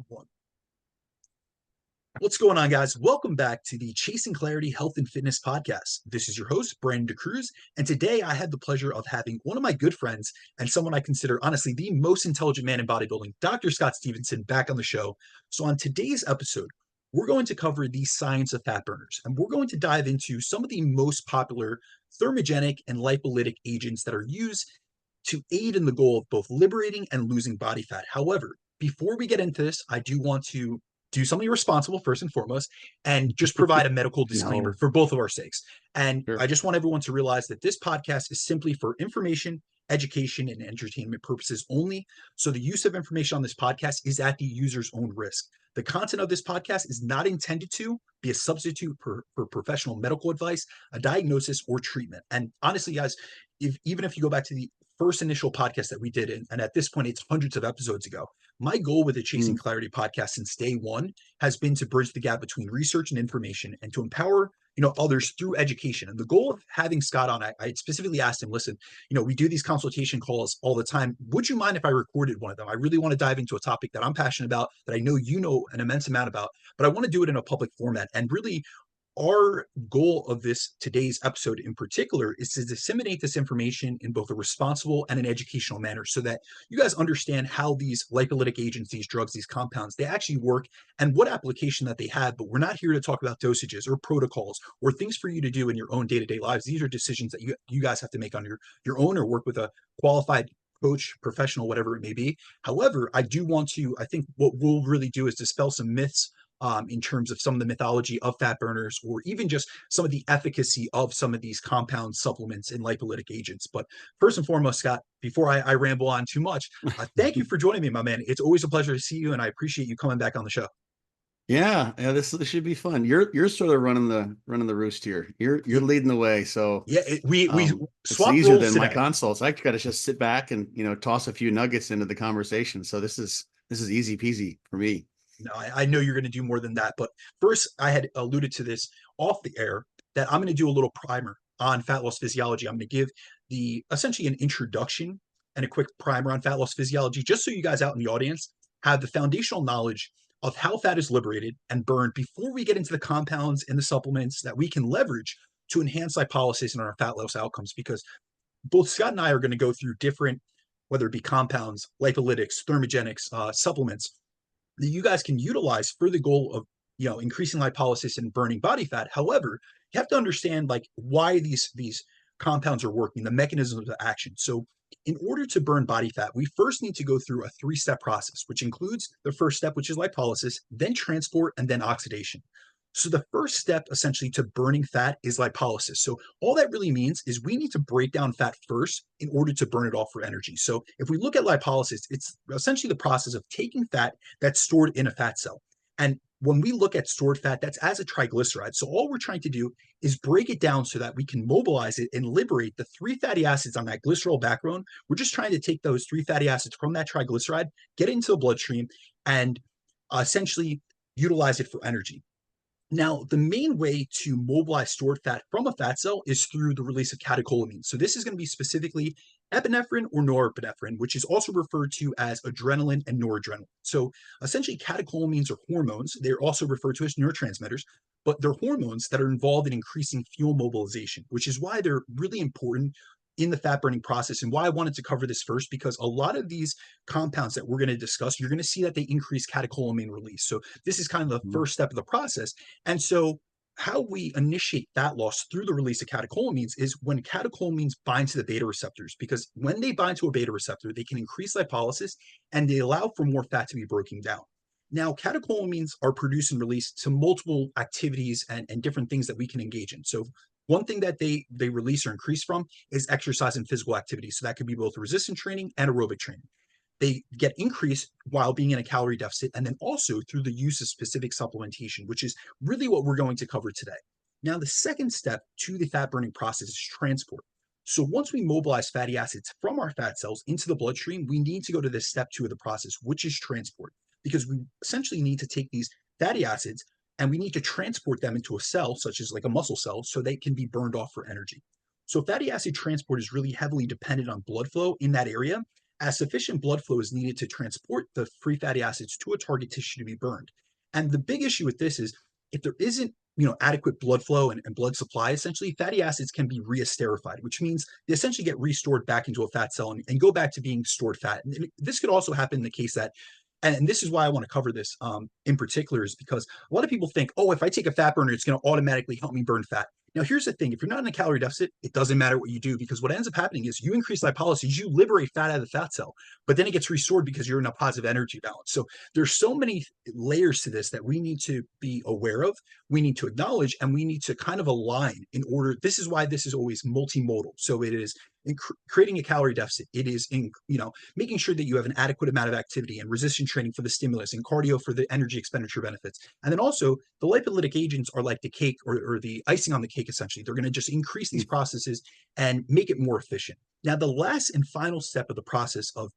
One. What's going on, guys? Welcome back to the Chasing Clarity Health and Fitness Podcast. This is your host, Brandon DeCruz, and today I had the pleasure of having one of my good friends and someone I consider, honestly, the most intelligent man in bodybuilding, Dr. Scott Stevenson, back on the show. So on today's episode, we're going to cover the science of fat burners, and we're going to dive into some of the most popular thermogenic and lipolytic agents that are used to aid in the goal of both liberating and losing body fat. However, before we get into this, I do want to do something responsible first and foremost, and just provide a medical disclaimer No, for both of our sakes. And sure. I just want everyone to realize that this podcast is simply for information, education, and entertainment purposes only. So the use of information on this podcast is at the user's own risk. The content of this podcast is not intended to be a substitute for professional medical advice, a diagnosis, or treatment. And honestly, guys, even if you go back to the first initial podcast that we did, and at this point, it's hundreds of episodes ago, my goal with the Chasing Mm. Clarity podcast since day one has been to bridge the gap between research and information and to empower others through education. And the goal of having Scott on, I specifically asked him, listen, we do these consultation calls all the time. Would you mind if I recorded one of them? I really want to dive into a topic that I'm passionate about, that I know you know an immense amount about, but I want to do it in a public format. And really, our goal of this today's episode in particular is to disseminate this information in both a responsible and an educational manner so that you guys understand how these lipolytic agents, these drugs, these compounds, they actually work and what application that they have. But we're not here to talk about dosages or protocols or things for you to do in your own day-to-day lives. These are decisions that you guys have to make on your own, or work with a qualified coach, professional, whatever it may be. However, I think what we'll really do is dispel some myths in terms of some of the mythology of fat burners, or even just some of the efficacy of some of these compound supplements and lipolytic agents. But first and foremost, Scott, before I ramble on too much, thank you for joining me, my man. It's always a pleasure to see you, and I appreciate you coming back on the show. Yeah, this should be fun. You're sort of running the roost here. You're leading the way. So Yeah, we it's swap easier roles than my today. consults. I gotta just sit back and toss a few nuggets into the conversation. So this is easy peasy for me. No, I know you're going to do more than that. But first, I had alluded to this off the air that I'm going to do a little primer on fat loss physiology. I'm going to give the essentially an introduction and a quick primer on fat loss physiology, just so you guys out in the audience have the foundational knowledge of how fat is liberated and burned before we get into the compounds and the supplements that we can leverage to enhance lipolysis and our fat loss outcomes. Because both Scott and I are going to go through different, whether it be compounds, lipolytics, thermogenics, supplements that you guys can utilize for the goal of increasing lipolysis and burning body fat. However, you have to understand like why these compounds are working, the mechanisms of action. So in order to burn body fat, we first need to go through a three-step process, which includes the first step, which is lipolysis, then transport, and then oxidation. So the first step essentially to burning fat is lipolysis. So all that really means is we need to break down fat first in order to burn it off for energy. So if we look at lipolysis, it's essentially the process of taking fat that's stored in a fat cell. And when we look at stored fat, that's as a triglyceride. So all we're trying to do is break it down so that we can mobilize it and liberate the three fatty acids on that glycerol backbone. We're just trying to take those three fatty acids from that triglyceride, get it into the bloodstream, and essentially utilize it for energy. Now, the main way to mobilize stored fat from a fat cell is through the release of catecholamines. So this is going to be specifically epinephrine or norepinephrine, which is also referred to as adrenaline and noradrenaline. So essentially, catecholamines are hormones. They're also referred to as neurotransmitters, but they're hormones that are involved in increasing fuel mobilization, which is why they're really important in the fat burning process, and why I wanted to cover this first, because a lot of these compounds that we're going to discuss, you're going to see that they increase catecholamine release. So this is kind of the Mhm. first step of the process. And so how we initiate fat loss through the release of catecholamines is when catecholamines bind to the beta receptors, because when they bind to a beta receptor, they can increase lipolysis and they allow for more fat to be broken down. Now, catecholamines are produced and released to multiple activities and different things that we can engage in. So one thing that they release or increase from is exercise and physical activity. So that could be both resistance training and aerobic training. They get increased while being in a calorie deficit, and then also through the use of specific supplementation, which is really what we're going to cover today. Now, the second step to the fat burning process is transport. So once we mobilize fatty acids from our fat cells into the bloodstream, we need to go to this step two of the process, which is transport, because we essentially need to take these fatty acids and we need to transport them into a cell, such as like a muscle cell, so they can be burned off for energy. So fatty acid transport is really heavily dependent on blood flow in that area, as sufficient blood flow is needed to transport the free fatty acids to a target tissue to be burned. And the big issue with this is if there isn't adequate blood flow and blood supply, essentially fatty acids can be re-esterified, which means they essentially get restored back into a fat cell and go back to being stored fat. And this could also happen in the case that, and this is why I want to cover this in particular, is because a lot of people think, oh, if I take a fat burner, it's going to automatically help me burn fat. Now, here's the thing. If you're not in a calorie deficit, it doesn't matter what you do, because what ends up happening is you increase lipolysis, you liberate fat out of the fat cell, but then it gets restored because you're in a positive energy balance. So there's so many layers to this that we need to be aware of, we need to acknowledge, and we need to kind of align in order. This is why this is always multimodal. So it is in creating a calorie deficit. It is in, making sure that you have an adequate amount of activity and resistance training for the stimulus and cardio for the energy expenditure benefits. And then also the lipolytic agents are like the cake or the icing on the cake, essentially. They're going to just increase these processes and make it more efficient. Now, the last and final step of the process of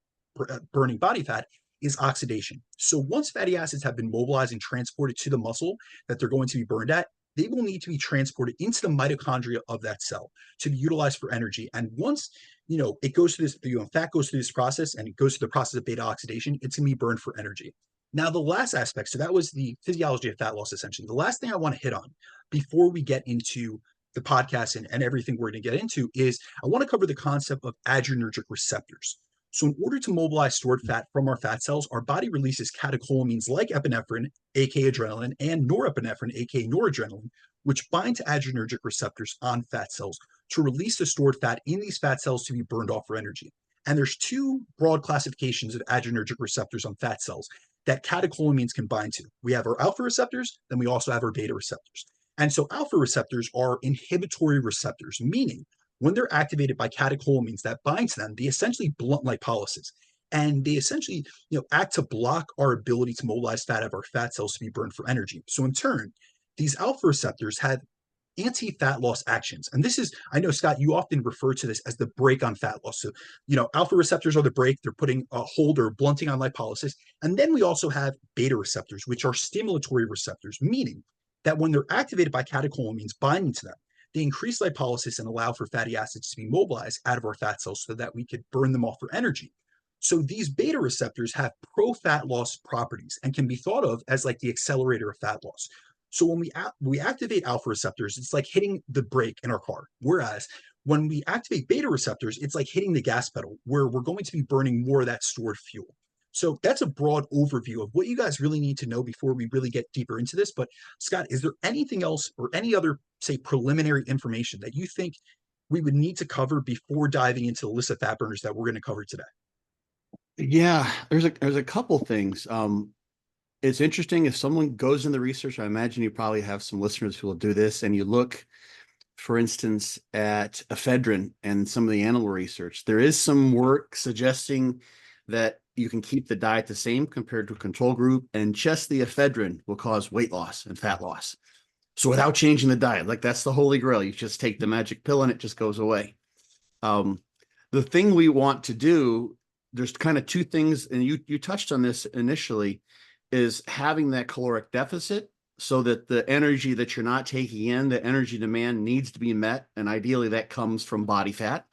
burning body fat is oxidation. So once fatty acids have been mobilized and transported to the muscle that they're going to be burned at, they will need to be transported into the mitochondria of that cell to be utilized for energy. And once it goes through this, fat goes through this process and it goes through the process of beta oxidation, it's going to be burned for energy. Now, the last aspect, so that was the physiology of fat loss, essentially. The last thing I want to hit on before we get into the podcast and everything we're going to get into is I want to cover the concept of adrenergic receptors. So in order to mobilize stored fat from our fat cells, our body releases catecholamines like epinephrine, aka adrenaline, and norepinephrine, aka noradrenaline, which bind to adrenergic receptors on fat cells to release the stored fat in these fat cells to be burned off for energy. And there's two broad classifications of adrenergic receptors on fat cells that catecholamines can bind to. We have our alpha receptors, then we also have our beta receptors. And so alpha receptors are inhibitory receptors, meaning when they're activated by catecholamines that bind to them, they essentially blunt lipolysis. And they essentially, act to block our ability to mobilize fat out of our fat cells to be burned for energy. So in turn, these alpha receptors have anti-fat loss actions. And this is, I know, Scott, you often refer to this as the brake on fat loss. So, alpha receptors are the brake. They're putting a hold or blunting on lipolysis. And then we also have beta receptors, which are stimulatory receptors, meaning that when they're activated by catecholamines binding to them, they increase lipolysis and allow for fatty acids to be mobilized out of our fat cells so that we could burn them off for energy. So these beta receptors have pro-fat loss properties and can be thought of as like the accelerator of fat loss. So when we activate alpha receptors, it's like hitting the brake in our car. Whereas when we activate beta receptors, it's like hitting the gas pedal, where we're going to be burning more of that stored fuel. So that's a broad overview of what you guys really need to know before we really get deeper into this. But Scott, is there anything else or any other, say, preliminary information that you think we would need to cover before diving into the list of fat burners that we're going to cover today? Yeah, there's a couple things. It's interesting if someone goes in the research. I imagine you probably have some listeners who will do this, and you look, for instance, at ephedrine and some of the animal research. There is some work suggesting that you can keep the diet the same compared to a control group, and just the ephedrine will cause weight loss and fat loss. So without changing the diet, like that's the holy grail. You just take the magic pill and it just goes away. The thing we want to do, there's kind of two things, and you touched on this initially, is having that caloric deficit so that the energy that you're not taking in, the energy demand needs to be met. And ideally that comes from body fat,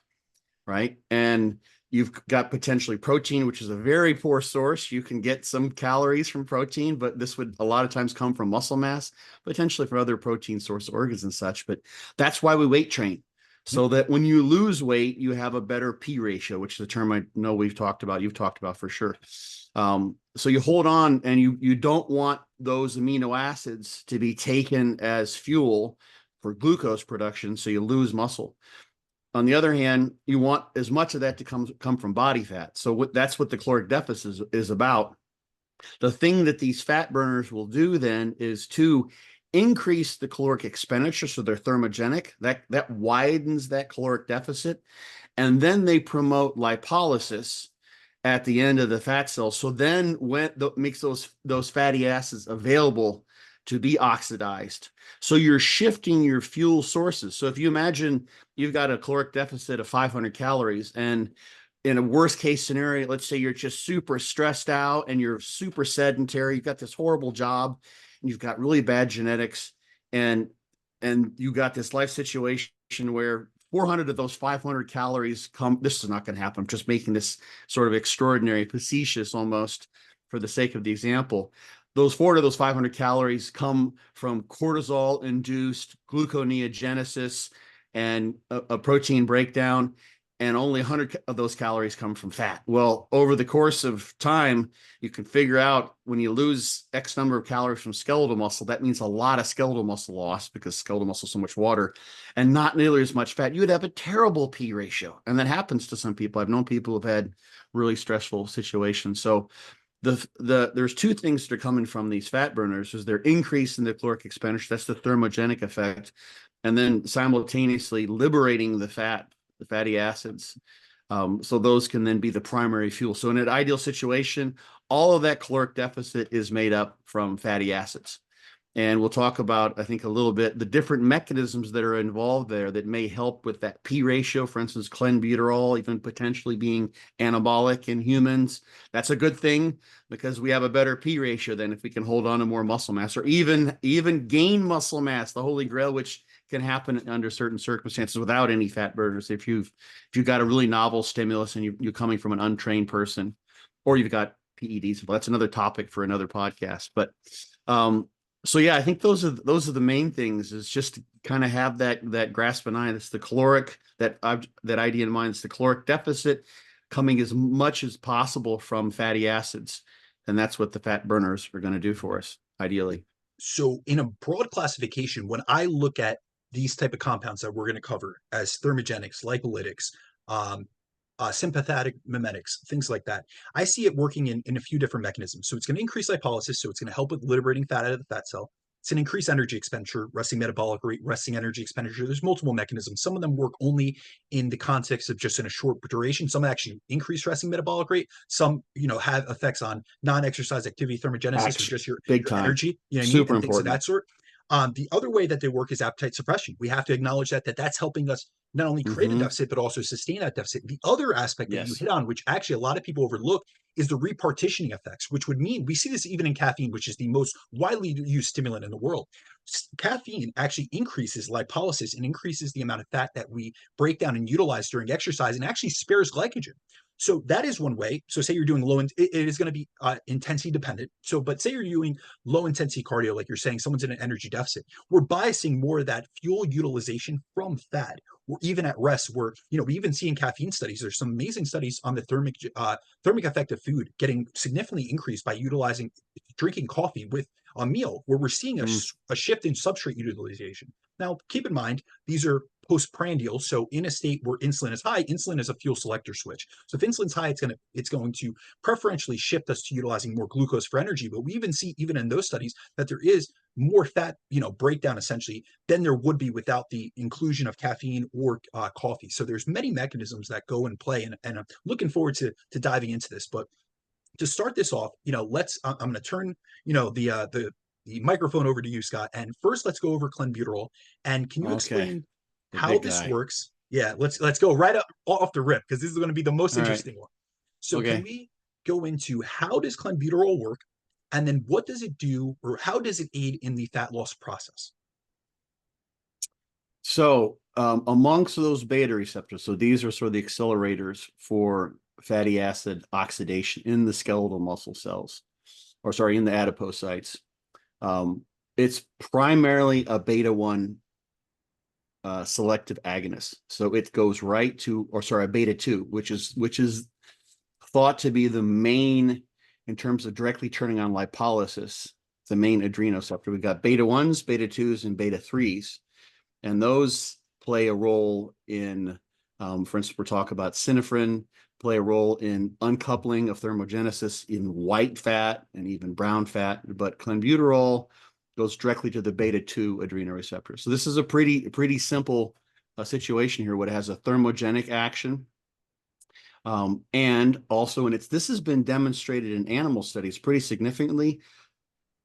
right? And you've got potentially protein, which is a very poor source. You can get some calories from protein, but this would a lot of times come from muscle mass, potentially from other protein source organs and such. But that's why we weight train, so that when you lose weight, you have a better P ratio, which is a term I know you've talked about for sure. So you hold on, and you don't want those amino acids to be taken as fuel for glucose production, so you lose muscle. On the other hand, you want as much of that to come from body fat. So that's what the caloric deficit is about. The thing that these fat burners will do then is to increase the caloric expenditure, so they're thermogenic. That widens that caloric deficit, and then they promote lipolysis at the end of the fat cell. So then makes those fatty acids available to be oxidized. So you're shifting your fuel sources. So if you imagine you've got a caloric deficit of 500 calories, and in a worst case scenario, let's say you're just super stressed out and you're super sedentary, you've got this horrible job, and you've got really bad genetics, and you got this life situation where 400 of those 500 calories come, this is not going to happen. I'm just making this sort of extraordinary, facetious almost for the sake of the example. Those 400 of those 500 calories come from cortisol-induced gluconeogenesis and a protein breakdown, and only 100 of those calories come from fat. Well, over the course of time, you can figure out when you lose X number of calories from skeletal muscle, that means a lot of skeletal muscle loss because skeletal muscle is so much water and not nearly as much fat. You would have a terrible P ratio. And that happens to some people. I've known people who've had really stressful situations. So there's two things that are coming from these fat burners. Is their increase in the caloric expenditure. That's the thermogenic effect. And then simultaneously liberating the fatty acids. So those can then be the primary fuel. So in an ideal situation, all of that caloric deficit is made up from fatty acids. And we'll talk about, I think, a little bit, the different mechanisms that are involved there that may help with that P ratio. For instance, clenbuterol even potentially being anabolic in humans. That's a good thing because we have a better P ratio than if we can hold on to more muscle mass, or even gain muscle mass, the holy grail, which can happen under certain circumstances without any fat burners. If you've got a really novel stimulus and you're coming from an untrained person, or you've got PEDs. Well, that's another topic for another podcast. But so yeah, I think those are the main things, is just to kind of have that grasp in mind. It's the caloric, that idea in mind. It's the caloric deficit coming as much as possible from fatty acids. And that's what the fat burners are going to do for us, ideally. So in a broad classification, when I look at these type of compounds that we're going to cover as thermogenics, lipolytics, sympathetic mimetics, things like that, I see it working in a few different mechanisms. So it's going to increase lipolysis, so it's going to help with liberating fat out of the fat cell. It's an increased energy expenditure, resting metabolic rate, resting energy expenditure. There's multiple mechanisms. Some of them work only in the context of just in a short duration. Some actually increase resting metabolic rate. Some, have effects on non-exercise activity thermogenesis, or just your big time energy, super and things of important. that sort. The other way that they work is appetite suppression. We have to acknowledge that's helping us not only create a deficit, but also sustain that deficit. The other aspect that you hit on, which actually a lot of people overlook, is the repartitioning effects, which would mean we see this even in caffeine, which is the most widely used stimulant in the world. Caffeine actually increases lipolysis and increases the amount of fat that we break down and utilize during exercise, and actually spares glycogen. So that is one way. So say you're doing it is going to be intensity dependent. So, but say you're doing low intensity cardio, like you're saying, someone's in an energy deficit, we're biasing more of that fuel utilization from fat. Or even at rest, where we even see in caffeine studies, there's some amazing studies on the thermic effect of food getting significantly increased by drinking coffee with a meal, where we're seeing a shift in substrate utilization. Now, keep in mind, these are postprandial. So in a state where insulin is high, insulin is a fuel selector switch. So if insulin's high, it's going to preferentially shift us to utilizing more glucose for energy. But we even see, even in those studies, that there is more fat, breakdown essentially than there would be without the inclusion of caffeine or coffee. So there's many mechanisms that go in play, and I'm looking forward to diving into this. But to start this off, I'm going to turn, the microphone over to you, Scott. And first, let's go over clenbuterol. And can you explain how this works? Yeah, let's go right up off the rip, because this is going to be the most interesting one. So can we go into how does clenbuterol work, and then what does it do, or how does it aid in the fat loss process? So amongst those beta receptors, so these are sort of the accelerators for fatty acid oxidation in the skeletal muscle cells, or sorry, in the adipocytes. It's primarily a beta-1 selective agonist. So it goes right to, or sorry, a beta-2, which is thought to be the main, in terms of directly turning on lipolysis, the main adrenoceptor. We've got beta-1s, beta-2s, and beta-3s. And those play a role in, for instance, we're talking about SYNEPHRINE, play a role in uncoupling of thermogenesis in white fat and even brown fat. But clenbuterol goes directly to the beta-2 adrenoreceptor. So this is a pretty simple situation here. What has a thermogenic action, and also, this has been demonstrated in animal studies pretty significantly.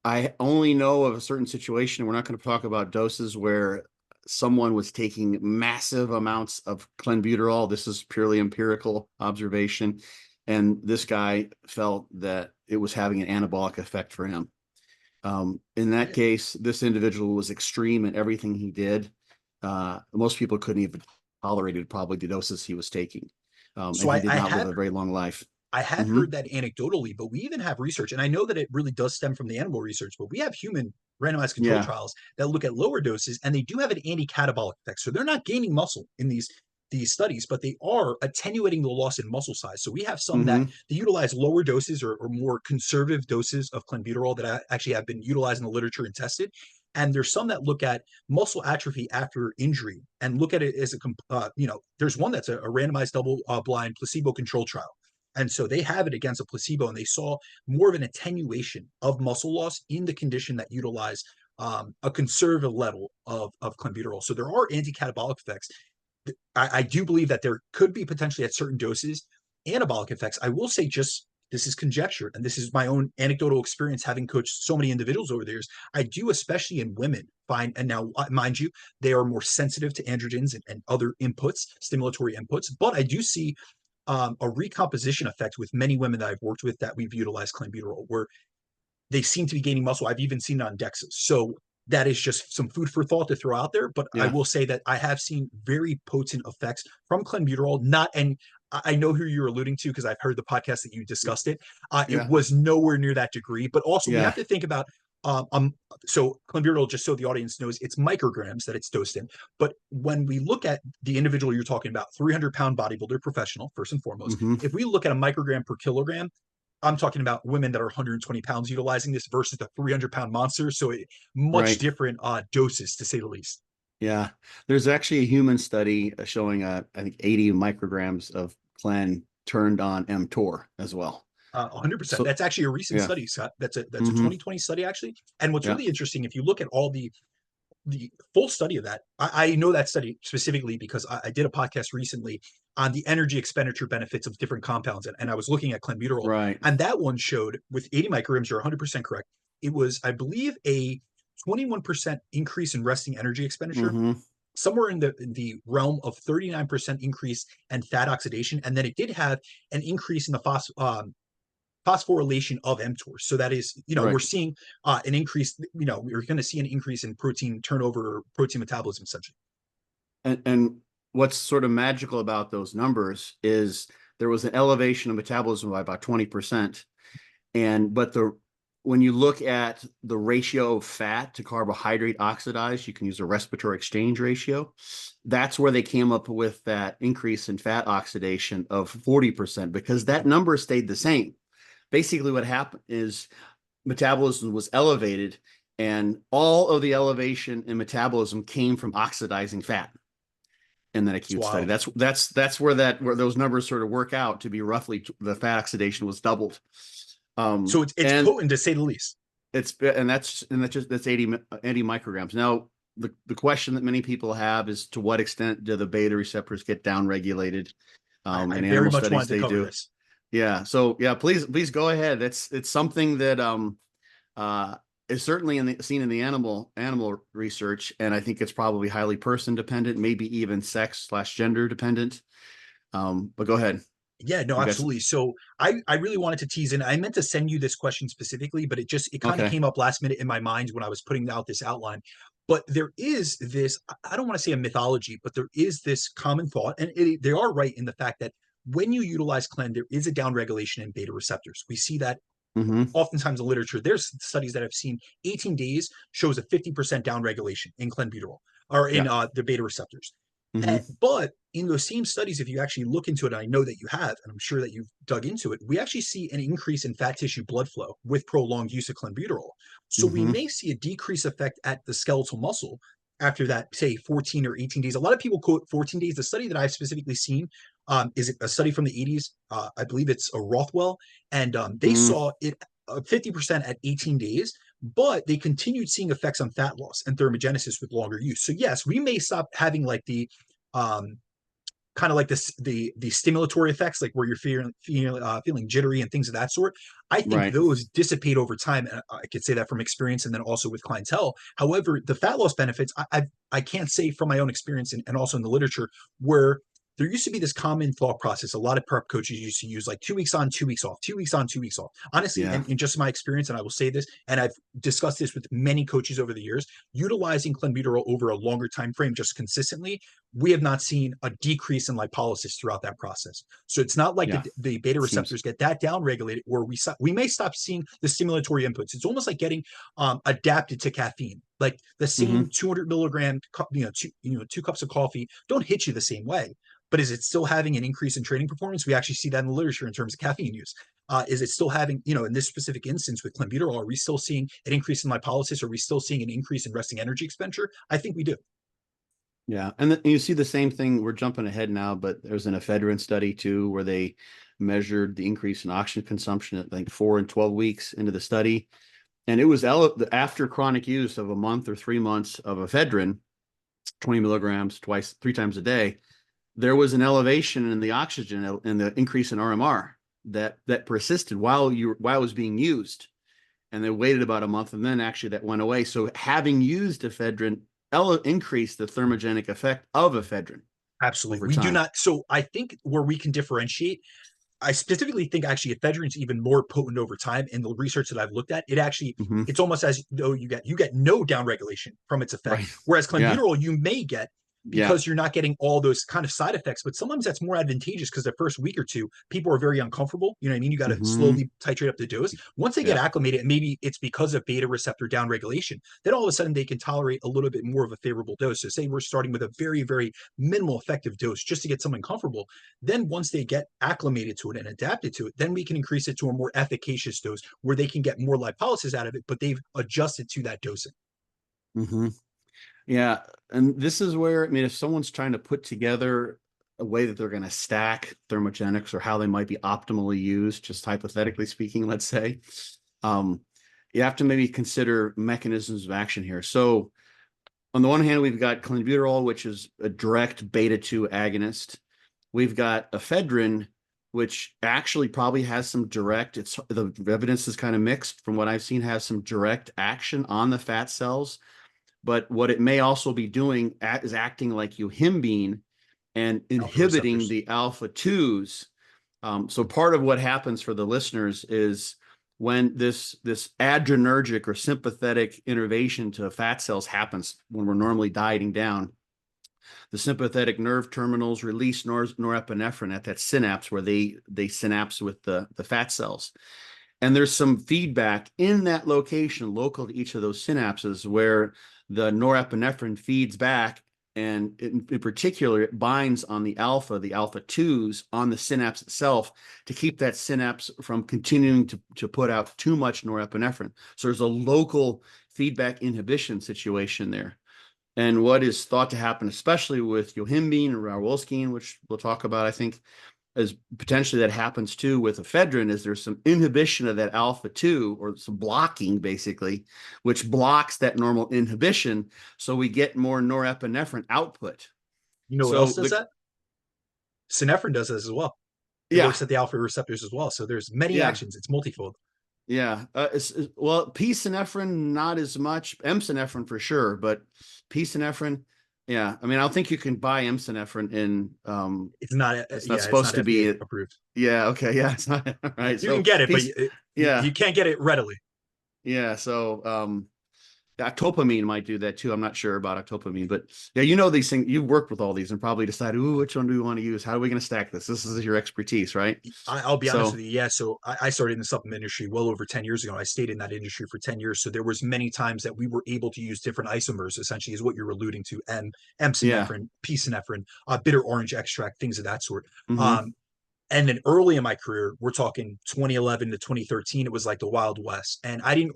I only know of a certain situation. We're not going to talk about doses where someone was taking massive amounts of clenbuterol. This is purely empirical observation. And this guy felt that it was having an anabolic effect for him. In that case, this individual was extreme in everything he did. Most people couldn't even tolerated probably the doses he was taking. So And he did I not live have a very long life. I had Hmm. heard that anecdotally, but we even have research, and I know that it really does stem from the animal research, but we have human randomized control Yeah. trials that look at lower doses, and they do have an anti-catabolic effect. So they're not gaining muscle in these studies, but they are attenuating the loss in muscle size. So we have some that Hmm. they utilize lower doses or more conservative doses of clenbuterol that actually have been utilized in the literature and tested. And there's some that look at muscle atrophy after injury and look at it as there's one that's a randomized double-blind placebo-controlled trial, and so they have it against a placebo, and they saw more of an attenuation of muscle loss in the condition that utilized a conservative level of clenbuterol. So there are anti-catabolic effects. I do believe that there could be potentially at certain doses anabolic effects. I will say, just this is conjecture, and this is my own anecdotal experience having coached so many individuals over the years. I do, especially in women, find, and now mind you, they are more sensitive to androgens and other inputs, stimulatory inputs, but I do see a recomposition effect with many women that I've worked with that we've utilized clenbuterol, where they seem to be gaining muscle. I've even seen it on DEXAs. So that is just some food for thought to throw out there. But I Yeah. will say that I have seen very potent effects from clenbuterol. Not, and I know who you're alluding to because I've heard the podcast that you discussed it. It Yeah. was nowhere near that degree. But also, we Yeah. have to think about um, um so clenbuterol, just so the audience knows, it's micrograms that it's dosed in. But when we look at the individual you're talking about, 300-pound bodybuilder professional, first and foremost, Hmm. if we look at a microgram per kilogram, I'm talking about women that are 120 pounds utilizing this versus the 300-pound monster. So much Right. different doses, to say the least. Yeah. There's actually a human study showing, I think 80 micrograms of CLEN turned on mTOR as well. 100%. So That's actually a recent yeah. study, Scott. That's a Hmm. 2020 study, actually. And what's Yeah. really interesting, if you look at all the full study of that, I know that study specifically because I did a podcast recently on the energy expenditure benefits of different compounds, and I was looking at clenbuterol, Right. and that one showed with 80 micrograms, you're 100% correct. It was, I believe, a 21% increase in resting energy expenditure, Hmm. somewhere in the realm of 39% increase in fat oxidation, and then it did have an increase in the phosphorylation of mTOR. So that is, we're Right. seeing an increase. We're going to see an increase in protein turnover, or protein metabolism, essentially. And what's sort of magical about those numbers is there was an elevation of metabolism by about 20%. But when you look at the ratio of fat to carbohydrate oxidized, you can use a respiratory exchange ratio. That's where they came up with that increase in fat oxidation of 40% because that number stayed the same. Basically, what happened is metabolism was elevated, and all of the elevation in metabolism came from oxidizing fat in that It's acute study. wild. That's where those numbers sort of work out to be roughly the fat oxidation was doubled. So it's And potent, to say the least. that's 80 micrograms. Now, the question that many people have is to what extent do the beta receptors get downregulated? I In very animal much studies, wanted to they cover do. this. Yeah. So yeah, please go ahead. It's something that uh, is certainly seen in the animal research, and I think it's probably highly person dependent, maybe even sex/gender dependent. But go ahead. Yeah, no, You guys. absolutely. So I really wanted to tease in. I meant to send you this question specifically, but it kind of Okay. came up last minute in my mind when I was putting out this outline. But there is this, I don't want to say a mythology, but there is this common thought, and they are right in the fact that when you utilize CLEN, there is a downregulation in beta receptors. We see that Mm-hmm. oftentimes in literature. There's studies that have seen 18 days shows a 50% downregulation in clenbuterol or in Yeah. the beta receptors. Mm-hmm. But in those same studies, if you actually look into it, and I know that you have, and I'm sure that you've dug into it, we actually see an increase in fat tissue blood flow with prolonged use of clenbuterol. So we Mm-hmm. may see a decrease effect at the skeletal muscle after that, say 14 or 18 days. A lot of people quote 14 days. The study that I've specifically seen is a study from the 80s. I believe it's a Rothwell, and they Mm-hmm. saw it 50% at 18 days, but they continued seeing effects on fat loss and thermogenesis with longer use. So yes, we may stop having like the um, kind of like this the stimulatory effects, like where you're feeling jittery and things of that sort. I think Right. those dissipate over time, and I could say that from experience, and then also with clientele. However, the fat loss benefits, I can't say from my own experience, and also in the literature, where there used to be this common thought process. A lot of prep coaches used to use like 2 weeks on, 2 weeks off, 2 weeks on, 2 weeks off. Honestly, Yeah. and in just my experience, and I will say this, and I've discussed this with many coaches over the years, utilizing clenbuterol over a longer time frame just consistently we have not seen a decrease in lipolysis throughout that process. So it's not like Yeah, the beta seems. receptors get that downregulated where we may stop seeing the stimulatory inputs. It's almost like getting adapted to caffeine. Like the same 200 milligram, two cups of coffee don't hit you the same way. But is it still having an increase in training performance? We actually see that in the literature in terms of caffeine use. Is it still having, in this specific instance with clenbuterol, are we still seeing an increase in lipolysis? Are we still seeing an increase in resting energy expenditure? I think we do. Yeah, and you see the same thing. We're jumping ahead now, but there's an ephedrine study too, where they measured the increase in oxygen consumption at like 4 and 12 weeks into the study, and it was after chronic use of a month or 3 months of ephedrine, 20 milligrams three times a day. There was an elevation in the oxygen and the increase in RMR that persisted while it was being used, and they waited about a month, and then actually that went away. So having used ephedrine increase the thermogenic effect of ephedrine Absolutely. over We do time. not. So I think where we can differentiate, I specifically think actually ephedrine is even more potent over time. In the research that I've looked at, Mm-hmm. it's almost as though you get no downregulation from its effect. Right. Whereas Yeah. clenbuterol you may get Yeah. because you're not getting all those kind of side effects. But sometimes that's more advantageous because the first week or two, people are very uncomfortable. You know what I mean? You got to Mm-hmm. slowly titrate up the dose. Once they get Yeah. acclimated, and maybe it's because of beta receptor downregulation, then all of a sudden they can tolerate a little bit more of a favorable dose. So say we're starting with a very, very minimal effective dose just to get someone comfortable. Then once they get acclimated to it and adapted to it, then we can increase it to a more efficacious dose where they can get more lipolysis out of it, but they've adjusted to that dosing. Mm-hmm. Yeah. And this is where, I mean, if someone's trying to put together a way that they're going to stack thermogenics or how they might be optimally used, just hypothetically speaking, let's say, um, you have to maybe consider mechanisms of action here. So on the one hand, we've got clenbuterol, which is a direct beta 2 agonist. We've got ephedrine, which actually probably has some direct, the evidence is kind of mixed from what I've seen, has some direct action on the fat cells. But what it may also be doing is acting like yohimbine and Alpha inhibiting receptors. the alpha 2s. So part of what happens for the listeners is when this adrenergic or sympathetic innervation to fat cells happens when we're normally dieting down, the sympathetic nerve terminals release norepinephrine at that synapse where they synapse with the fat cells. And there's some feedback in that location local to each of those synapses where the norepinephrine feeds back, and in particular, it binds on the alpha 2s on the synapse itself to keep that synapse from continuing to put out too much norepinephrine. So there's a local feedback inhibition situation there. And what is thought to happen, especially with yohimbine and RAUWOLSCINE, which we'll talk about, I think, as potentially that happens too with ephedrine, is there's some inhibition of that alpha 2 or some blocking basically, which blocks that normal inhibition. So we get more norepinephrine output. You know what else So does that? Synephrine does this as well. It yeah, works at the alpha receptors as well. So there's many yeah, actions. It's multifold. yeah. Well, P-synephrine, not as much. M-synephrine for sure, but P-synephrine, yeah. I mean, I don't think you can buy M-synephrine in, It's not, it's not yeah, it's supposed not to FDA be, approved. yeah, okay, yeah, it's not, right. You can So get it, but P, yeah, you can't get it readily. yeah. So, octopamine might do that too. I'm not sure about octopamine, but yeah, you know these things. You've worked with all these and probably decided, ooh, which one do we want to use? How are we going to stack this? This is your expertise, right? I'll be honest So with you. Yeah. So I started in the supplement industry well over 10 years ago. I stayed in that industry for 10 years. So there was many times that we were able to use different isomers, essentially is what you're alluding to. yeah, M-synephrine, P-synephrine, bitter orange extract, things of that sort. mm-hmm. Um, and then early in my career, we're talking 2011 to 2013, it was like the Wild West. And I didn't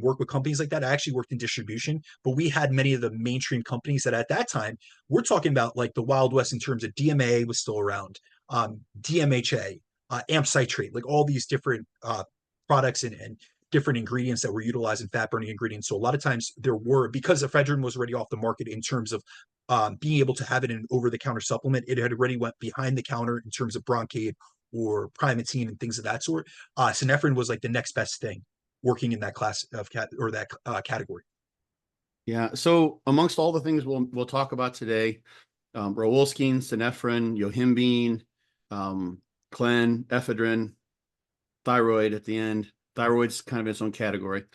work with companies like that. I actually worked in distribution, but we had many of the mainstream companies that at that time, we're talking about like the Wild West in terms of DMA was still around, DMHA, amp citrate, like all these different products and different ingredients that were utilized in fat burning ingredients. So a lot of times because ephedrine was already off the market in terms of being able to have it in over-the-counter supplement, it had already went behind the counter in terms of Broncaid or Primatine and things of that sort. Synephrine was like the next best thing working in that class of category. Yeah. So amongst all the things we'll talk about today, RAUWOLSCINE, synephrine, yohimbine, CLEN, ephedrine, thyroid at the end. Thyroid's kind of its own category,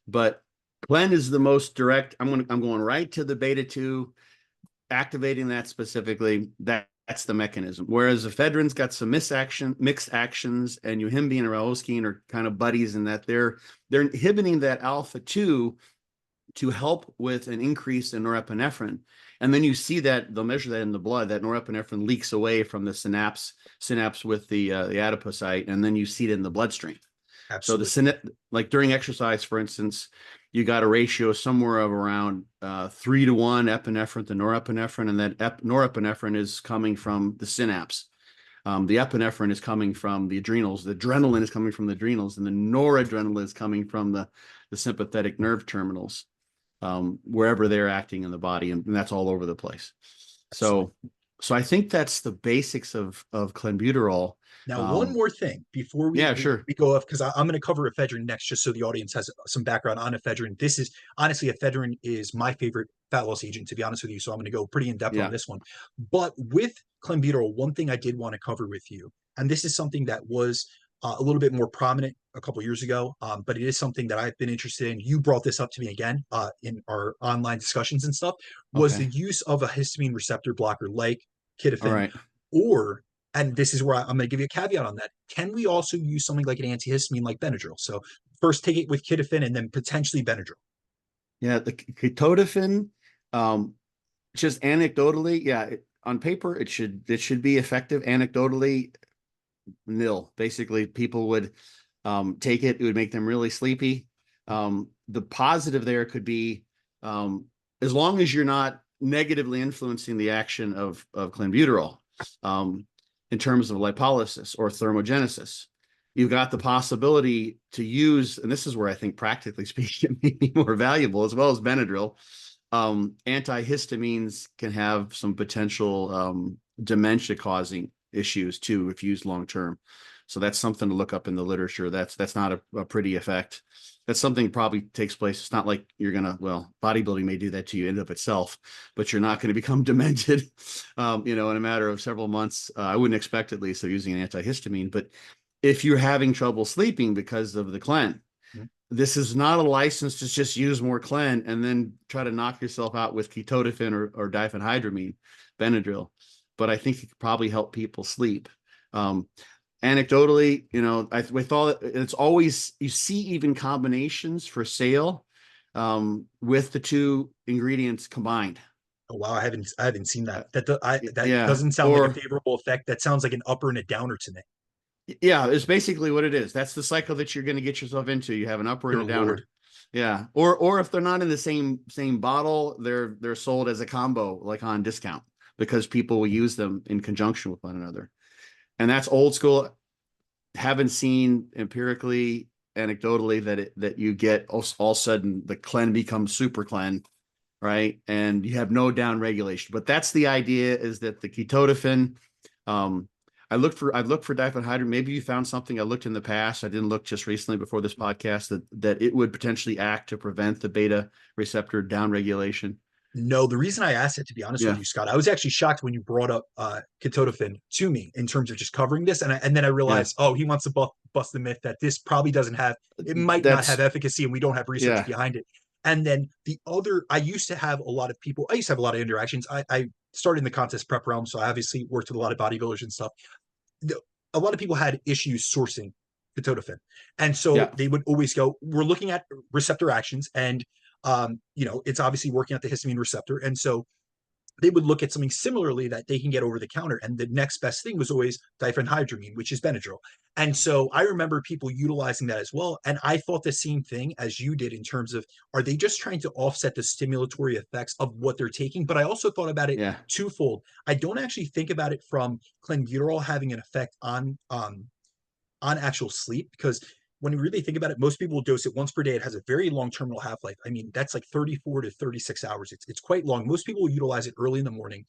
but CLEN is the most direct. I'm going right to the beta 2. activating that specifically, that's the mechanism. Whereas ephedrine's got some mixed actions, and yohimbine and RAUWOLSCINE are kind of buddies in that they're inhibiting that alpha 2 to help with an increase in norepinephrine. And then you see that they'll measure that in the blood, that norepinephrine leaks away from the synapse with the adipocyte, and then you see it in the bloodstream. Absolutely. So like during exercise, for instance, you got a ratio somewhere of around 3-to-1 epinephrine to norepinephrine, and that norepinephrine is coming from the synapse. The epinephrine is coming from the adrenals. The adrenaline is coming from the adrenals, and the noradrenaline is coming from the sympathetic nerve terminals, wherever they're acting in the body, and that's all over the place. So I think that's the basics of clenbuterol. Now, one more thing before we go off, because I'm going to cover ephedrine next, just so the audience has some background on ephedrine. This is honestly, ephedrine is my favorite fat loss agent, to be honest with you. So I'm going to go pretty in depth on this one. But with clenbuterol, one thing I did want to cover with you, and this is something that was a little bit more prominent a couple years ago, but it is something that I've been interested in. You brought this up to me again in our online discussions and stuff, was the use of a histamine receptor blocker like Ketofen, and this is where I'm going to give you a caveat on that. Can we also use something like an antihistamine like Benadryl? So first take it with Ketofen and then potentially Benadryl. Yeah, the Ketofen, just anecdotally, on paper it should be effective. Anecdotally, nil. Basically, people would take it. It would make them really sleepy. The positive there could be, as long as you're not negatively influencing the action of clenbuterol, in terms of lipolysis or thermogenesis, you've got the possibility to use, and this is where I think practically speaking it may be more valuable, as well as Benadryl. Antihistamines can have some potential dementia causing issues too if used long term. So that's something to look up in the literature. That's not a pretty effect. That's something that probably takes place. It's not like you're gonna, well, bodybuilding may do that to you in and of itself, but you're not going to become demented, in a matter of several months. I wouldn't expect, at least, of using an antihistamine. But if you're having trouble sleeping because of the CLEN, this is not a license to just use more CLEN and then try to knock yourself out with ketotifen or diphenhydramine, Benadryl. But I think it could probably help people sleep. Anecdotally, with all that, it's always, you see even combinations for sale with the two ingredients combined. Oh wow, I haven't seen that. That doesn't sound like a favorable effect. That sounds like an upper and a downer to me. Yeah, it's basically what it is. That's the cycle that you're going to get yourself into. You have an upper and a downer. Lord. Yeah, or if they're not in the same bottle, they're sold as a combo, like on discount, because people will use them in conjunction with one another. And that's old school. Haven't seen empirically, anecdotally, that you get all of a sudden the CLEN becomes super CLEN, right? And you have no down regulation. But that's the idea, is that the ketotifen, I've looked for diphenhydramine. Maybe you found something. I looked in the past. I didn't look just recently before this podcast that it would potentially act to prevent the beta receptor down regulation. No, the reason I asked it, to be honest with you, Scott, I was actually shocked when you brought up ketotifen to me in terms of just covering this, and then I realized, he wants to bust the myth that this probably might not have efficacy, and we don't have research behind it. And then I used to have a lot of interactions. I started in the contest prep realm, so I obviously worked with a lot of bodybuilders and stuff. A lot of people had issues sourcing ketotifen, and so they would always go, "We're looking at receptor actions, and it's obviously working at the histamine receptor." And so they would look at something similarly that they can get over the counter. And the next best thing was always diphenhydramine, which is Benadryl. And so I remember people utilizing that as well. And I thought the same thing as you did in terms of, are they just trying to offset the stimulatory effects of what they're taking? But I also thought about it twofold. I don't actually think about it from clenbuterol having an effect on actual sleep, because when you really think about it, most people will dose it once per day. It has a very long terminal half-life. I mean, that's like 34 to 36 hours. It's quite long. Most people will utilize it early in the morning.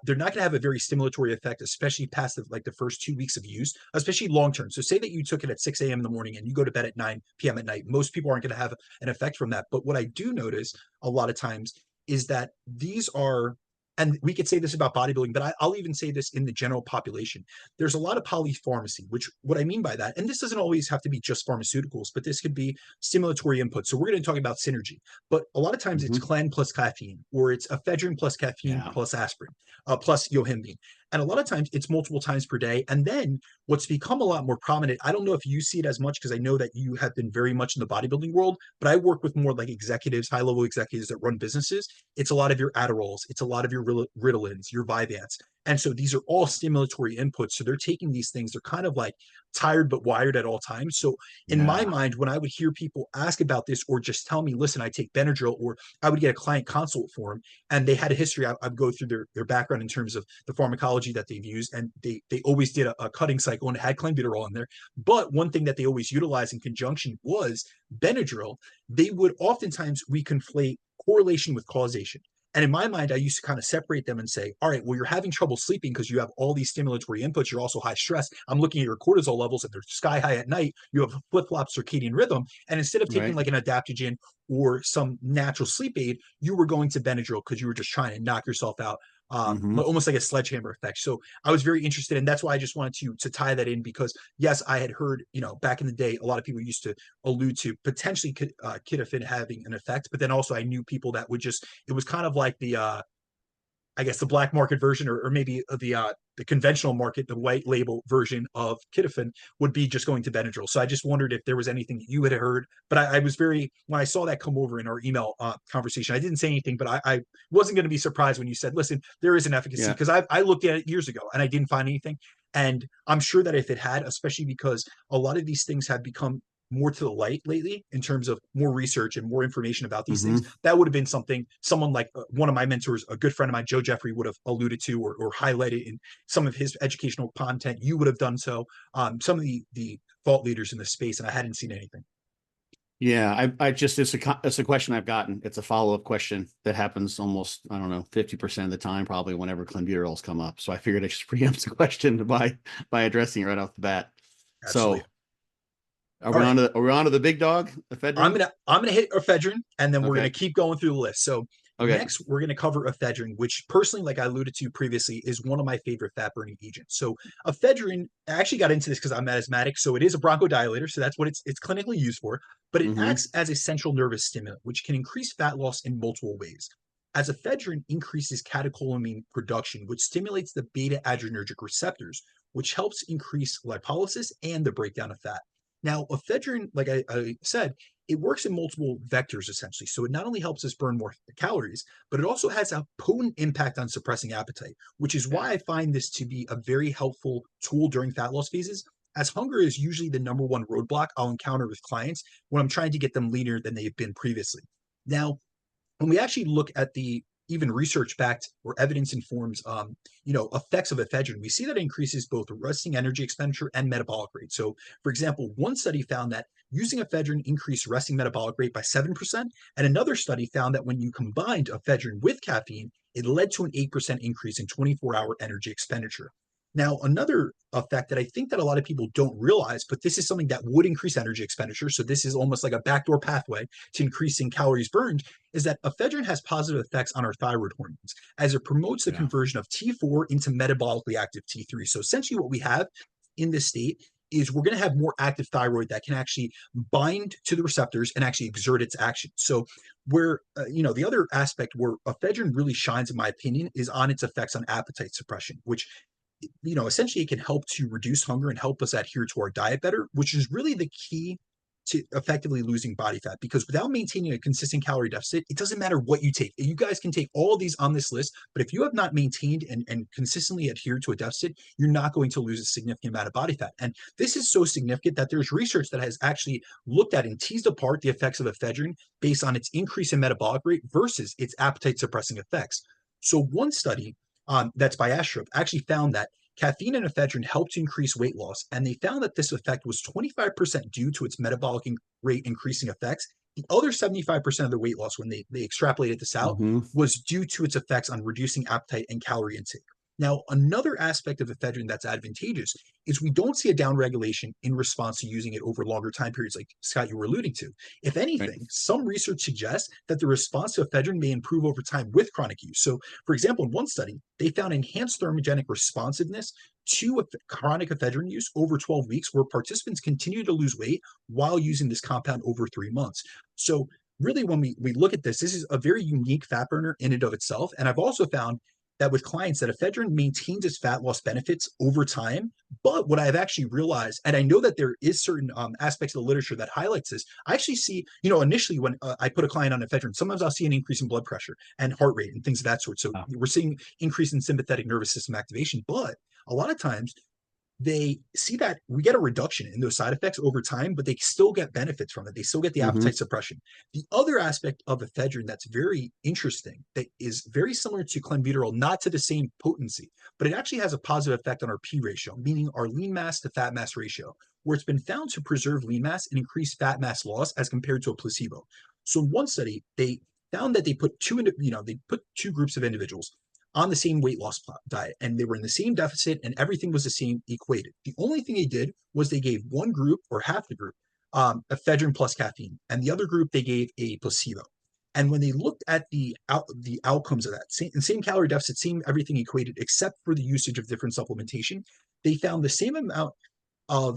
They're not going to have a very stimulatory effect, especially past the first 2 weeks of use, especially long-term. So say that you took it at 6 a.m. in the morning and you go to bed at 9 p.m. at night. Most people aren't going to have an effect from that. But what I do notice a lot of times is that these are and we could say this about bodybuilding, but I'll even say this in the general population. There's a lot of polypharmacy, which what I mean by that, and this doesn't always have to be just pharmaceuticals, but this could be stimulatory input. So we're going to talk about synergy, but a lot of times it's Hmm. CLEN plus caffeine, or it's ephedrine plus caffeine Yeah. plus aspirin, plus yohimbine. And a lot of times it's multiple times per day. And then what's become a lot more prominent, I don't know if you see it as much because I know that you have been very much in the bodybuilding world, but I work with more like executives, high level executives that run businesses. It's a lot of your Adderalls, it's a lot of your Ritalins, your Vyvanse. And so these are all stimulatory inputs. So they're taking these things, they're kind of like tired but wired at all times. So in my Yeah. mind, when I would hear people ask about this or just tell me, listen, I take Benadryl, or I would get a client consult for them and they had a history, I'd go through their background in terms of the pharmacology that they've used. And they always did a cutting cycle and had clenbuterol in there. But one thing that they always utilized in conjunction was Benadryl. They would oftentimes reconflate correlation with causation. And in my mind, I used to kind of separate them and say, all right, well, you're having trouble sleeping because you have all these stimulatory inputs. You're also high stress. I'm looking at your cortisol levels and they're sky high at night. You have a flip flop circadian rhythm. And instead of taking Right. like an adaptogen or some natural sleep aid, you were going to Benadryl because you were just trying to knock yourself out, Hmm. almost like a sledgehammer effect. So I was very interested, and that's why I just wanted to tie that in because yes, I had heard back in the day a lot of people used to allude to potentially Kidafin having an effect, but then also I knew people that would just it was kind of like the I guess the black market version, or maybe the conventional market, the white label version of Kidafin would be just going to Benadryl. So I just wondered if there was anything that you had heard. But I was very when I saw that come over in our email conversation, I didn't say anything, but I wasn't going to be surprised when you said, "Listen, there is an efficacy," Yeah. because I looked at it years ago and I didn't find anything. And I'm sure that if it had, especially because a lot of these things have become more to the light lately in terms of more research and more information about these things, Hmm. that would have been something someone like one of my mentors, a good friend of mine, Joe Jeffrey, would have alluded to or highlighted in some of his educational content. You would have done so. Some of the thought leaders in the space, and I hadn't seen anything. Yeah, I just it's a question I've gotten. It's a follow-up question that happens almost, I don't know, 50% of the time, probably whenever clenbuterols come up. So I figured I should preempt the question by addressing it right off the bat. Absolutely. So are All we right. on to are we on to the big dog, ephedrine? I'm gonna hit ephedrine, and then we're gonna Okay. keep going through the list. So Okay. next, we're gonna cover ephedrine, which personally, like I alluded to previously, is one of my favorite fat burning agents. So ephedrine, I actually got into this because I'm asthmatic, so it is a bronchodilator, so that's what it's clinically used for. But it Hmm. acts as a central nervous stimulant, which can increase fat loss in multiple ways. As ephedrine increases catecholamine production, which stimulates the beta adrenergic receptors, which helps increase lipolysis and the breakdown of fat. Now, ephedrine, like I said, it works in multiple vectors essentially. So it not only helps us burn more calories, but it also has a potent impact on suppressing appetite, which is Yeah. why I find this to be a very helpful tool during fat loss phases, as hunger is usually the number one roadblock I'll encounter with clients when I'm trying to get them leaner than they've been previously. Now, when we actually look at the even research backed or evidence informs effects of ephedrine, we see that it increases both resting energy expenditure and metabolic rate. So for example, one study found that using ephedrine increased resting metabolic rate by 7%, and another study found that when you combined ephedrine with caffeine, it led to an 8% increase in 24-hour energy expenditure. Now, another effect that I think that a lot of people don't realize, but this is something that would increase energy expenditure. So this is almost like a backdoor pathway to increasing calories burned, is that ephedrine has positive effects on our thyroid hormones as it promotes the Yeah. conversion of T4 into metabolically active T3. So essentially what we have in this state is we're going to have more active thyroid that can actually bind to the receptors and actually exert its action. So where the other aspect where ephedrine really shines in my opinion is on its effects on appetite suppression, which essentially it can help to reduce hunger and help us adhere to our diet better, which is really the key to effectively losing body fat. Because without maintaining a consistent calorie deficit, it doesn't matter what you take. You guys can take all of these on this list, but if you have not maintained and consistently adhered to a deficit, you're not going to lose a significant amount of body fat. And this is so significant that there's research that has actually looked at and teased apart the effects of ephedrine based on its increase in metabolic rate versus its appetite suppressing effects. So one study that's by Astrup actually found that caffeine and ephedrine helped to increase weight loss, and they found that this effect was 25% due to its metabolic rate increasing effects. The other 75% of the weight loss, when they extrapolated this out, Hmm. was due to its effects on reducing appetite and calorie intake. Now, another aspect of ephedrine that's advantageous is we don't see a downregulation in response to using it over longer time periods, like Scott, you were alluding to. If Right. anything, some research suggests that the response to ephedrine may improve over time with chronic use. So, for example, in one study, they found enhanced thermogenic responsiveness to chronic ephedrine use over 12 weeks, where participants continue to lose weight while using this compound over 3 months. So, really, when we look at this is a very unique fat burner in and of itself. And I've also found that with clients that ephedrine maintains its fat loss benefits over time. But what I've actually realized, and I know that there is certain aspects of the literature that highlights this, I actually see, initially when I put a client on ephedrine, sometimes I'll see an increase in blood pressure and heart rate and things of that sort. So Wow. we're seeing increase in sympathetic nervous system activation. But a lot of times they see that we get a reduction in those side effects over time, but they still get benefits from it. They still get the Mm-hmm. appetite suppression. The other aspect of ephedrine that's very interesting, that is very similar to clenbuterol, not to the same potency, but it actually has a positive effect on our P ratio, meaning our lean mass to fat mass ratio, where it's been found to preserve lean mass and increase fat mass loss as compared to a placebo. So in one study, they found that they put two groups of individuals on the same weight loss diet, and they were in the same deficit, and everything was the same, equated. The only thing they did was they gave one group, or half the group, ephedrine plus caffeine, and the other group they gave a placebo. And when they looked at the outcomes of that, same calorie deficit, same everything equated, except for the usage of different supplementation, they found the same amount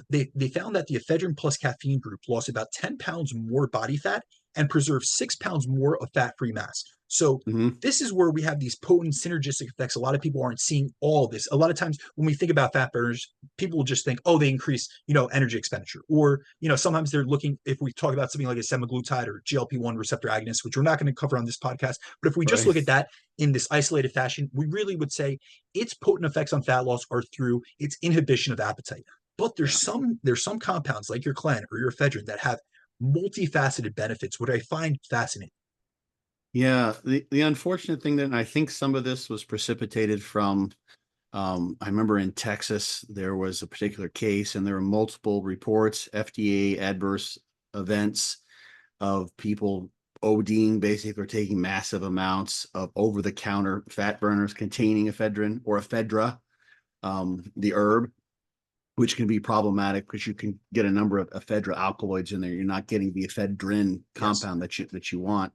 they found that the ephedrine plus caffeine group lost about 10 pounds more body fat and preserved 6 pounds more of fat-free mass. So Mm-hmm. this is where we have these potent synergistic effects. A lot of people aren't seeing all of this. A lot of times when we think about fat burners, people will just think, oh, they increase, energy expenditure. Or, sometimes they're looking, if we talk about something like a semaglutide or GLP-1 receptor agonist, which we're not going to cover on this podcast, but if we just Right. look at that in this isolated fashion, we really would say its potent effects on fat loss are through its inhibition of appetite. But Yeah. there's some compounds like your CLEN or your ephedrine that have multifaceted benefits, which I find fascinating. Yeah. The unfortunate thing that, and I think some of this was precipitated from, I remember in Texas, there was a particular case and there were multiple reports, FDA adverse events of people ODing, basically, or taking massive amounts of over-the-counter fat burners containing ephedrine or ephedra, the herb, which can be problematic because you can get a number of ephedra alkaloids in there. You're not getting the ephedrine Yes. compound that you want.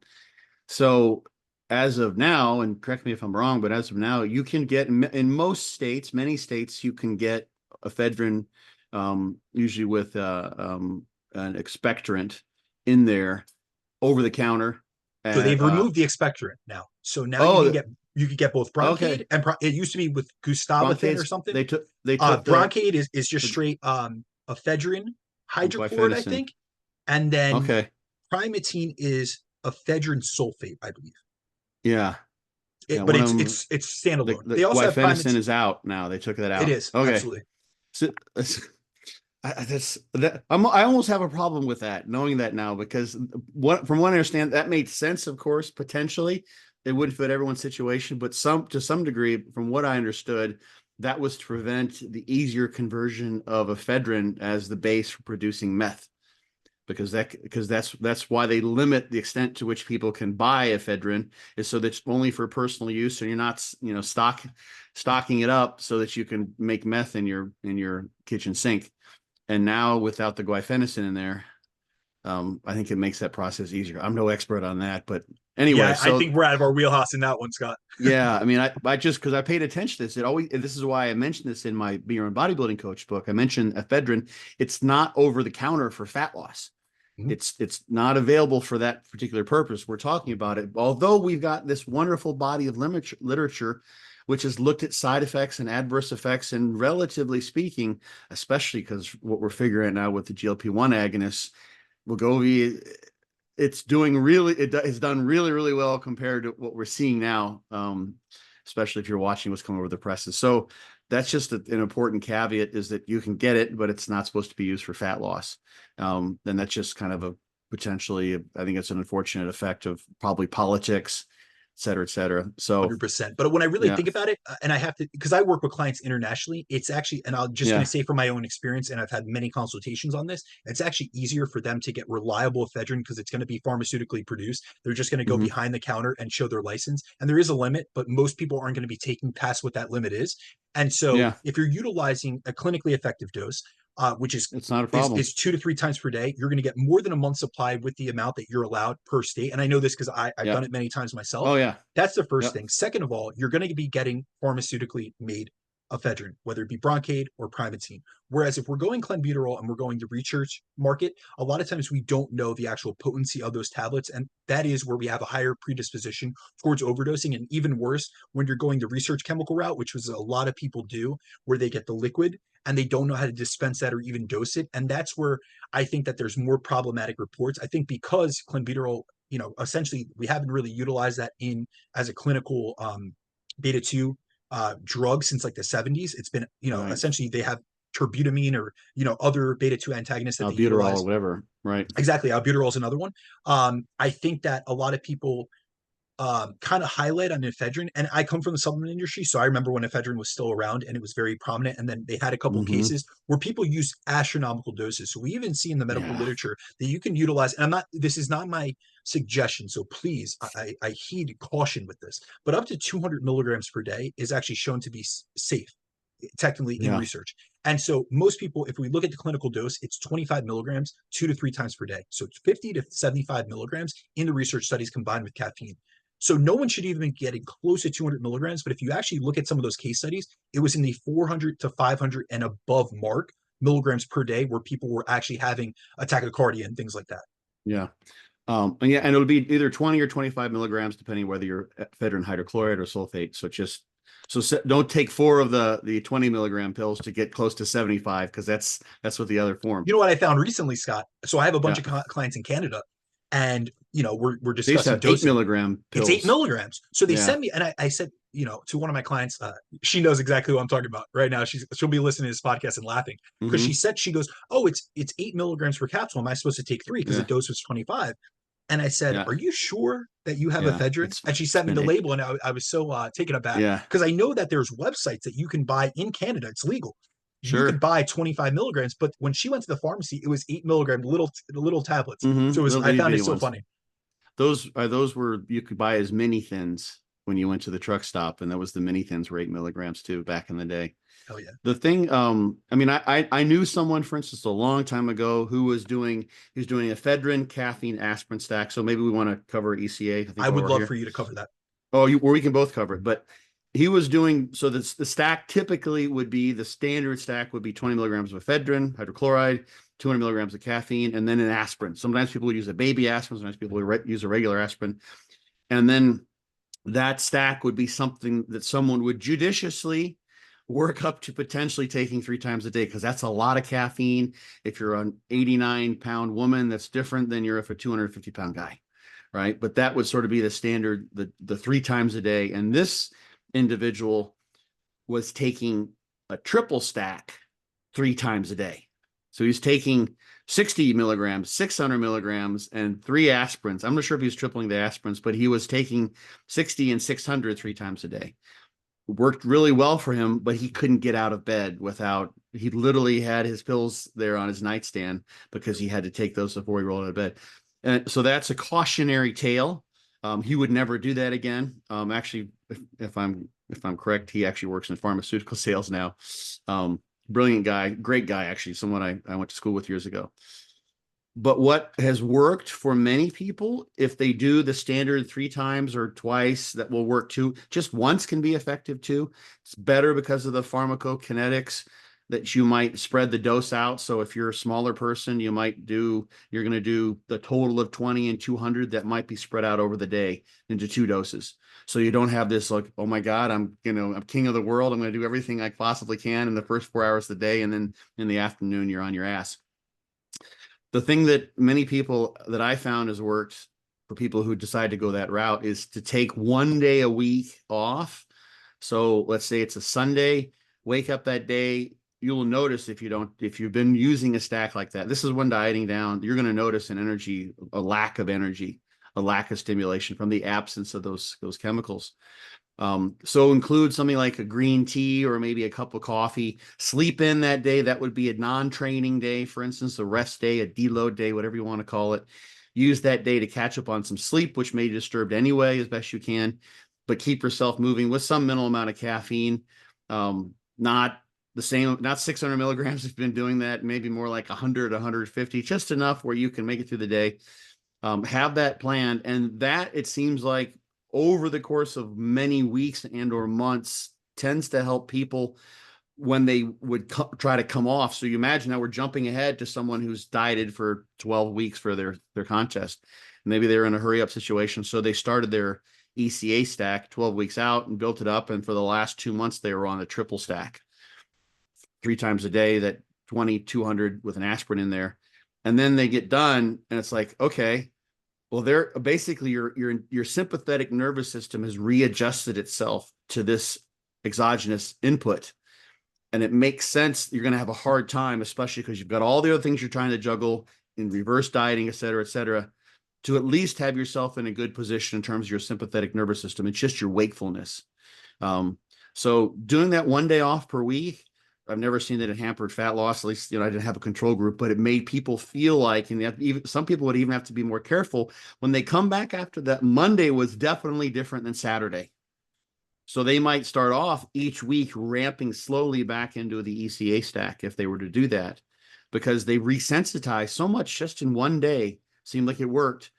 So as of now, and correct me if I'm wrong, but as of now, you can get in most states, many states, you can get ephedrine, usually with an expectorant in there over the counter So at they've removed the expectorant now. So now oh you can get both okay, Broncaid and it used to be with Gustavithin or bronchitis. something. They took Broncaid is just the straight ephedrine hydrochloride, I guaifenesin. think, and then Okay, primatine is ephedrine sulfate, I believe. yeah, yeah. But One of them, it's standalone. the They also have guaifenesin primatine. is out now. They took that It out. is Okay, absolutely. so I almost have a problem with that, knowing that now, because from what I understand, that made sense. Of course, potentially it wouldn't fit everyone's situation, but to some degree, from what I understood, that was to prevent the easier conversion of ephedrine as the base for producing meth, because that's why they limit the extent to which people can buy ephedrine, is so that it's only for personal use, and you're not stocking it up so that you can make meth in your kitchen sink. And now without the guaifenesin in there, I think it makes that process easier. I'm no expert on that, but anyway, Yeah, I so think we're out of our wheelhouse in that one, Scott. yeah, I mean, I just, because I paid attention to this, this is why I mentioned this in my Be Your Own Bodybuilding Coach book. I mentioned ephedrine. It's not over the counter for fat loss. Mhm. It's not available for that particular purpose. We're talking about it. Although we've got this wonderful body of literature, which has looked at side effects and adverse effects, and relatively speaking, especially because what we're figuring out now with the GLP-1 agonists, Wegovy, it's done really, really well compared to what we're seeing now, especially if you're watching what's coming over the presses. So that's just an important caveat, is that you can get it, but it's not supposed to be used for fat loss. And that's just kind of a potentially, I think it's an unfortunate effect of probably politics cetera, et cetera. So 100%. But when I really yeah, think about it, and I have to, because I work with clients internationally, it's actually, and I'm just going to yeah, say from my own experience, and I've had many consultations on this, it's actually easier for them to get reliable ephedrine because it's going to be pharmaceutically produced. They're just going to go hmm, behind the counter and show their license. And there is a limit, but most people aren't going to be taking past what that limit is. And so yeah, if you're utilizing a clinically effective dose, which is it's not a problem. 2 to 3 times per day, you're going to get more than a month's supply with the amount that you're allowed per state. And I know this because I've Yeah. done it many times myself. Oh yeah. That's the first Yep. thing. Second of all, you're going to be getting pharmaceutically made ephedrine, whether it be Bronchade or Primatene. Whereas if we're going clenbuterol and we're going to research market, a lot of times we don't know the actual potency of those tablets. And that is where we have a higher predisposition towards overdosing. And even worse, when you're going the research chemical route, which was a lot of people do, where they get the liquid and they don't know how to dispense that or even dose it. And that's where I think that there's more problematic reports. I think because clenbuterol, essentially we haven't really utilized that in as a clinical beta 2 drug since like the 70s. It's been, Right. essentially they have terbutamine or, other beta 2 antagonists that they Albuterol or utilize. whatever. Right. Exactly. Albuterol is another one. I think that a lot of people kind of highlight on ephedrine. And I come from the supplement industry, so I remember when ephedrine was still around and it was very prominent. And then they had a couple Hmm. cases where people use astronomical doses. So we even see in the medical Yeah. literature that you can utilize. And I'm not. This is not my suggestion, so please, I heed caution with this. But up to 200 milligrams per day is actually shown to be safe, technically in Yeah. research. And so most people, if we look at the clinical dose, it's 25 milligrams 2 to 3 times per day. So it's 50 to 75 milligrams in the research studies combined with caffeine. So no one should even be getting close to 200 milligrams. But if you actually look at some of those case studies, it was in the 400 to 500 and above mark milligrams per day where people were actually having a tachycardia and things like that. Yeah. And yeah, and it'll be either 20 or 25 milligrams, depending whether you're ephedrine hydrochloride or sulfate. Don't take four of the 20 milligram pills to get close to 75, because that's what the other form. You know what I found recently, Scott? So I have a bunch Yeah. of clients in Canada, and we're They used to discussing have 8 dosing. milligram It's eight pills. milligrams. So they Yeah. sent me, and I said, to one of my clients, she knows exactly what I'm talking about right now. She'll be listening to this podcast and laughing because Hmm. she goes, "Oh, it's 8 milligrams per capsule. Am I supposed to take three because the Yeah. dose was 25?" And I said, Yeah. "Are you sure that you have Yeah. ephedrine?" And she It's sent me been the eight. label, and I was so taken aback Yeah. because I know that there's websites that you can buy in Canada. It's legal. You could Sure. buy 25 milligrams, but when she went to the pharmacy, it was 8 milligram little tablets. So Little I itty found bitty it so ones. funny. Those were, you could buy as mini thins when you went to the truck stop, and that was the mini thins were 8 milligrams too back in the day. Hell yeah. The thing, I mean, I knew someone, for instance, a long time ago who was doing ephedrine, caffeine, aspirin stack. So maybe we want to cover ECA. I think I while would we're love for here. you to cover that. Oh, or we can both cover it. But he was doing, so the stack typically would be, the standard stack would be 20 milligrams of ephedrine, hydrochloride, 200 milligrams of caffeine, and then an aspirin. Sometimes people would use a baby aspirin, sometimes people would use a regular aspirin. And then that stack would be something that someone would judiciously work up to potentially taking 3 times a day, because that's a lot of caffeine. If you're an 89-pound woman, that's different than you're if a 250-pound guy, right? But that would sort of be the standard, the 3 times a day. And this individual was taking a triple stack 3 times a day. So he's taking 60 milligrams, 600 milligrams, and 3 aspirins. I'm not sure if he's tripling the aspirins, but he was taking 60 and 600 3 times a day. Worked really well for him, but he couldn't get out of bed without, he literally had his pills there on his nightstand because he had to take those before he rolled out of bed. And so that's a cautionary tale. He would never do that again. Actually, if I'm correct, he actually works in pharmaceutical sales now. Brilliant guy, great guy, actually, someone I went to school with years ago. But what has worked for many people, if they do the standard 3 times or twice, that will work too. Just once can be effective too. It's better because of the pharmacokinetics, that you might spread the dose out. So if you're a smaller person, you're going to do the total of 20 and 200 that might be spread out over the day into 2 doses. So you don't have this like, oh my God, I'm king of the world. I'm going to do everything I possibly can in the first 4 hours of the day. And then in the afternoon, you're on your ass. The thing that many people that I found has worked for people who decide to go that route is to take one day a week off. So let's say it's a Sunday, wake up that day. You'll notice if you've been using a stack like that, this is when dieting down, you're going to notice a lack of energy. a lack of stimulation from the absence of those chemicals. So include something like a green tea or maybe a cup of coffee. Sleep in that day. That would be a non-training day, for instance, a rest day, a deload day, whatever you want to call it. Use that day to catch up on some sleep, which may be disturbed anyway, as best you can, but keep yourself moving with some minimal amount of caffeine. Not the same, not 600 milligrams if you've been doing that, maybe more like 100, 150, just enough where you can make it through the day. Have that planned. And that, it seems like, over the course of many weeks and or months, tends to help people when they would try to come off. So you imagine now we're jumping ahead to someone who's dieted for 12 weeks for their contest. Maybe they're in a hurry up situation. So they started their ECA stack 12 weeks out and built it up. And for the last 2 months, they were on a triple stack 3 times a day, that 200 with an aspirin in there. And then they get done and it's like, okay, well, they're basically your sympathetic nervous system has readjusted itself to this exogenous input. And it makes sense. You're going to have a hard time, especially because you've got all the other things you're trying to juggle in reverse dieting, et cetera, to at least have yourself in a good position in terms of your sympathetic nervous system. It's just your wakefulness. So doing that 1 day off per week, I've never seen that it hampered fat loss. At least, I didn't have a control group, but it made people feel like, and even some people would even have to be more careful when they come back after that. Monday was definitely different than Saturday. So they might start off each week ramping slowly back into the ECA stack if they were to do that, because they resensitized so much just in 1 day. Seemed like it worked.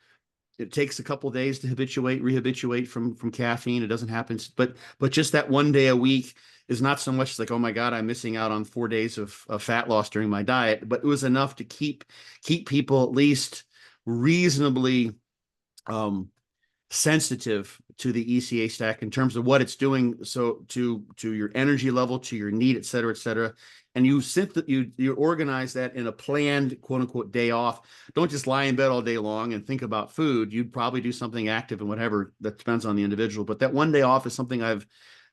It takes a couple of days to rehabilitate from caffeine. It doesn't happen, but just that 1 day a week is not so much like, oh my God, I'm missing out on 4 days of fat loss during my diet, but it was enough to keep people at least reasonably sensitive to the ECA stack in terms of what it's doing. So to your energy level, to your need, et cetera. And you organize that in a planned, quote unquote, day off. Don't just lie in bed all day long and think about food. You'd probably do something active and whatever. That depends on the individual. But that 1 day off is something I've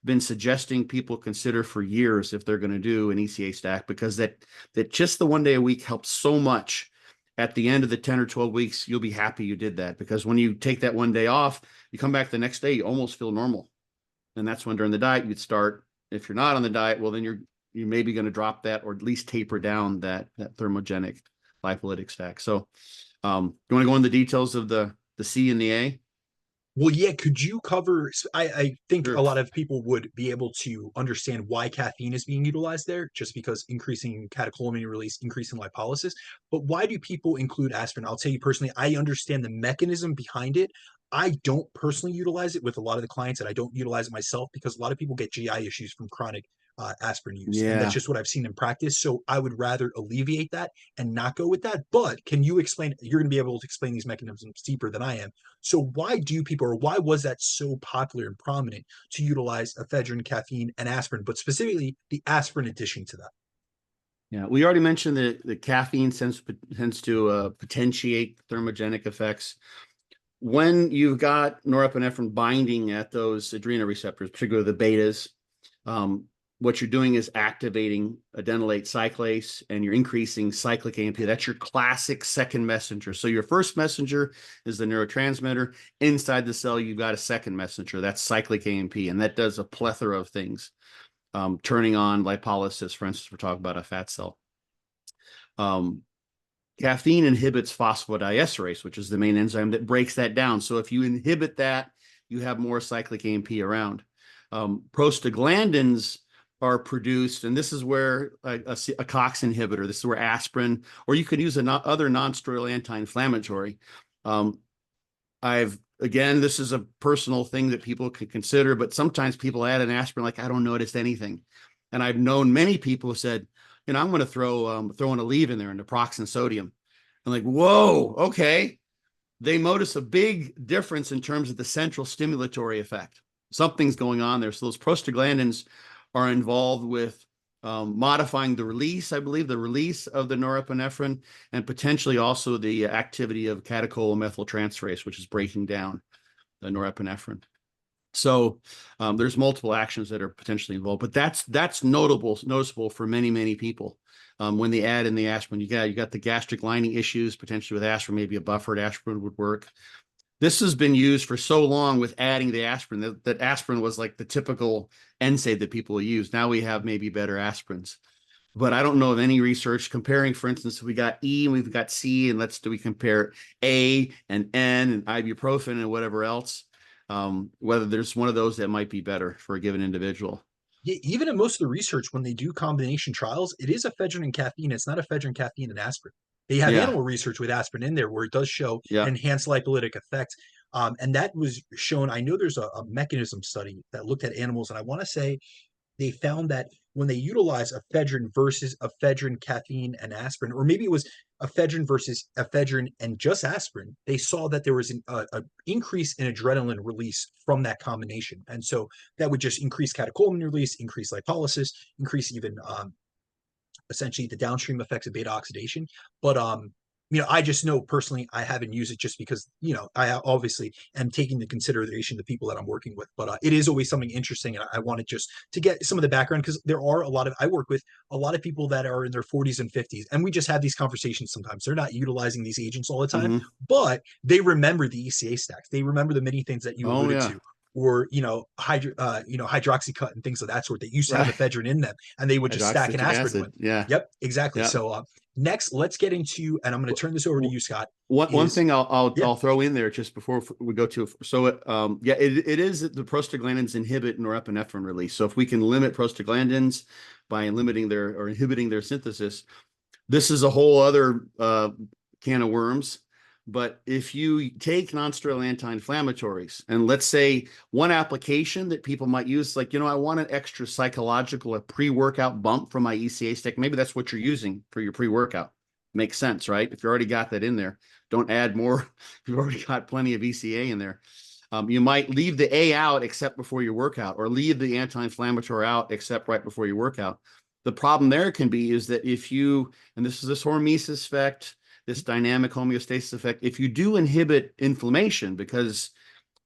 been suggesting people consider for years if they're going to do an ECA stack, because that just the 1 day a week helps so much. At the end of the 10 or 12 weeks, you'll be happy you did that, because when you take that 1 day off, you come back the next day, you almost feel normal. And that's when during the diet you'd start. If you're not on the diet, well, then you're maybe going to drop that, or at least taper down that thermogenic lipolytic stack. So you want to go into the details of the C and the A? Well, yeah, could you cover? I think Sure. a lot of people would be able to understand why caffeine is being utilized there, just because increasing catecholamine release, increasing lipolysis. But why do people include aspirin? I'll tell you personally, I understand the mechanism behind it. I don't personally utilize it with a lot of the clients, and I don't utilize it myself because a lot of people get GI issues from chronic aspirin use, and that's Yeah. just what I've seen in practice. So I would rather alleviate that and not go with that. But can you explain? You're going to be able to explain these mechanisms deeper than I am. So why do people, or why was that so popular and prominent to utilize ephedrine, caffeine, and aspirin, but specifically the aspirin addition to that? Yeah, we already mentioned that the caffeine tends to potentiate thermogenic effects. When you've got norepinephrine binding at those adrenoreceptors, particularly the betas, what you're doing is activating adenylate cyclase, and you're increasing cyclic AMP. That's your classic second messenger. So your first messenger is the neurotransmitter. Inside the cell, you've got a second messenger. That's cyclic AMP, and that does a plethora of things. Turning on lipolysis, for instance, we're talking about a fat cell. Caffeine inhibits phosphodiesterase, which is the main enzyme that breaks that down. So if you inhibit that, you have more cyclic AMP around. Prostaglandins are produced, and this is where a COX inhibitor, this is where aspirin, or you could use other non-steroidal anti-inflammatory. Again, this is a personal thing that people can consider, but sometimes people add an aspirin like, I don't notice anything. And I've known many people who said, I'm going to throw in a Aleve in there, and naproxen sodium. I'm like, whoa, okay. They notice a big difference in terms of the central stimulatory effect. Something's going on there. So those prostaglandins are involved with modifying the release, I believe, the release of the norepinephrine, and potentially also the activity of catechol-methyltransferase, which is breaking down the norepinephrine. So there's multiple actions that are potentially involved, but that's noticeable for many, many people. When they add in the aspirin, you got the gastric lining issues potentially with aspirin. Maybe a buffered aspirin would work. This has been used for so long with adding the aspirin that aspirin was like the typical NSAID that people use. Now we have maybe better aspirins, but I don't know of any research comparing, for instance, we got E and we've got C, and do we compare A and N and ibuprofen and whatever else? Whether there's one of those that might be better for a given individual. Yeah, even in most of the research, when they do combination trials, it is ephedrine and caffeine. It's not ephedrine, caffeine, and aspirin. They have Yeah, animal research with aspirin in there where it does show yeah. an enhanced lipolytic effect. And that was shown. I know there's a mechanism study that looked at animals, and I want to say they found that when they utilize ephedrine versus ephedrine, caffeine, and aspirin, or maybe it was ephedrine versus ephedrine and just aspirin, they saw that there was an increase in adrenaline release from that combination. And so that would just increase catecholamine release, increase lipolysis, increase even essentially the downstream effects of beta oxidation. But I just know personally I haven't used it just because I obviously am taking into consideration the people that I'm working with. But it is always something interesting, and I wanted just to get some of the background because there are I work with a lot of people that are in their 40s and 50s, and we just have these conversations sometimes. They're not utilizing these agents all the time, Hmm. but they remember the ECA stacks. They remember the many things that you Oh alluded yeah, to. Or hydroxycut and things of that sort that used to have right. ephedrine in them, and they would just stack an Hydroxycitric aspirin acid. with. Yeah, Yep, exactly. yeah. So next, let's get into, and I'm going to turn this over to you, Scott. One Is thing Yeah, I'll throw in there just before we go to so yeah, it is that the prostaglandins inhibit norepinephrine release. So if we can limit prostaglandins by limiting their or inhibiting their synthesis, this is a whole other can of worms. But if you take non-steroidal anti-inflammatories, and let's say one application that people might use, like, I want an extra psychological, a pre-workout bump from my ECA stick. Maybe that's what you're using for your pre-workout. Makes sense, right? If you already got that in there, don't add more. You've already got plenty of ECA in there. You might leave the A out except before your workout, or leave the anti-inflammatory out except right before your workout. The problem there can be is that if you, and this is this hormesis effect, this dynamic homeostasis effect, if you do inhibit inflammation, because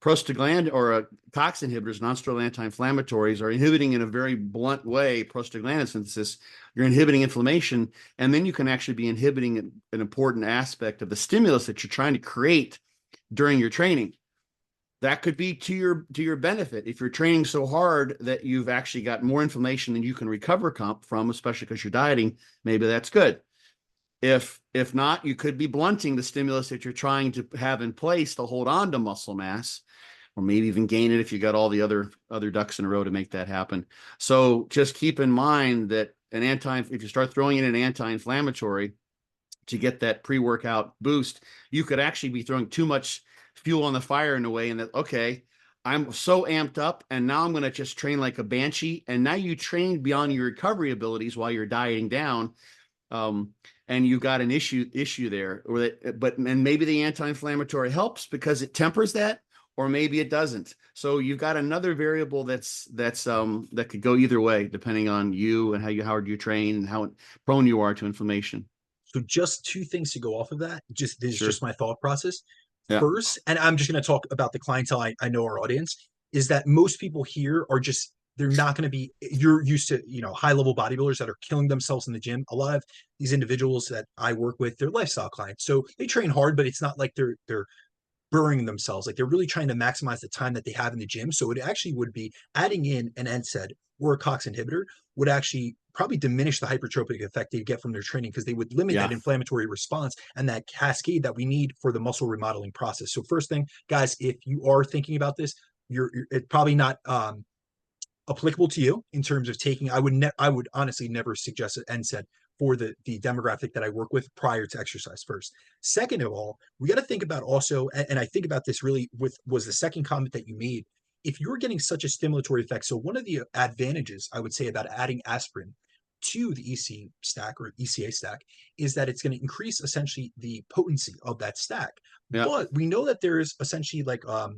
prostaglandin or COX inhibitors, non-steroidal anti-inflammatories, are inhibiting in a very blunt way prostaglandin synthesis, you're inhibiting inflammation, and then you can actually be inhibiting an important aspect of the stimulus that you're trying to create during your training. That could be to your benefit if you're training so hard that you've actually got more inflammation than you can recover from, especially because you're dieting. Maybe that's good. If not, you could be blunting the stimulus that you're trying to have in place to hold on to muscle mass, or maybe even gain it if you got all the other ducks in a row to make that happen. So just keep in mind that if you start throwing in an anti-inflammatory to get that pre-workout boost, you could actually be throwing too much fuel on the fire in a way, and that, okay, I'm so amped up and now I'm going to just train like a banshee, and now you train beyond your recovery abilities while you're dieting down. And you've got an issue there, and maybe the anti-inflammatory helps because it tempers that, or maybe it doesn't. So you've got another variable that could go either way depending on you and how hard you train and how prone you are to inflammation. so just two things to go off of that. This is Sure. just my thought process. Yeah. First, and I'm just going to talk about the clientele I know our audience is that most people here are just they're not going to be you're used to high level bodybuilders that are killing themselves in the gym. A lot of these individuals that I work with, they're lifestyle clients, so they train hard, but it's not like they're burying themselves. Like they're really trying to maximize the time that they have in the gym. So it actually would be adding in an NSAID or a COX inhibitor would actually probably diminish the hypertrophic effect they get from their training because they would limit that Yeah. inflammatory response and that cascade that we need for the muscle remodeling process. So first thing, guys, if you are thinking about this, you're it's probably not applicable to you in terms of taking. I would honestly never suggest an NSAID for the demographic that I work with prior to exercise first. Second of all, we got to think about also, and I think about this really with was the second comment that you made. If you're getting such a stimulatory effect, so one of the advantages I would say about adding aspirin to the EC stack or ECA stack is that it's going to increase essentially the potency of that stack. Yeah. But we know that there is essentially like a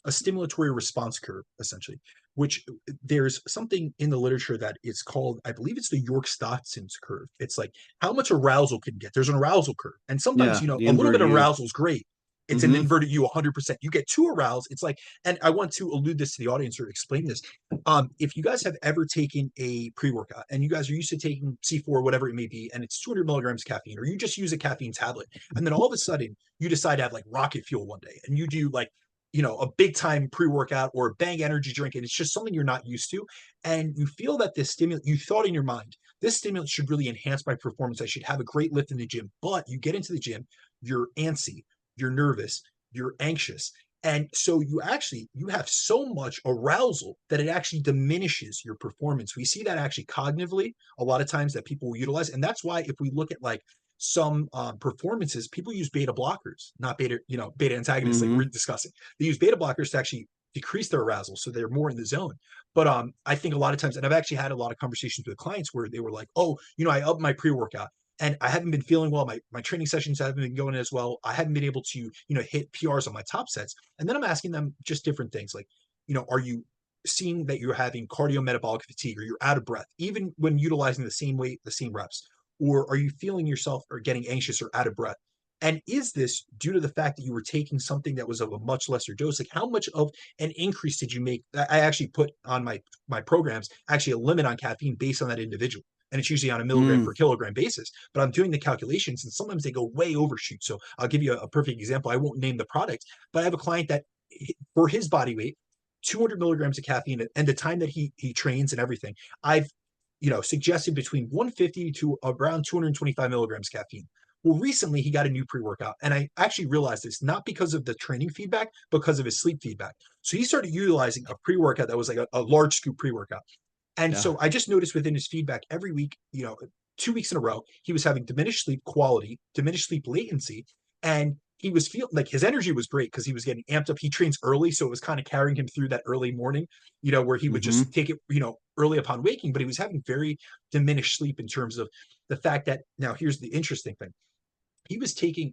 stimulatory response curve, essentially, which there's something in the literature that it's called, I believe it's the York-Stottson's curve. It's like how much arousal can get. There's an arousal curve. And sometimes, Yeah. The a little bit inverted of U. arousal is great. It's an inverted U 100%. You get too aroused. It's like, and I want to allude this to the audience or explain this. If you guys have ever taken a pre-workout and you guys are used to taking C4, whatever it may be, and it's 200 milligrams caffeine, or you just use a caffeine tablet, and then all of a sudden you decide to have like rocket fuel one day and you do like, a big time pre-workout or a bang energy drink, and it's just something you're not used to. And you feel that this stimulant, you thought in your mind, this stimulant should really enhance my performance. I should have a great lift in the gym. But you get into the gym, you're antsy, you're nervous, you're anxious. And so you have so much arousal that it actually diminishes your performance. We see that actually cognitively a lot of times that people will utilize. And that's why if we look at like some performances, people use beta blockers, not beta antagonists like we're discussing. They use beta blockers to actually decrease their arousal so they're more in the zone. But I think a lot of times, and I've actually had a lot of conversations with clients where they were like, oh, I upped my pre-workout and I haven't been feeling well. My training sessions haven't been going as well. I haven't been able to, hit PRs on my top sets. And then I'm asking them just different things like, are you seeing that you're having cardiometabolic fatigue or you're out of breath, even when utilizing the same weight, the same reps? Or are you feeling yourself or getting anxious or out of breath? And is this due to the fact that you were taking something that was of a much lesser dose? Like how much of an increase did you make? I actually put on my programs actually a limit on caffeine based on that individual. And it's usually on a milligram per kilogram basis. But I'm doing the calculations and sometimes they go way overshoot. So I'll give you a perfect example. I won't name the product, but I have a client that for his body weight, 200 milligrams of caffeine and the time that he trains and everything, I've suggested between 150 to around 225 milligrams caffeine. Well, recently he got a new pre-workout, and I actually realized this not because of the training feedback, because of his sleep feedback. So he started utilizing a pre-workout that was like a large scoop pre-workout. And so I just noticed within his feedback every week, 2 weeks in a row, he was having diminished sleep quality, diminished sleep latency, and he was feeling like his energy was great because he was getting amped up. He trains early, so it was kind of carrying him through that early morning, where he would just take it, early upon waking, but he was having very diminished sleep in terms of the fact that now here's the interesting thing. He was taking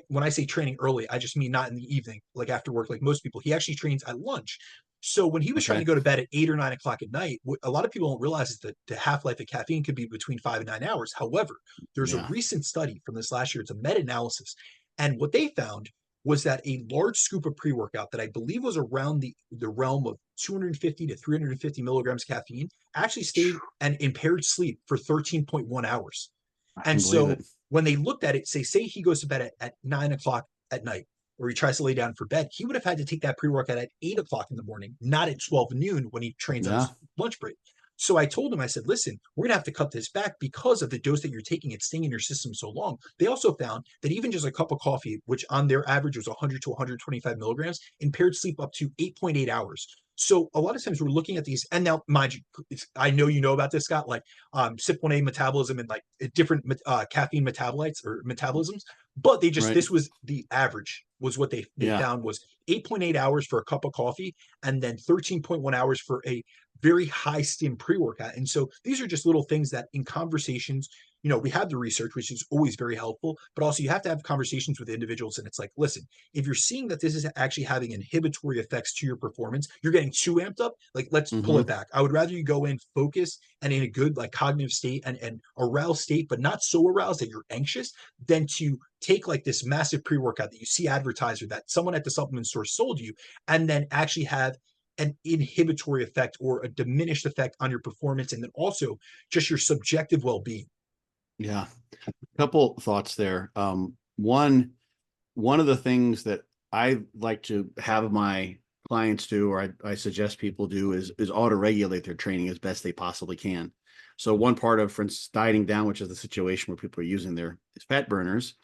when I say training early, I just mean not in the evening, like after work, like most people. He actually trains at lunch. So when he was trying to go to bed at 8 or 9 o'clock at night, what a lot of people don't realize is that the half-life of caffeine could be between 5 and 9 hours. However, there's a recent study from this last year. It's a meta-analysis. And what they found was that a large scoop of pre-workout that I believe was around the realm of 250 to 350 milligrams caffeine actually stayed and impaired sleep for 13.1 hours. And so when they looked at it, say he goes to bed at 9 o'clock at night, or he tries to lay down for bed, he would have had to take that pre-workout at 8 o'clock in the morning, not at 12 noon when he trains on his lunch break. So I told him, I said, listen, we're going to have to cut this back because of the dose that you're taking. It's staying in your system so long. They also found that even just a cup of coffee, which on their average was 100 to 125 milligrams, impaired sleep up to 8.8 hours. So a lot of times we're looking at these, and now mind you, I know you know about this, Scott, like CYP1A metabolism and like different caffeine metabolites or metabolisms, but they just, this was the average, was what they found was 8.8 hours for a cup of coffee and then 13.1 hours for a very high stim pre-workout. And so these are just little things that in conversations, we have the research, which is always very helpful, but also you have to have conversations with individuals. And it's like, listen, if you're seeing that this is actually having inhibitory effects to your performance, you're getting too amped up, like let's pull it back. I would rather you go in focused and in a good like cognitive state and aroused state, but not so aroused that you're anxious, than to take like this massive pre-workout that you see advertised or that someone at the supplement store sold you, and then actually have an inhibitory effect or a diminished effect on your performance, and then also just your subjective well-being. Yeah. A couple thoughts there. One of the things that I like to have my clients do, or I suggest people do, is auto-regulate their training as best they possibly can. So one part of, for instance, dieting down, which is the situation where people are using their fat burners,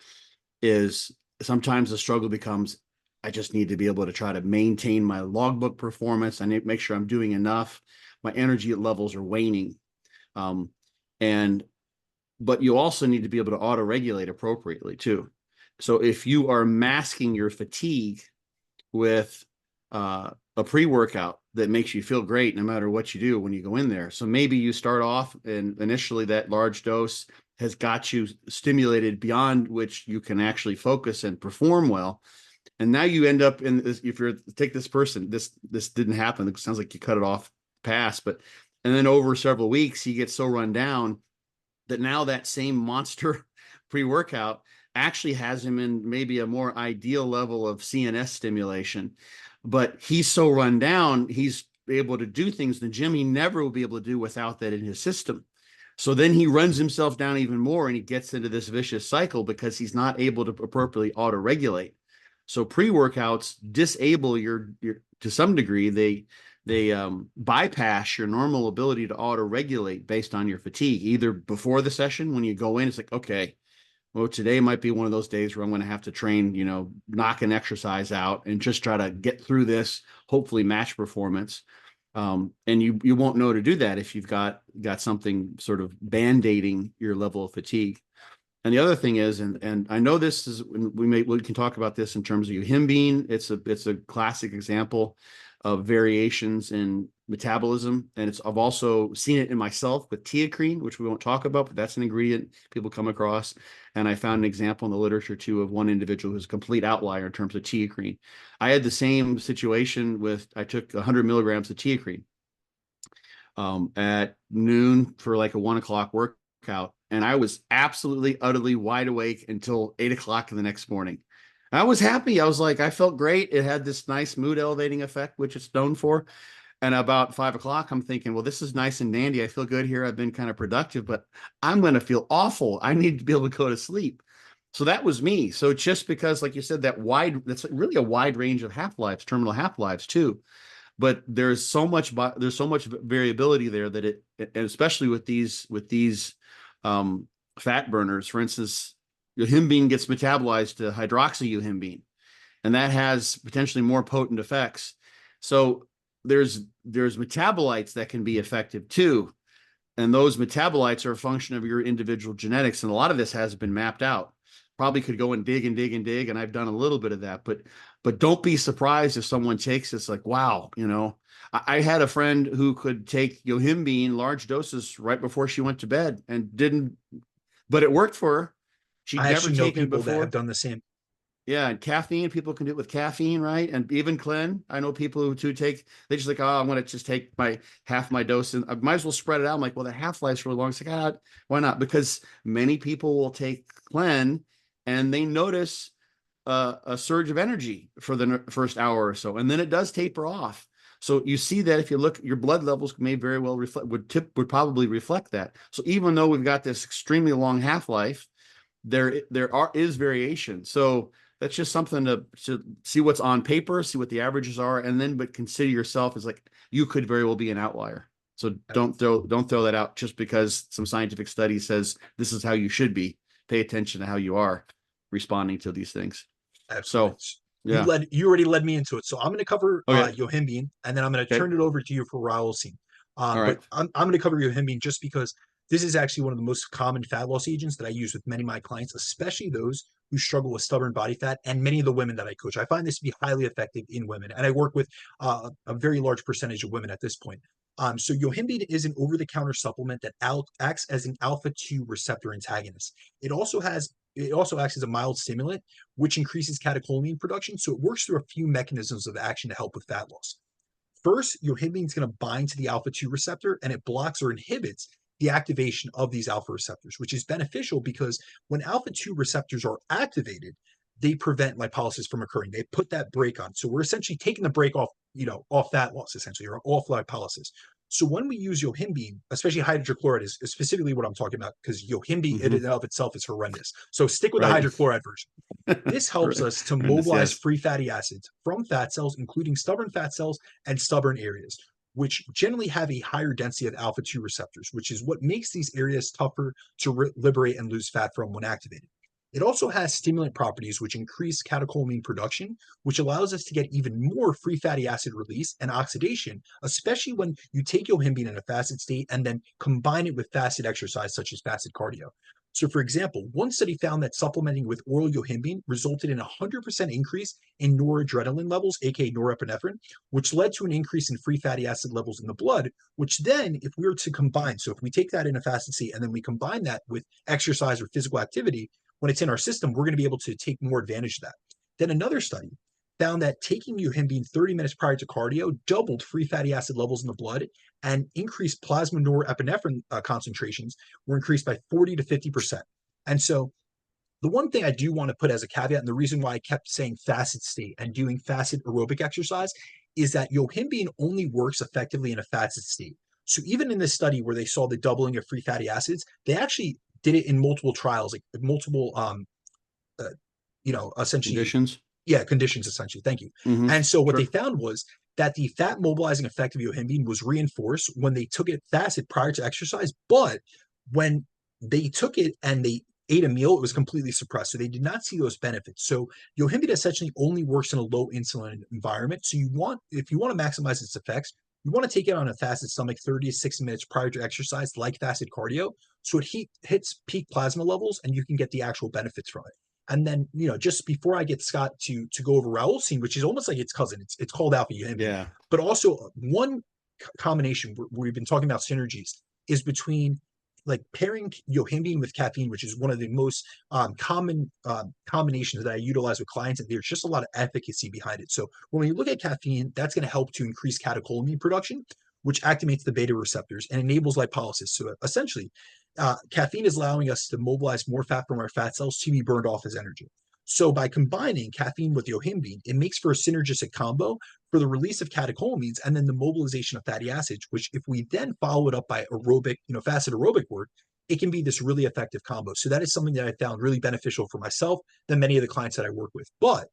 is sometimes the struggle becomes, I just need to be able to try to maintain my logbook performance. I need to make sure I'm doing enough. My energy levels are waning. But you also need to be able to auto-regulate appropriately too. So if you are masking your fatigue with a pre-workout that makes you feel great no matter what you do when you go in there. So maybe you start off and initially that large dose has got you stimulated beyond which you can actually focus and perform well. And now you end up in this, if you're take this person, this didn't happen. It sounds like you cut it off past, and then over several weeks, he gets so run down that now that same monster pre-workout actually has him in maybe a more ideal level of CNS stimulation. But he's so run down, he's able to do things in the gym he never will be able to do without that in his system. So then he runs himself down even more and he gets into this vicious cycle because he's not able to appropriately auto-regulate. So pre-workouts disable your to some degree, they bypass your normal ability to auto-regulate based on your fatigue. Either before the session, when you go in, it's like, okay, well, today might be one of those days where I'm going to have to train, knock an exercise out and just try to get through this, hopefully match performance. And you won't know to do that if you've got something sort of band-aiding your level of fatigue. And the other thing is, and I know this is, we can talk about this in terms of yohimbine. It's a classic example of variations in metabolism, and I've also seen it in myself with teacrine, which we won't talk about, but that's an ingredient people come across. And I found an example in the literature too of one individual who's a complete outlier in terms of teacrine. I had the same situation with, I took 100 milligrams of teacrine at noon for like a 1 o'clock workout. And I was absolutely, utterly wide awake until 8 o'clock in the next morning. I was happy. I was like, I felt great. It had this nice mood elevating effect, which it's known for. And about 5 o'clock, I'm thinking, well, this is nice and dandy. I feel good here. I've been kind of productive, but I'm going to feel awful. I need to be able to go to sleep. So that was me. So just because, like you said, that's really a wide range of half-lives, terminal half-lives too. But there's so much variability there that and especially with these fat burners, for instance, yohimbine gets metabolized to hydroxyohimbine, and that has potentially more potent effects. So there's metabolites that can be effective too, and those metabolites are a function of your individual genetics, and a lot of this has been mapped out. Probably could go and dig and dig and dig, and I've done a little bit of that, but don't be surprised if someone takes this like, wow, I had a friend who could take yohimbine large doses right before she went to bed and didn't, but it worked for her. She'd I never actually know taken it people that before. have done the same. Yeah, and caffeine, people can do it with caffeine, right? And even CLEN, I know people who they just like, oh, I'm going to just take half my dose and I might as well spread it out. I'm like, well, the half-life's really long. It's like, why not? Because many people will take CLEN and they notice a surge of energy for the first hour or so, and then it does taper off. So you see that if you look, your blood levels may very well would probably reflect that. So even though we've got this extremely long half-life, there is variation. So that's just something to see what's on paper, see what the averages are, and then but consider yourself as like you could very well be an outlier. So don't throw that out just because some scientific study says this is how you should be. Pay attention to how you are responding to these things. Absolutely. So yeah. You already led me into it. So I'm going to cover Okay. yohimbine, and then I'm going to turn it over to you for RAUWOLSCINE. All But right. I'm going to cover yohimbine just because this is actually one of the most common fat loss agents that I use with many of my clients, especially those who struggle with stubborn body fat, and many of the women that I coach. I find this to be highly effective in women, and I work with a very large percentage of women at this point. So yohimbine is an over-the-counter supplement that acts as an alpha-2 receptor antagonist. It also acts as a mild stimulant, which increases catecholamine production. So it works through a few mechanisms of action to help with fat loss. First, yohimbine is going to bind to the alpha-2 receptor, and it blocks or inhibits the activation of these alpha receptors, which is beneficial because when alpha-2 receptors are activated, they prevent lipolysis from occurring. They put that brake on. So we're essentially taking the brake off, off fat loss, essentially, or off lipolysis. So when we use yohimbine, especially hydrochloride is specifically what I'm talking about, because yohimbine in and of itself is horrendous. So stick with the Right. hydrochloride version. This helps us to mobilize free fatty acids from fat cells, including stubborn fat cells and stubborn areas, which generally have a higher density of alpha-2 receptors, which is what makes these areas tougher to liberate and lose fat from when activated. It also has stimulant properties which increase catecholamine production, which allows us to get even more free fatty acid release and oxidation, especially when you take yohimbine in a fasted state and then combine it with fasted exercise, such as fasted cardio. So, for example, one study found that supplementing with oral yohimbine resulted in a 100% increase in noradrenaline levels, aka norepinephrine, which led to an increase in free fatty acid levels in the blood, which then, if we were to combine, so if we take that in a fasted state and then we combine that with exercise or physical activity, when it's in our system, we're going to be able to take more advantage of that. Then another study found that taking yohimbine 30 minutes prior to cardio doubled free fatty acid levels in the blood, and increased plasma norepinephrine concentrations were increased by 40 to 50%. And so The one thing I do want to put as a caveat, and the reason why I kept saying fasted state and doing fasted aerobic exercise, is that yohimbine only works effectively in a fasted state. So even in this study where they saw the doubling of free fatty acids, they actually did it in multiple trials, like multiple, uh, essentially, Conditions. yeah, conditions essentially. Thank you. Hmm. And so what they Sure. found was that the fat mobilizing effect of yohimbine was reinforced when they took it fasted prior to exercise, but when they took it and they ate a meal, it was completely suppressed. So they did not see those benefits. So yohimbine essentially only works in a low insulin environment. So if you want to maximize its effects, you want to take it on a fasted stomach 30 to 60 minutes prior to exercise, like fasted cardio. So it hits peak plasma levels and you can get the actual benefits from it. And then, just before I get Scott to go over RAUWOLSCINE, which is almost like its cousin, it's called alpha yohimbine, Yeah. but also one combination where we've been talking about synergies is between like pairing yohimbine with caffeine, which is one of the most common combinations that I utilize with clients, and there's just a lot of efficacy behind it. So when we look at caffeine, that's going to help to increase catecholamine production, which activates the beta receptors and enables lipolysis. So essentially, caffeine is allowing us to mobilize more fat from our fat cells to be burned off as energy. So by combining caffeine with yohimbine, it makes for a synergistic combo for the release of catecholamines and then the mobilization of fatty acids, which if we then follow it up by aerobic, fasted aerobic work, it can be this really effective combo. So that is something that I found really beneficial for myself than many of the clients that I work with. But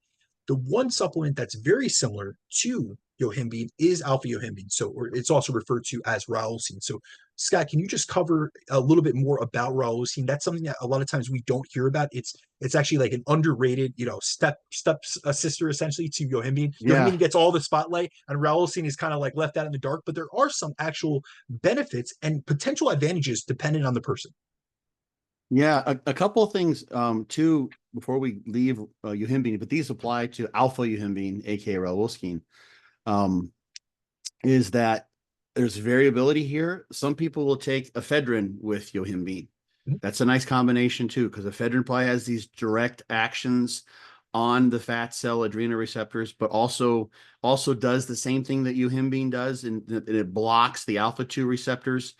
the one supplement that's very similar to yohimbine is alpha yohimbine. So, or it's also referred to as RAUWOLSCINE. So, Scott, can you just cover a little bit more about RAUWOLSCINE? That's something that a lot of times we don't hear about. It's actually like an underrated, step sister essentially to yohimbine. Yeah. Yohimbine gets all the spotlight, and RAUWOLSCINE is kind of like left out in the dark. But there are some actual benefits and potential advantages depending on the person. Yeah, a couple of things too before we leave yohimbine, but these apply to alpha yohimbine, aka RAUWOLSCINE. Is that there's variability here. Some people will take ephedrine with yohimbine. Mhm. That's a nice combination too, because ephedrine probably has these direct actions on the fat cell adrenoreceptors, but also does the same thing that yohimbine does, and it blocks the alpha 2 receptors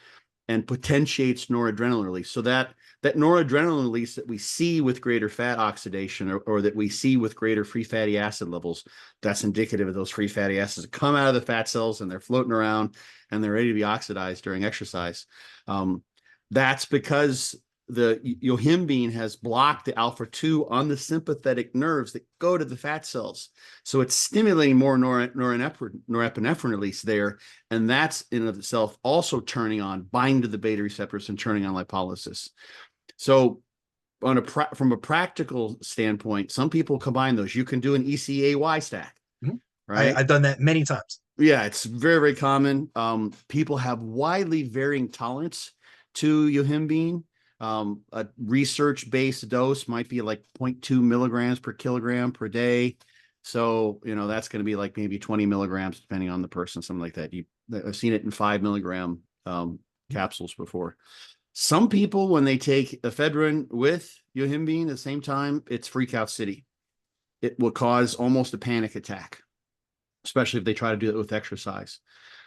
and potentiates noradrenaline release. So that noradrenaline release that we see with greater fat oxidation or that we see with greater free fatty acid levels, that's indicative of those free fatty acids that come out of the fat cells and they're floating around and they're ready to be oxidized during exercise. That's because the yohimbine has blocked the alpha 2 on the sympathetic nerves that go to the fat cells. So it's stimulating more norepinephrine release there. And that's in of itself also binding to the beta receptors and turning on lipolysis. So from a practical standpoint, some people combine those. You can do an ECAY stack, Mhm. right? I've done that many times. Yeah, it's very, very common. People have widely varying tolerance to yohimbine. A research-based dose might be like 0.2 milligrams per kilogram per day. So, that's going to be like maybe 20 milligrams, depending on the person, something like that. I've seen it in 5 milligram capsules before. Some people, when they take ephedrine with yohimbine at the same time, it's freak out city. It will cause almost a panic attack, especially if they try to do it with exercise.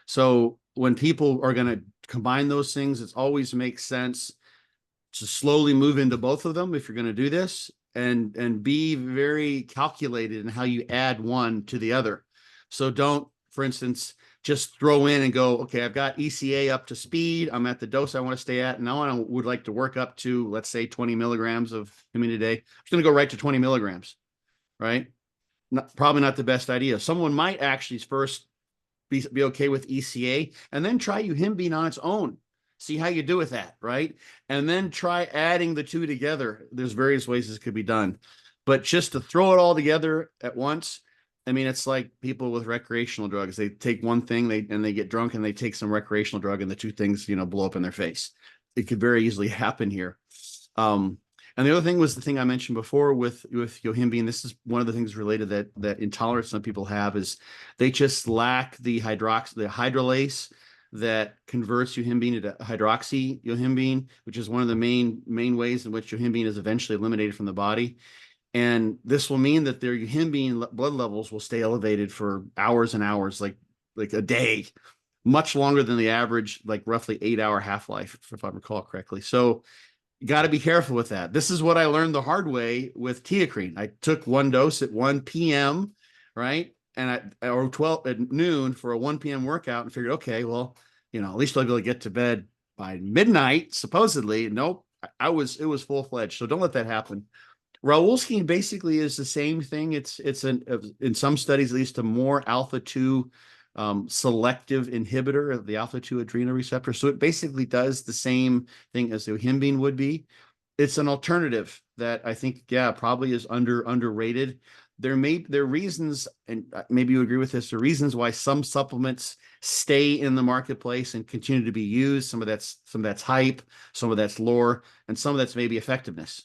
So when people are going to combine those things, it always makes sense to slowly move into both of them if you're going to do this, and be very calculated in how you add one to the other. So don't, for instance, just throw in and go, okay, I've got ECA up to speed. I'm at the dose I want to stay at. And now I would like to work up to, let's say, 20 milligrams of yohimbine a day. I'm just going to go right to 20 milligrams, right? Probably not the best idea. Someone might actually first be okay with ECA and then try yohimbine on its own. See how you do with that, right? And then try adding the two together. There's various ways this could be done. But just to throw it all together at once, I mean, it's like people with recreational drugs. They take one thing and they get drunk and they take some recreational drug and the two things, blow up in their face. It could very easily happen here. And the other thing was the thing I mentioned before with yohimbine. This is one of the things related that intolerance some people have is they just lack the hydrolase that converts yohimbine to hydroxy yohimbine, which is one of the main ways in which yohimbine is eventually eliminated from the body. And this will mean that their yohimbine blood levels will stay elevated for hours and hours, like a day, much longer than the average, like roughly 8-hour half-life, if I recall correctly. So You got to be careful with that. This is what I learned the hard way with teacrine. I took one dose at 1 p.m., right? Or 12 at noon for a 1 p.m. workout and figured, okay, well, at least I'll be able to get to bed by midnight, supposedly. Nope. It was full fledged. So don't let that happen. RAUWOLSCINE basically is the same thing. It's in some studies, at least a more alpha 2 selective inhibitor of the alpha 2 adrenal receptor. So it basically does the same thing as the YOHIMBINE would be. It's an alternative that I think, yeah, probably is underrated. There are reasons, and maybe you agree with this, the reasons why some supplements stay in the marketplace and continue to be used. Some of that's hype, some of that's lore, and some of that's maybe effectiveness.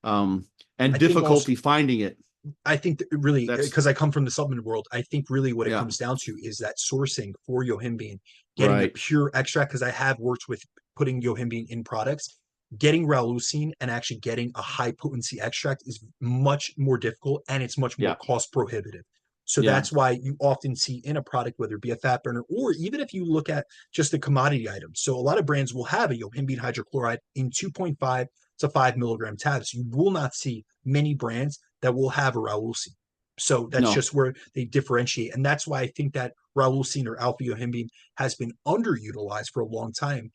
And I think also, difficulty finding it. I think that really, That's because I come from the supplement world, I think really what it yeah, comes down to is that sourcing for yohimbine, getting a right. pure extract, because I have worked with putting yohimbine in products. Getting rauwolscine and actually getting a high potency extract is much more difficult, and it's much more Yeah, cost prohibitive. So yeah, that's why you often see in a product, whether it be a fat burner or even if you look at just the commodity items. So a lot of brands will have a yohimbine hydrochloride in 2.5 to 5 milligram tabs. You will not see many brands that will have a rauwolscine. So that's no, just where they differentiate. And that's why I think that rauwolscine or alpha yohimbine has been underutilized for a long time,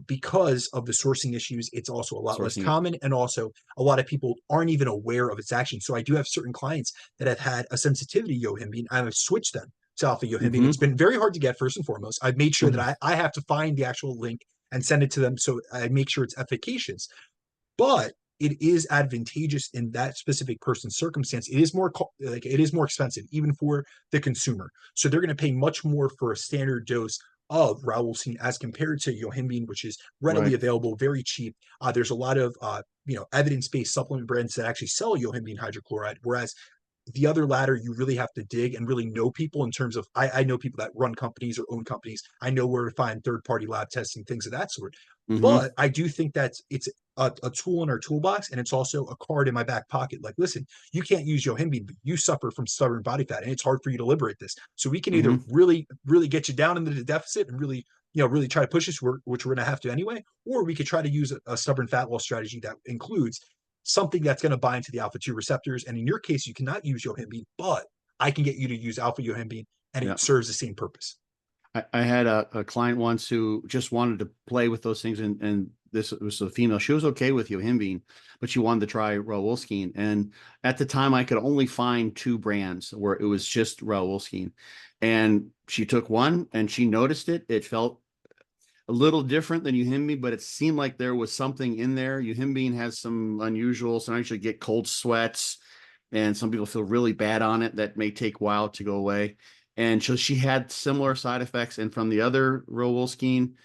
because of the sourcing issues. It's also a lot less sourcing it. common, and also a lot of people aren't even aware of its action. So I do have certain clients that have had a sensitivity yohimbine. I've switched them to alpha yohimbine. It's Mm-hmm. been very hard to get, first and foremost. I've made sure that Mm-hmm. I have to find the actual link and send it to them, so I make sure it's efficacious. But it is advantageous in that specific person's circumstance. It is more it is more expensive even for the consumer, so they're going to pay much more for a standard dose of rauwolscine as compared to yohimbine, which is readily Right. available, very cheap. There's a lot of evidence-based supplement brands that actually sell yohimbine hydrochloride, whereas the other ladder, you really have to dig and really know people in terms of, I know people that run companies or own companies. I know where to find third-party lab testing, things of that sort. Mm-hmm. But I do think that it's a tool in our toolbox, and it's also a card in my back pocket. Like, listen, you can't use yohimbine, but you suffer from stubborn body fat, and it's hard for you to liberate this. So we can either Mm-hmm. really, really get you down into the deficit and really, really try to push us, which we're going to have to anyway, or we could try to use a stubborn fat loss strategy that includes something that's going to bind to the alpha 2 receptors. And in your case, you cannot use yohimbine, but I can get you to use alpha yohimbine, and Yeah. it serves the same purpose. I had a client once who just wanted to play with those things, and this was a female. She was okay with yohimbine, but she wanted to try RAUWOLSCINE. And at the time, I could only find two brands where it was just RAUWOLSCINE. And she took one, and she noticed it. It felt a little different than yohimbine, but it seemed like there was something in there. Yohimbine has some unusual, sometimes you get cold sweats, and some people feel really bad on it. That may take a while to go away. And so she had similar side effects. And from the other RAUWOLSCINE,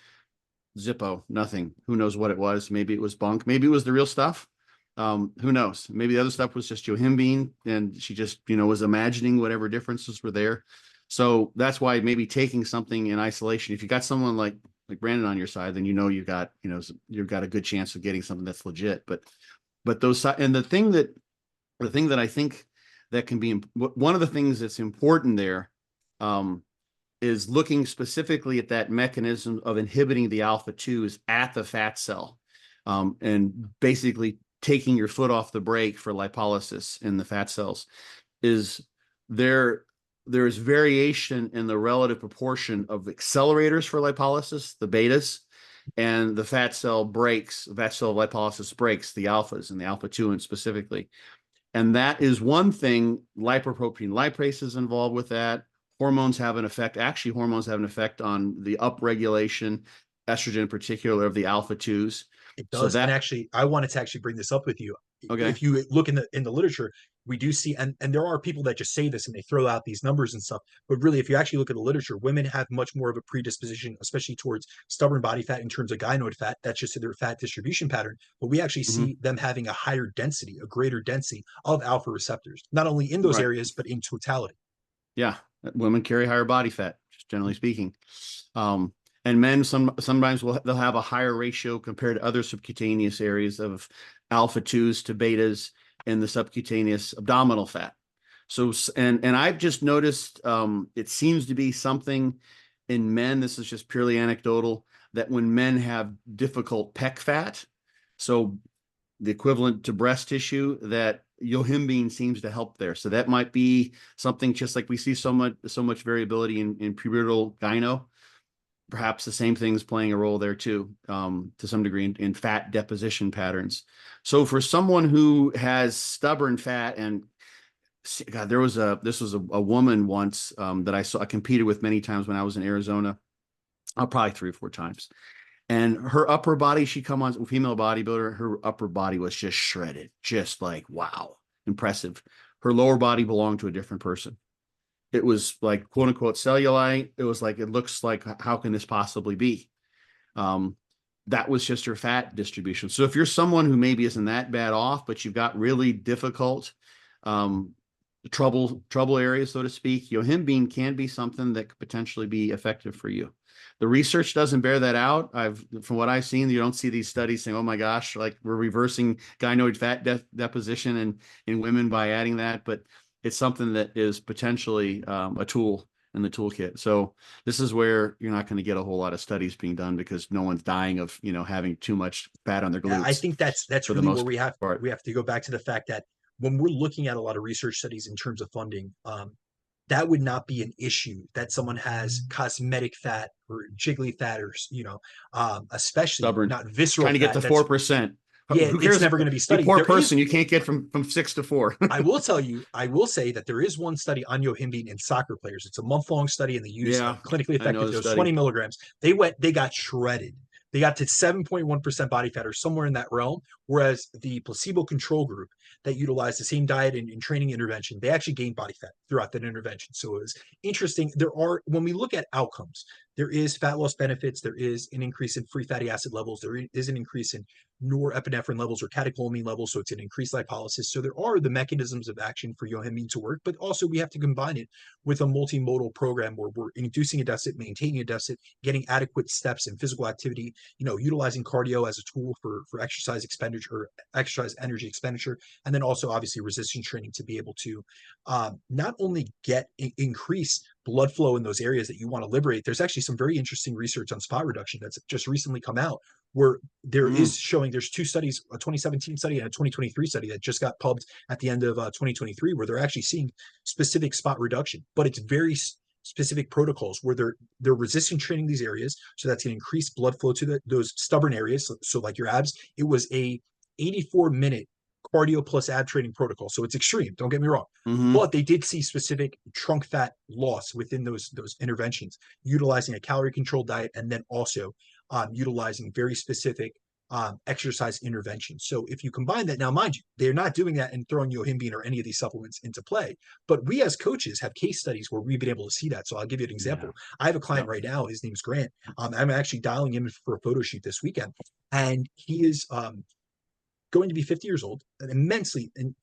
Zippo, nothing. Who knows what it was? Maybe it was bunk. Maybe it was the real stuff. Who knows? Maybe the other stuff was just yohimbine, and she just, was imagining whatever differences were there. So that's why maybe taking something in isolation, if you got someone like Brandon on your side, then you've got a good chance of getting something that's legit. But those, and the thing that I think that can be one of the things that's important there, um, is looking specifically at that mechanism of inhibiting the alpha 2s at the fat cell, and basically taking your foot off the brake for lipolysis in the fat cells. Is there's variation in the relative proportion of accelerators for lipolysis, the betas, and the fat cell lipolysis breaks, the alphas and the alpha 2 and specifically. And that is one thing. Lipoprotein lipase is involved with that. Hormones have an effect. Actually, hormones have an effect on the upregulation, estrogen in particular, of the alpha 2s. It So does. And that, actually, I wanted to actually bring this up with you. okay. If you look in the literature, we do see, and there are people that just say this and they throw out these numbers and stuff. But really, if you actually look at the literature, women have much more of a predisposition, especially towards stubborn body fat in terms of gynoid fat. That's just their fat distribution pattern. But we actually Mhm. see them having a higher density, a greater density of alpha receptors, not only in those Right. areas, but in totality. Yeah. Women carry higher body fat, just generally speaking. Um, and men sometimes they'll have a higher ratio compared to other subcutaneous areas of alpha 2s to betas in the subcutaneous abdominal fat. So, and I've just noticed, it seems to be something in men. This is just purely anecdotal, that when men have difficult pec fat, So the equivalent to breast tissue, that yohimbine seems to help there. So that might be something, just like we see so much variability in pubertal gyno. Perhaps the same thing's playing a role there too, to some degree in fat deposition patterns. So for someone who has stubborn fat, and God, this was a woman once that I competed with many times when I was in Arizona, probably 3 or 4 times. And her upper body, she come on, female bodybuilder, her upper body was just shredded, just like, wow, impressive. Her lower body belonged to a different person. It was like, quote unquote, cellulite. It was like, it looks like, how can this possibly be? That was just her fat distribution. So if you're someone who maybe isn't that bad off, but you've got really difficult trouble areas, so to speak, yohimbine can be something that could potentially be effective for you. The research doesn't bear that out. From what I've seen, you don't see these studies saying, oh my gosh, like we're reversing gynoid fat deposition in women by adding that, but it's something that is potentially a tool in the toolkit. So this is where you're not going to get a whole lot of studies being done, because no one's dying of, having too much fat on their glutes. I think that's for really the where most part. we have to go back to the fact that when we're looking at a lot of research studies in terms of funding, that would not be an issue that someone has cosmetic fat or jiggly fat, or especially Stubborn, not visceral trying to get fat. to 4%. Yeah, Who it's cares? never going to be You studied. poor person, you can't get from 6 to 4. I will tell you, I will say that there is one study on yohimbine in soccer players. It's a month-long study, and they use Yeah, clinically I know effective the dose, study. 20 milligrams. They got shredded. They got to 7.1% body fat, or somewhere in that realm, whereas the placebo control group that utilized the same diet and training intervention, they actually gained body fat throughout that intervention. So it was interesting. When we look at outcomes, there is fat loss benefits. There is an increase in free fatty acid levels. There is an increase in norepinephrine levels or catecholamine levels, so it's an increased lipolysis. So there are the mechanisms of action for yohimbine to work, but also we have to combine it with a multimodal program where we're inducing a deficit, maintaining a deficit, getting adequate steps in physical activity, utilizing cardio as a tool for exercise expenditure, or exercise energy expenditure, and then also obviously resistance training to be able to not only increase blood flow in those areas that you want to liberate. There's actually some very interesting research on spot reduction that's just recently come out, where there is showing, there's 2 studies, a 2017 study and a 2023 study that just got pubbed at the end of 2023, where they're actually seeing specific spot reduction, but it's very specific protocols where they're resistance training these areas, so that's going to increase blood flow to those stubborn areas. So like your abs, it was a 84-minute cardio plus ab training protocol, so it's extreme, don't get me wrong, but they did see specific trunk fat loss within those interventions, utilizing a calorie controlled diet, and then also utilizing very specific exercise interventions. So if you combine that, now mind you, they're not doing that and throwing yohimbine or any of these supplements into play, but we as coaches have case studies where we've been able to see that. So I'll give you an example. I have a client right now, his name's Grant. I'm actually dialing him for a photo shoot this weekend, and he is going to be 50 years old, an immensely, and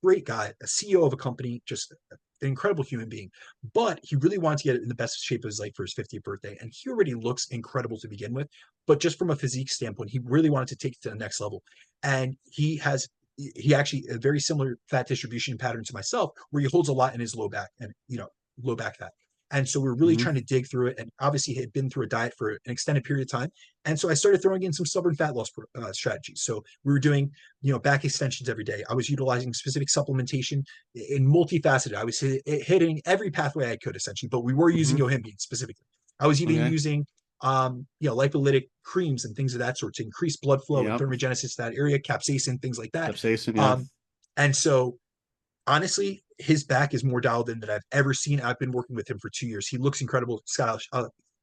great guy, a CEO of a company, just an incredible human being. But he really wanted to get in the best shape of his life for his 50th birthday, and he already looks incredible to begin with. But just from a physique standpoint, he really wanted to take it to the next level. And he actually a very similar fat distribution pattern to myself, where he holds a lot in his low back and low back fat. And so we're really trying to dig through it. And obviously he had been through a diet for an extended period of time. And so I started throwing in some stubborn fat loss strategies. So we were doing, back extensions every day. I was utilizing specific supplementation in multifaceted. I was hitting every pathway I could essentially, but we were using yohimbine specifically. I was even using, lipolytic creams and things of that sort to increase blood flow and thermogenesis to that area, capsaicin, things like that. And so honestly, his back is more dialed in than I've ever seen. I've been working with him for 2 years. He looks incredible. Scott,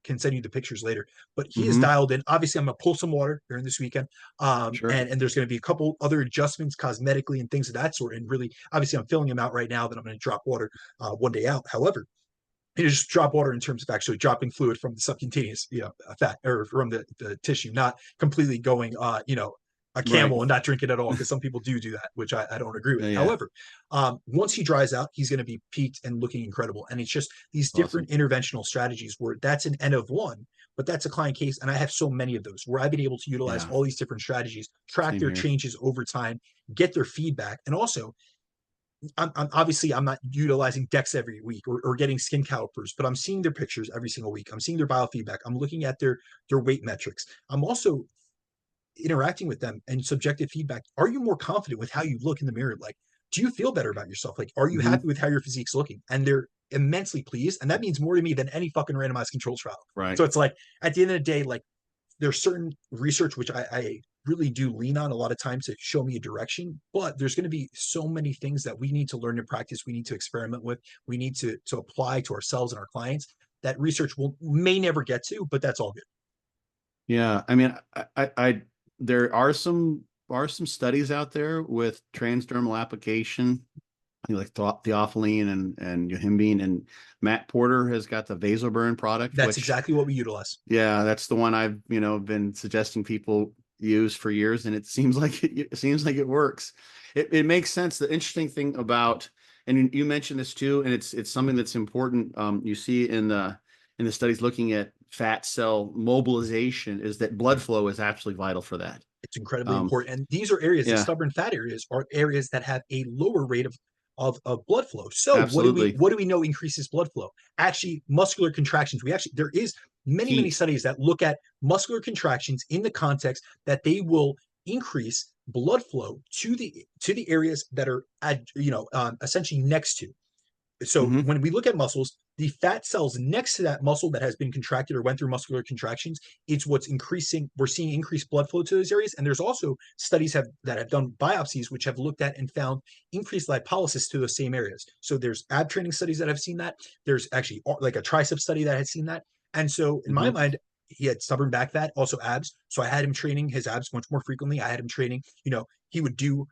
can send you the pictures later, but he is dialed in. Obviously, I'm going to pull some water during this weekend. And there's going to be a couple other adjustments cosmetically and things of that sort. And really, obviously, I'm filling him out right now that I'm going to drop water one day out. However, it is just drop water in terms of actually dropping fluid from the subcutaneous, fat, or from the tissue, not completely going, a camel and not drink it at all, because some people do that, which I don't agree with. However, once he dries out, he's going to be peaked and looking incredible. And it's just these different interventional strategies where that's an N of one, but that's a client case. And I have so many of those where I've been able to utilize all these different strategies, track their changes over time, get their feedback. And also, I'm obviously I'm not utilizing DEX every week or getting skin calipers, but I'm seeing their pictures every single week. I'm seeing their biofeedback. I'm looking at their weight metrics. I'm also interacting with them and subjective feedback, are you more confident with how you look in the mirror? Like, do you feel better about yourself? Like, are you Hmm. happy with how your physique's looking? And they're immensely pleased. And that means more to me than any fucking randomized control trial. Right. So it's like, at the end of the day, like, there's certain research which I really do lean on a lot of times to show me a direction, but there's going to be so many things that we need to learn and practice, we need to experiment with, we need to apply to ourselves and our clients that research will may never get to, but that's all good. Yeah. I mean, there are some studies out there with transdermal application, like theophylline and yohimbine, and Matt Porter has got the vasoburn product, That's which, exactly what we utilize. yeah, that's the one I've, been suggesting people use for years, and it seems like it works. It makes sense. The interesting thing about, and you mentioned this too, and it's something that's important. You see in the studies looking at fat cell mobilization, is that blood flow is absolutely vital for that. It's incredibly Um, important. And these are areas, the yeah, stubborn fat areas are areas that have a lower rate of blood flow. So absolutely. what do we know increases blood flow? Actually, muscular contractions. There is many Heat. studies that look at muscular contractions in the context that they will increase blood flow to the areas that are essentially next to. So Hmm. when we look at muscles, the fat cells next to that muscle that has been contracted or went through muscular contractions, it's what's increasing. We're seeing increased blood flow to those areas. And there's also studies that have done biopsies which have looked at and found increased lipolysis to those same areas. So there's ab training studies that have seen that. There's actually like a tricep study that had seen that. And so in my Hmm. mind, he had stubborn back fat, also abs. So I had him training his abs much more frequently. I had him training, he would do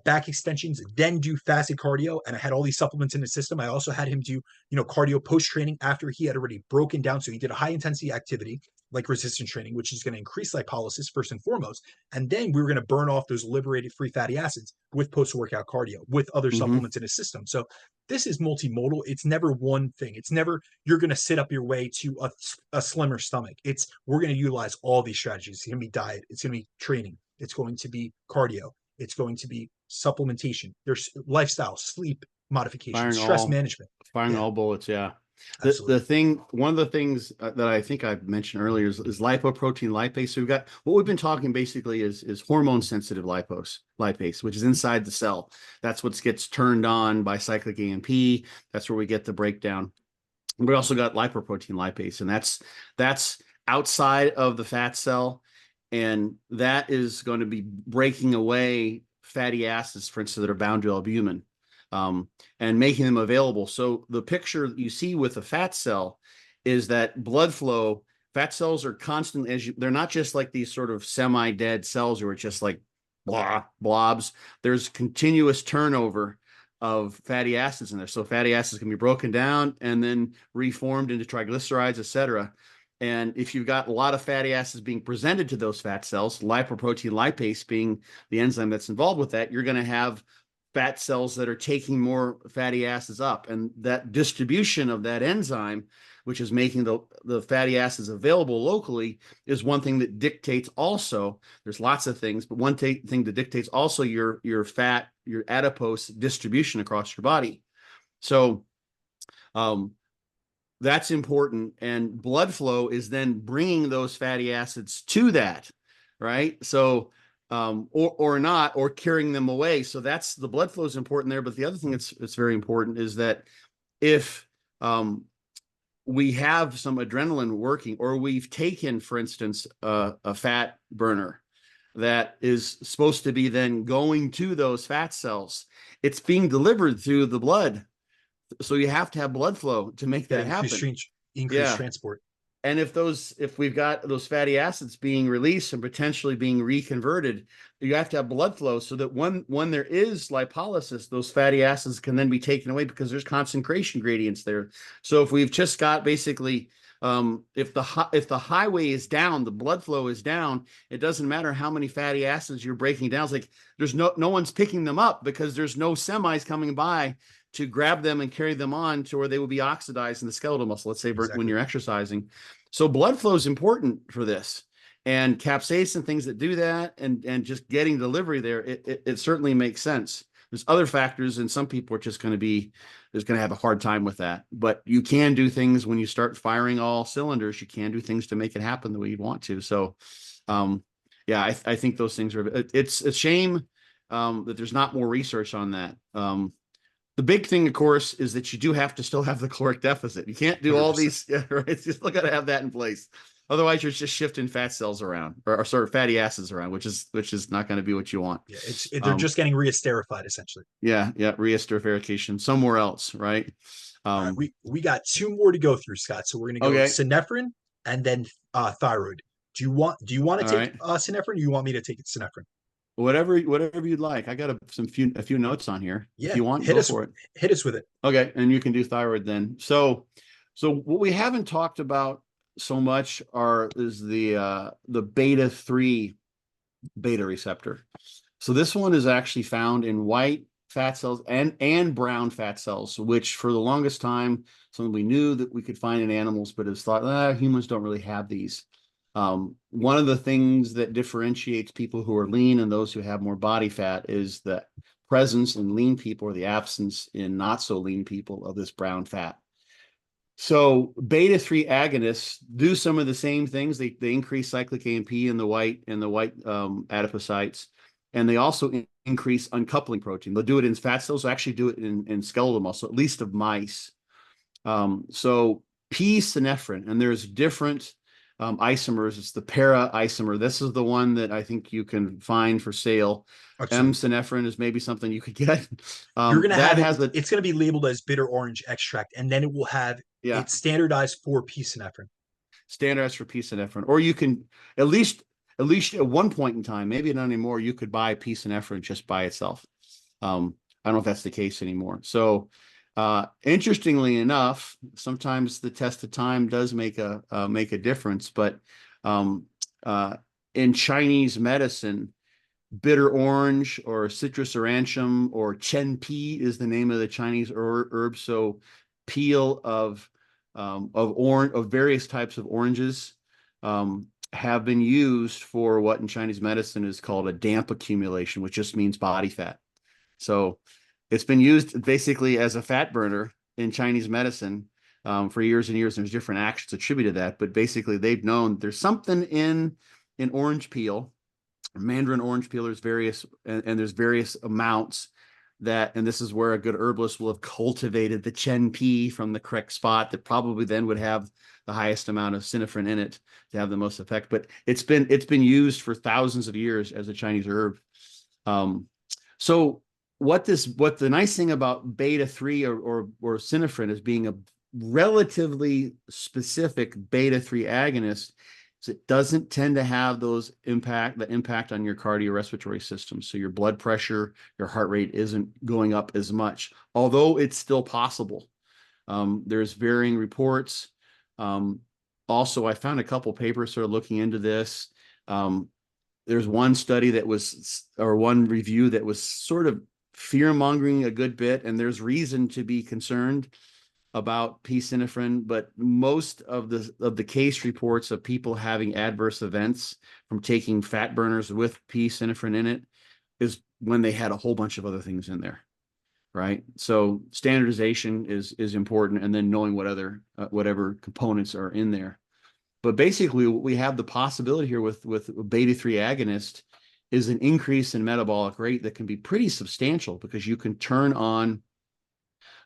back extensions, then do fasted cardio. And I had all these supplements in the system. I also had him do, cardio post training after he had already broken down. So he did a high intensity activity like resistance training, which is going to increase lipolysis first and foremost. And then we were going to burn off those liberated free fatty acids with post workout cardio, with other Hmm. supplements in his system. So this is multimodal. It's never one thing. It's never you're going to sit up your way to a slimmer stomach. It's we're going to utilize all these strategies. It's going to be diet. It's going to be training. It's going to be cardio. It's going to be supplementation. There's lifestyle, sleep modification, Firing stress all management. firing Yeah, all bullets. Yeah. The absolutely. thing, one of the things that I think I mentioned earlier is lipoprotein lipase. So we've got, what we've been talking basically is hormone sensitive lipase, which is inside the cell. That's what gets turned on by cyclic AMP. That's where we get the breakdown. We also got lipoprotein lipase, and that's outside of the fat cell, and that is going to be breaking away fatty acids, for instance, that are bound to albumin, and making them available. So the picture that you see with the fat cell is that blood flow. Fat cells are constantly, they're not just like these sort of semi-dead cells who are just like blobs. There's continuous turnover of fatty acids in there. So fatty acids can be broken down and then reformed into triglycerides, etc. And if you've got a lot of fatty acids being presented to those fat cells, lipoprotein lipase being the enzyme that's involved with that, you're going to have fat cells that are taking more fatty acids up. And that distribution of that enzyme, which is making the fatty acids available locally, is one thing that dictates also, there's lots of things, but one thing that dictates also your fat, your adipose distribution across your body. So um, that's important. And blood flow is then bringing those fatty acids to that, right? So or not, or carrying them away. So that's, the blood flow is important there. But the other thing that's very important is that if we have some adrenaline working, or we've taken, for instance, a fat burner that is supposed to be then going to those fat cells, it's being delivered through the blood. So you have to have blood flow to make Yeah, that happen. increase Yeah. transport. And if we've got those fatty acids being released and potentially being reconverted, you have to have blood flow so that when there is lipolysis, those fatty acids can then be taken away because there's concentration gradients there. So if we've just got basically, if the highway is down, the blood flow is down, it doesn't matter how many fatty acids you're breaking down. It's like there's no one's picking them up because there's no semis coming by to grab them and carry them on to where they will be oxidized in the skeletal muscle, let's say when Exactly. you're exercising. So blood flow is important for this, and capsaicin, things that do that, and just getting delivery there, it certainly makes sense. There's other factors, and some people are just going to have a hard time with that. But you can do things when you start firing all cylinders. You can do things to make it happen the way you want to. So, um, Yeah, I think those things are, it's a shame that there's not more research on that. The big thing, of course, is that you do have to still have the caloric deficit. You can't do all 100%. these, yeah, right? You still got to have that in place. Otherwise, you're just shifting fat cells around, or sort of fatty acids around, which is not going to be what you want. Yeah, they're just getting reesterified essentially. Yeah, reesterification somewhere else, right? All right, Um, we got two more to go through, Scott. So we're gonna go okay, synephrine and then thyroid. Do you want to all take right. synephrine? Or you want me to take synephrine? Whatever you'd like. I got a few notes on here. If Yeah, you want, go for it. hit us with it. Okay, and you can do thyroid then. So what we haven't talked about so much is the beta 3 beta receptor. So this one is actually found in white fat cells and brown fat cells, which for the longest time, something we knew that we could find in animals, but it's thought humans don't really have these. One of the things that differentiates people who are lean and those who have more body fat is the presence in lean people or the absence in not so lean people of this brown fat. So beta 3 agonists do some of the same things. They increase cyclic AMP in the white adipocytes, and they also increase uncoupling protein. They'll do it in fat cells. They'll actually do it in skeletal muscle, at least of mice. So P-synephrine, and there's different isomers. It's the para isomer. This is the one that I think you can find for sale. Excellent. M-synephrine is maybe something you could get. You're gonna That have it. has the It's gonna be labeled as bitter orange extract, and then it will have yeah. it's standardized for P-synephrine. Standardized for epinephrine, or you can at least at one point in time, maybe not anymore, you could buy epinephrine just by itself. I don't know if that's the case anymore. So interestingly enough, sometimes the test of time does make a difference, but in Chinese medicine, bitter orange or citrus aurantium or chen pi is the name of the Chinese herb. So peel of various types of oranges have been used for what in Chinese medicine is called a damp accumulation, which just means body fat. So it's been used basically as a fat burner in Chinese medicine for years and years. There's different actions attributed to that, but basically they've known there's something in orange peel, mandarin orange peel. There's various and there's various amounts that, and this is where a good herbalist will have cultivated the chen pi from the correct spot that probably then would have the highest amount of synephrine in it to have the most effect. But it's been used for thousands of years as a Chinese herb. So what the nice thing about beta 3 or synephrine is being a relatively specific beta 3 agonist, so it doesn't tend to have the impact on your cardiorespiratory system. So your blood pressure, your heart rate isn't going up as much, although it's still possible. There's varying reports. Also, I found a couple papers sort of looking into this. There's one study one review that was sort of fear-mongering a good bit, and there's reason to be concerned about P-synephrine, but most of the case reports of people having adverse events from taking fat burners with P-synephrine in it is when they had a whole bunch of other things in there, right? So standardization is important, and then knowing what other whatever components are in there. But basically, we have the possibility here with beta 3 agonist is an increase in metabolic rate that can be pretty substantial because you can turn on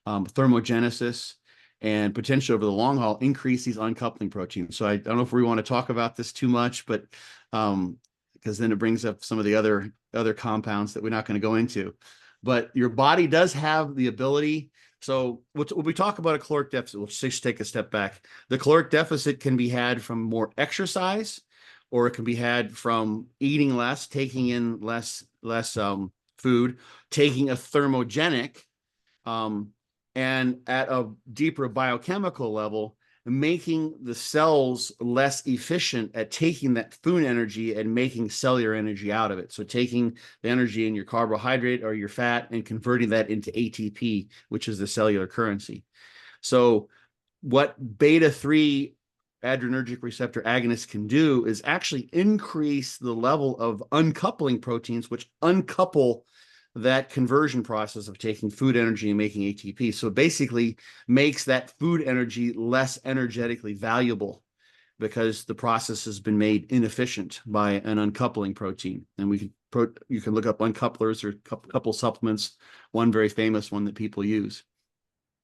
thermogenesis and potentially over the long haul increase these uncoupling proteins. So I don't know if we want to talk about this too much, but because then it brings up some of the other compounds that we're not going to go into. But your body does have the ability. So when we talk about a caloric deficit, we'll just take a step back. The caloric deficit can be had from more exercise, or it can be had from eating less, taking in less food, taking a thermogenic, and at a deeper biochemical level, making the cells less efficient at taking that food energy and making cellular energy out of it. So taking the energy in your carbohydrate or your fat and converting that into ATP, which is the cellular currency. So what beta 3 adrenergic receptor agonists can do is actually increase the level of uncoupling proteins, which uncouple that conversion process of taking food energy and making ATP. So it basically makes that food energy less energetically valuable. because the process has been made inefficient by an uncoupling protein. And you can look up uncouplers or couple supplements, one very famous one that people use,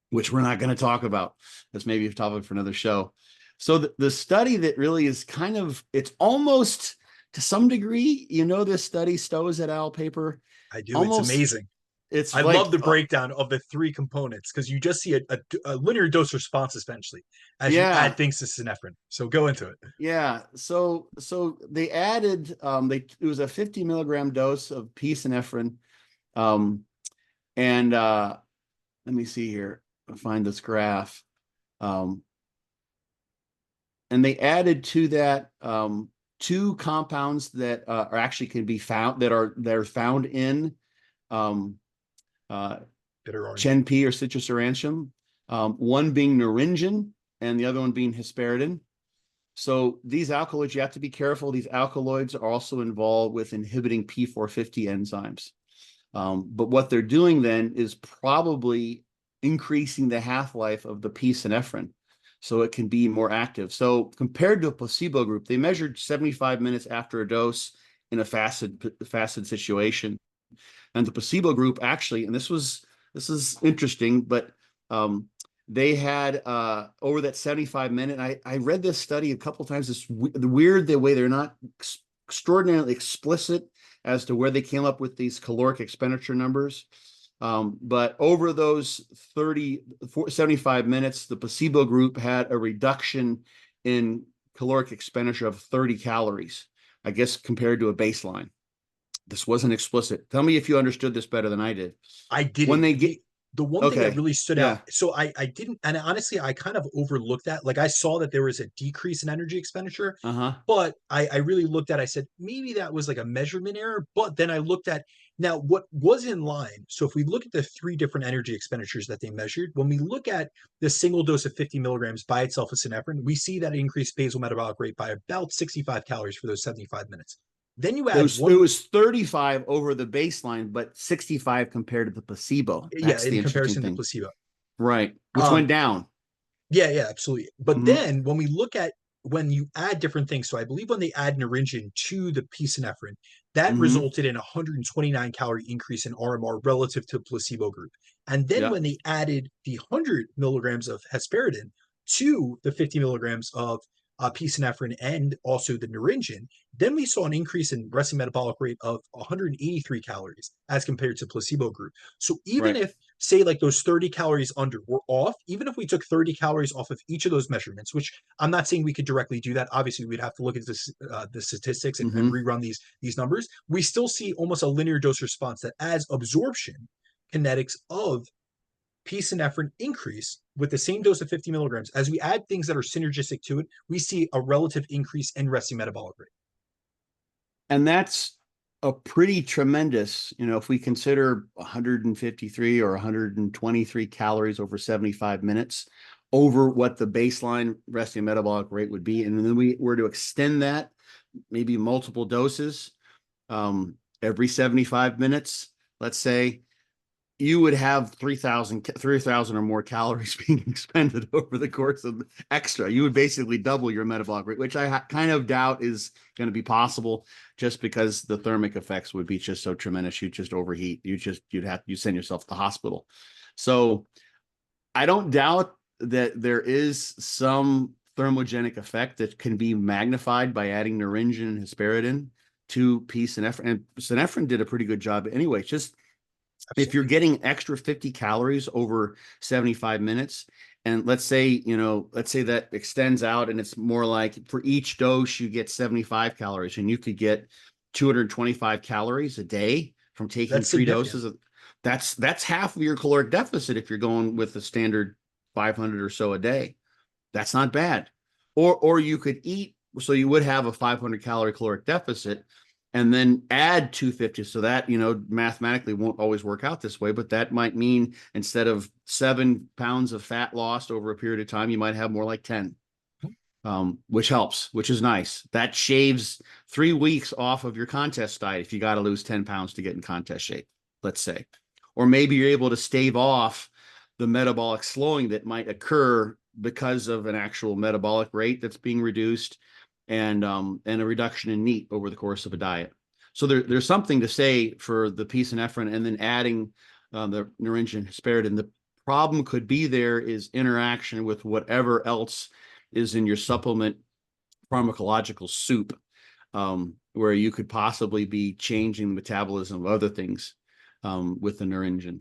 which we're not going to talk about. That's maybe a topic for another show. So the study that really is kind of, it's almost to some degree, this study, Stowe's et al. Paper, I do. It's almost, amazing. it's I like, love the breakdown of the three components because you just see a linear dose response essentially as you yeah, add things to synephrine. So go into it. yeah. So they added, it was a 50 milligram dose of P-synephrine. And let me see here, I'll find this graph. And they added to that two compounds that are actually can be found that are found in Bitter orange. Chen-P or citrus aurantium, one being naringin and the other one being hesperidin. So these alkaloids, you have to be careful. These alkaloids are also involved with inhibiting P450 enzymes. But what they're doing then is probably increasing the half-life of the P-synephrine so it can be more active. So compared to a placebo group, they measured 75 minutes after a dose in a fasted situation. And the placebo group actually, and this is interesting, but they had over that 75-minute, I read this study a couple of times. It's the way they're not extraordinarily explicit as to where they came up with these caloric expenditure numbers. But over those 75 minutes, the placebo group had a reduction in caloric expenditure of 30 calories, I guess, compared to a baseline. This wasn't explicit. Tell me if you understood this better than I did. I did When it. they get The one thing that really stood out. So I didn't, and honestly, I kind of overlooked that. Like I saw that there was a decrease in energy expenditure, but I really looked at, I said, maybe that was like a measurement error. But then I looked at now what was in line. So if we look at the three different energy expenditures that they measured, when we look at the single dose of 50 milligrams by itself of synephrine, we see that it increased basal metabolic rate by about 65 calories for those 75 minutes. Then you add it was 35 over the baseline, but 65 compared to the placebo. That's in the interesting comparison to thing. placebo. Right. Which went down. Yeah, absolutely. But then when we look at when you add different things, so I believe when they add naringin to the P-synephrine, that resulted in a 129 calorie increase in RMR relative to placebo group. And then when they added the 100 milligrams of hesperidin to the 50 milligrams of P-synephrine and also the naringin, then we saw an increase in resting metabolic rate of 183 calories as compared to placebo group. So even if, say, like those 30 calories under were off, even if we took 30 calories off of each of those measurements, which I'm not saying we could directly do that. Obviously, we'd have to look at the statistics and rerun these numbers. We still see almost a linear dose response that as absorption kinetics of P-synephrine increase with the same dose of 50 milligrams. As we add things that are synergistic to it, we see a relative increase in resting metabolic rate. And that's a pretty tremendous, if we consider 153 or 123 calories over 75 minutes over what the baseline resting metabolic rate would be. And then we were to extend that, maybe multiple doses every 75 minutes, let's say, you would have 3,000 or more calories being expended over the course of extra. You would basically double your metabolic rate, which I kind of doubt is going to be possible just because the thermic effects would be just so tremendous. You'd just overheat. You'd send yourself to the hospital. So I don't doubt that there is some thermogenic effect that can be magnified by adding naringin and hesperidin to P-synephrine. And synephrine did a pretty good job anyway. Just if you're getting extra 50 calories over 75 minutes, and let's say that extends out and it's more like for each dose, you get 75 calories and you could get 225 calories a day from taking three doses. That's half of your caloric deficit if you're going with the standard 500 or so a day. That's not bad. Or you could eat, so you would have a 500 calorie caloric deficit, and then add 250. So that, mathematically won't always work out this way, but that might mean instead of 7 pounds of fat lost over a period of time, you might have more like 10, which helps, which is nice. That shaves 3 weeks off of your contest diet if you got to lose 10 pounds to get in contest shape, let's say. Or maybe you're able to stave off the metabolic slowing that might occur because of an actual metabolic rate that's being reduced, and a reduction in meat over the course of a diet. So there's something to say for the PHYSIOLOGY, and then adding the naringin hesperidine. The problem could be there is interaction with whatever else is in your supplement pharmacological soup, where you could possibly be changing the metabolism of other things with the naringin.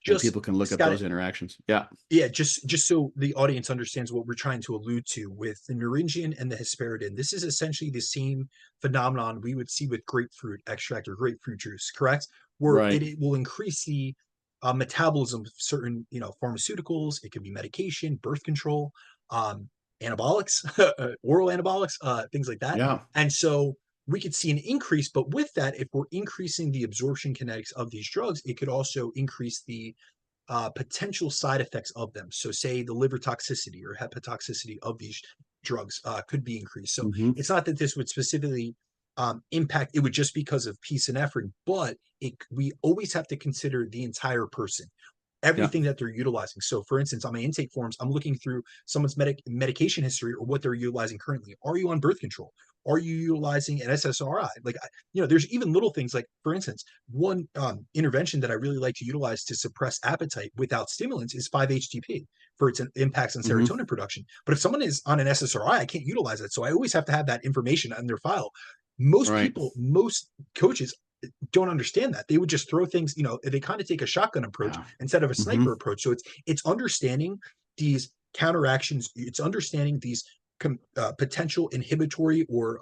And Just people can look up Scott, those interactions. Yeah. yeah, just so the audience understands what we're trying to allude to with the naringin and the hesperidin. This is essentially the same phenomenon we would see with grapefruit extract or grapefruit juice, correct? Where Right. it will increase the metabolism of certain, pharmaceuticals. It could be medication, birth control, anabolics, oral anabolics, things like that. Yeah. And so we could see an increase, but with that, if we're increasing the absorption kinetics of these drugs, it could also increase the potential side effects of them. So, say the liver toxicity or hepatotoxicity of these drugs could be increased. So, Mm-hmm. it's not that this would specifically impact, it would just because of PHYSIOLOGY, but we always have to consider the entire person, Yeah. everything that they're utilizing. So, for instance, on my intake forms, I'm looking through someone's medication history or what they're utilizing currently. Are you on birth control? Are you utilizing an SSRI? Like, there's even little things like, for instance, one intervention that I really like to utilize to suppress appetite without stimulants is 5-HTP for its impacts on Mm-hmm. serotonin production. But if someone is on an SSRI, I can't utilize it. So I always have to have that information on their file. Most Right. people, most coaches don't understand that. They would just throw things, they kind of take a shotgun approach Yeah. instead of a Mm-hmm. sniper approach. So it's understanding these counteractions, it's understanding these potential inhibitory or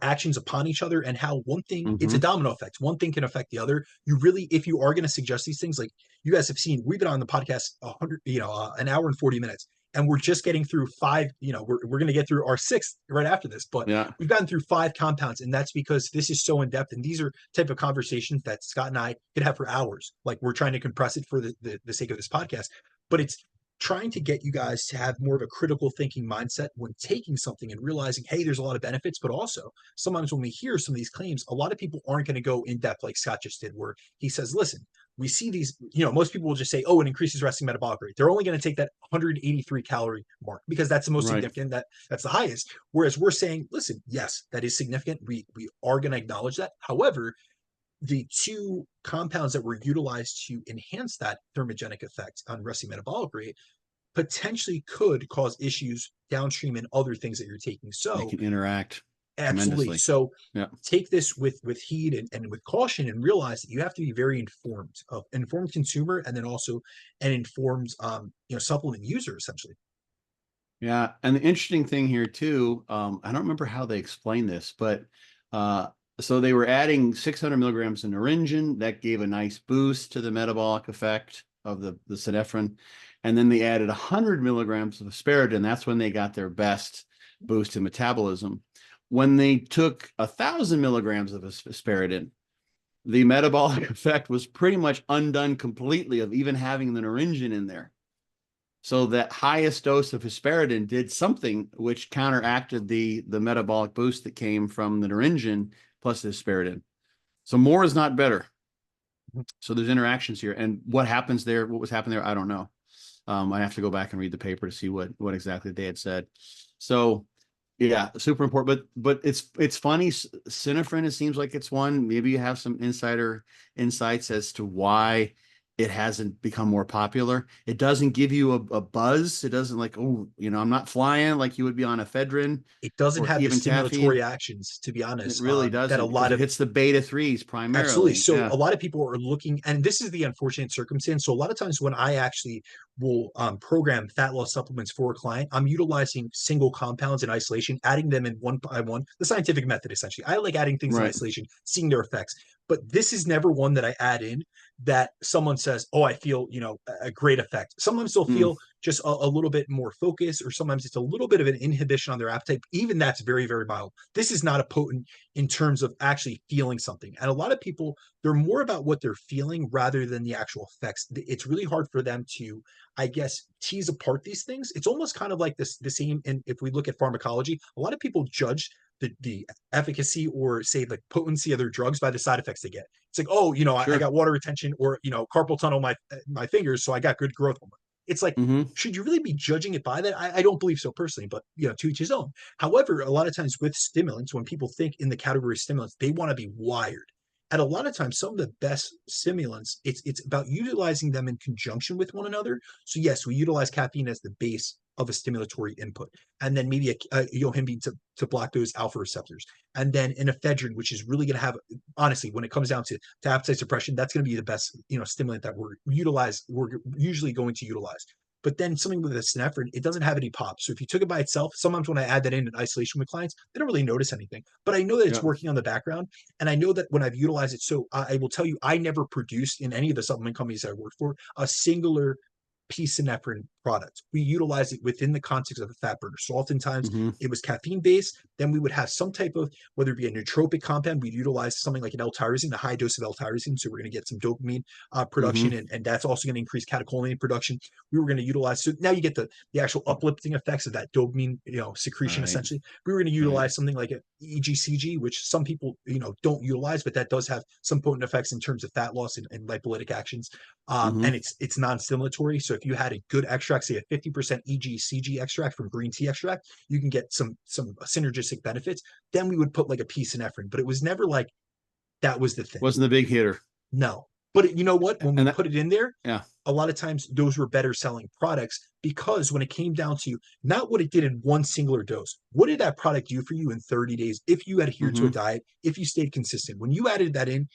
actions upon each other, and how one thing, it's a Mm-hmm. domino effect, one thing can affect the other. You really, if you are going to suggest these things, like you guys have seen, we've been on the podcast 100 an hour and 40 minutes, and we're just getting through five, we're going to get through our sixth right after this, but Yeah. we've gotten through five compounds, and that's because this is so in depth, and these are type of conversations that Scott and I could have for hours. Like, we're trying to compress it for the sake of this podcast, but it's trying to get you guys to have more of a critical thinking mindset when taking something and realizing, hey, there's a lot of benefits, but also sometimes when we hear some of these claims, a lot of people aren't going to go in depth like Scott just did, where he says, listen, we see these, most people will just say, oh, it increases resting metabolic rate. They're only going to take that 183 calorie mark because that's the most Right. significant, that's the highest. Whereas we're saying, listen, yes, that is significant. We are going to acknowledge that. However, the two compounds that were utilized to enhance that thermogenic effect on resting metabolic rate potentially could cause issues downstream in other things that you're taking. They So can interact absolutely. tremendously. So Yeah. take this with heed and with caution, and realize that you have to be very informed consumer, and then also an informed supplement user, essentially. Yeah. And the interesting thing here too, I don't remember how they explained this, but so they were adding 600 milligrams of naringin. That gave a nice boost to the metabolic effect of the SYNEPHRINE. And then they added 100 milligrams of hesperidine. That's when they got their best boost in metabolism. When they took 1,000 milligrams of hesperidine, the metabolic effect was pretty much undone completely of even having the naringin in there. So that highest dose of hesperidine did something which counteracted the metabolic boost that came from the naringin plus the hesperidine. So more is not better. So there's interactions here, and what happens there, what was happening there, I don't know. I have to go back and read the paper to see what exactly they had said. So yeah, super important. But it's funny. SYNEPHRINE, it seems like it's one. Maybe you have some insider insights as to why it hasn't become more popular. It doesn't give you a buzz. It doesn't like, oh, I'm not flying like you would be on ephedrine It doesn't or have the even caffeine. stimulatory actions, to be It honest, really that a doesn't, because lot it of hits the beta 3s absolutely. primarily. So Yeah. a lot of people are looking, and this is the unfortunate circumstance. So a lot of times when I actually will program fat loss supplements for a client, I'm utilizing single compounds in isolation, adding them in one by one, the scientific method, essentially. I like adding things in Right. isolation, seeing their effects. But this is never one that I add in that someone says, oh, I feel, a great effect. Sometimes they'll Mm. feel just a little bit more focus, or sometimes it's a little bit of an inhibition on their appetite. Even that's very, very mild. This is not a potent in terms of actually feeling something. And a lot of people, they're more about what they're feeling rather than the actual effects. It's really hard for them to, I guess, tease apart these things. It's almost kind of like the same. And if we look at pharmacology, a lot of people judge the efficacy or say the potency of their drugs by the side effects they get. It's like, oh, I Sure. got water retention, or carpal tunnel my fingers, so I got good growth hormone. It's like, Hmm. should you really be judging it by that? I don't believe so personally, but to each his own. However, a lot of times with stimulants, when people think in the category of stimulants, they want to be wired. And a lot of times, some of the best stimulants, it's about utilizing them in conjunction with one another. So yes, we utilize caffeine as the base of a stimulatory input, and then maybe a yohimbine to block those alpha receptors, and then an ephedrine, which is really going to have, honestly, when it comes down to appetite suppression, that's going to be the best stimulant that we're usually going to utilize. But then something with a synephrine, it doesn't have any pop. So if you took it by itself, sometimes when I add that in isolation with clients, they don't really notice anything. But I know that it's Yeah. working on the background, and I know that when I've utilized it, so I will tell you, I never produced in any of the supplement companies I worked for a singular P-synephrine product. We utilize it within the context of a fat burner. So oftentimes Hmm. it was caffeine based. Then we would have some type of, whether it be a nootropic compound, we'd utilize something like an L-tyrosine, a high dose of L-tyrosine. So we're going to get some dopamine production, Hmm. and that's also going to increase catecholamine production. We were going to utilize, so now you get the actual uplifting effects of that dopamine, secretion Right. essentially. We were going to Right. utilize something like a EGCG, which some people, don't utilize, but that does have some potent effects in terms of fat loss and lipolytic actions. And Hmm. it's non-stimulatory. So if you had a good extract, say a 50% EGCG extract from green tea extract, you can get some synergistic benefits. Then we would put like a piece in ephedrine, but it was never like that was the thing. Wasn't the big hitter. No. But you know what? When we And that, put it in there, yeah. a lot of times those were better selling products, because when it came down to not what it did in one singular dose, what did that product do for you in 30 days if you adhered to a Hmm. diet, if you stayed consistent? When you added that in,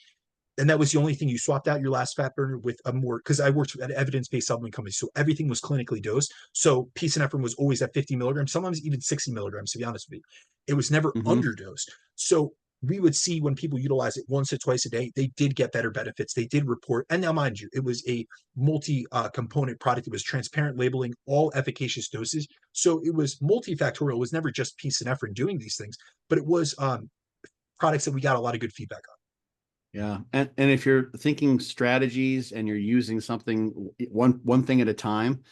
and that was the only thing, you swapped out your last fat burner with a more, because I worked at evidence-based supplement companies, so everything was clinically dosed. So epinephrine was always at 50 milligrams, sometimes even 60 milligrams, to be honest with you. It was never Hmm. underdosed. So we would see when people utilize it once or twice a day, they did get better benefits. They did report, and now mind you, it was a multi-component product. It was transparent labeling, all efficacious doses. So it was multifactorial. It was never just epinephrine doing these things, but it was products that we got a lot of good feedback on. Yeah. And if you're thinking strategies and you're using something one thing at a time,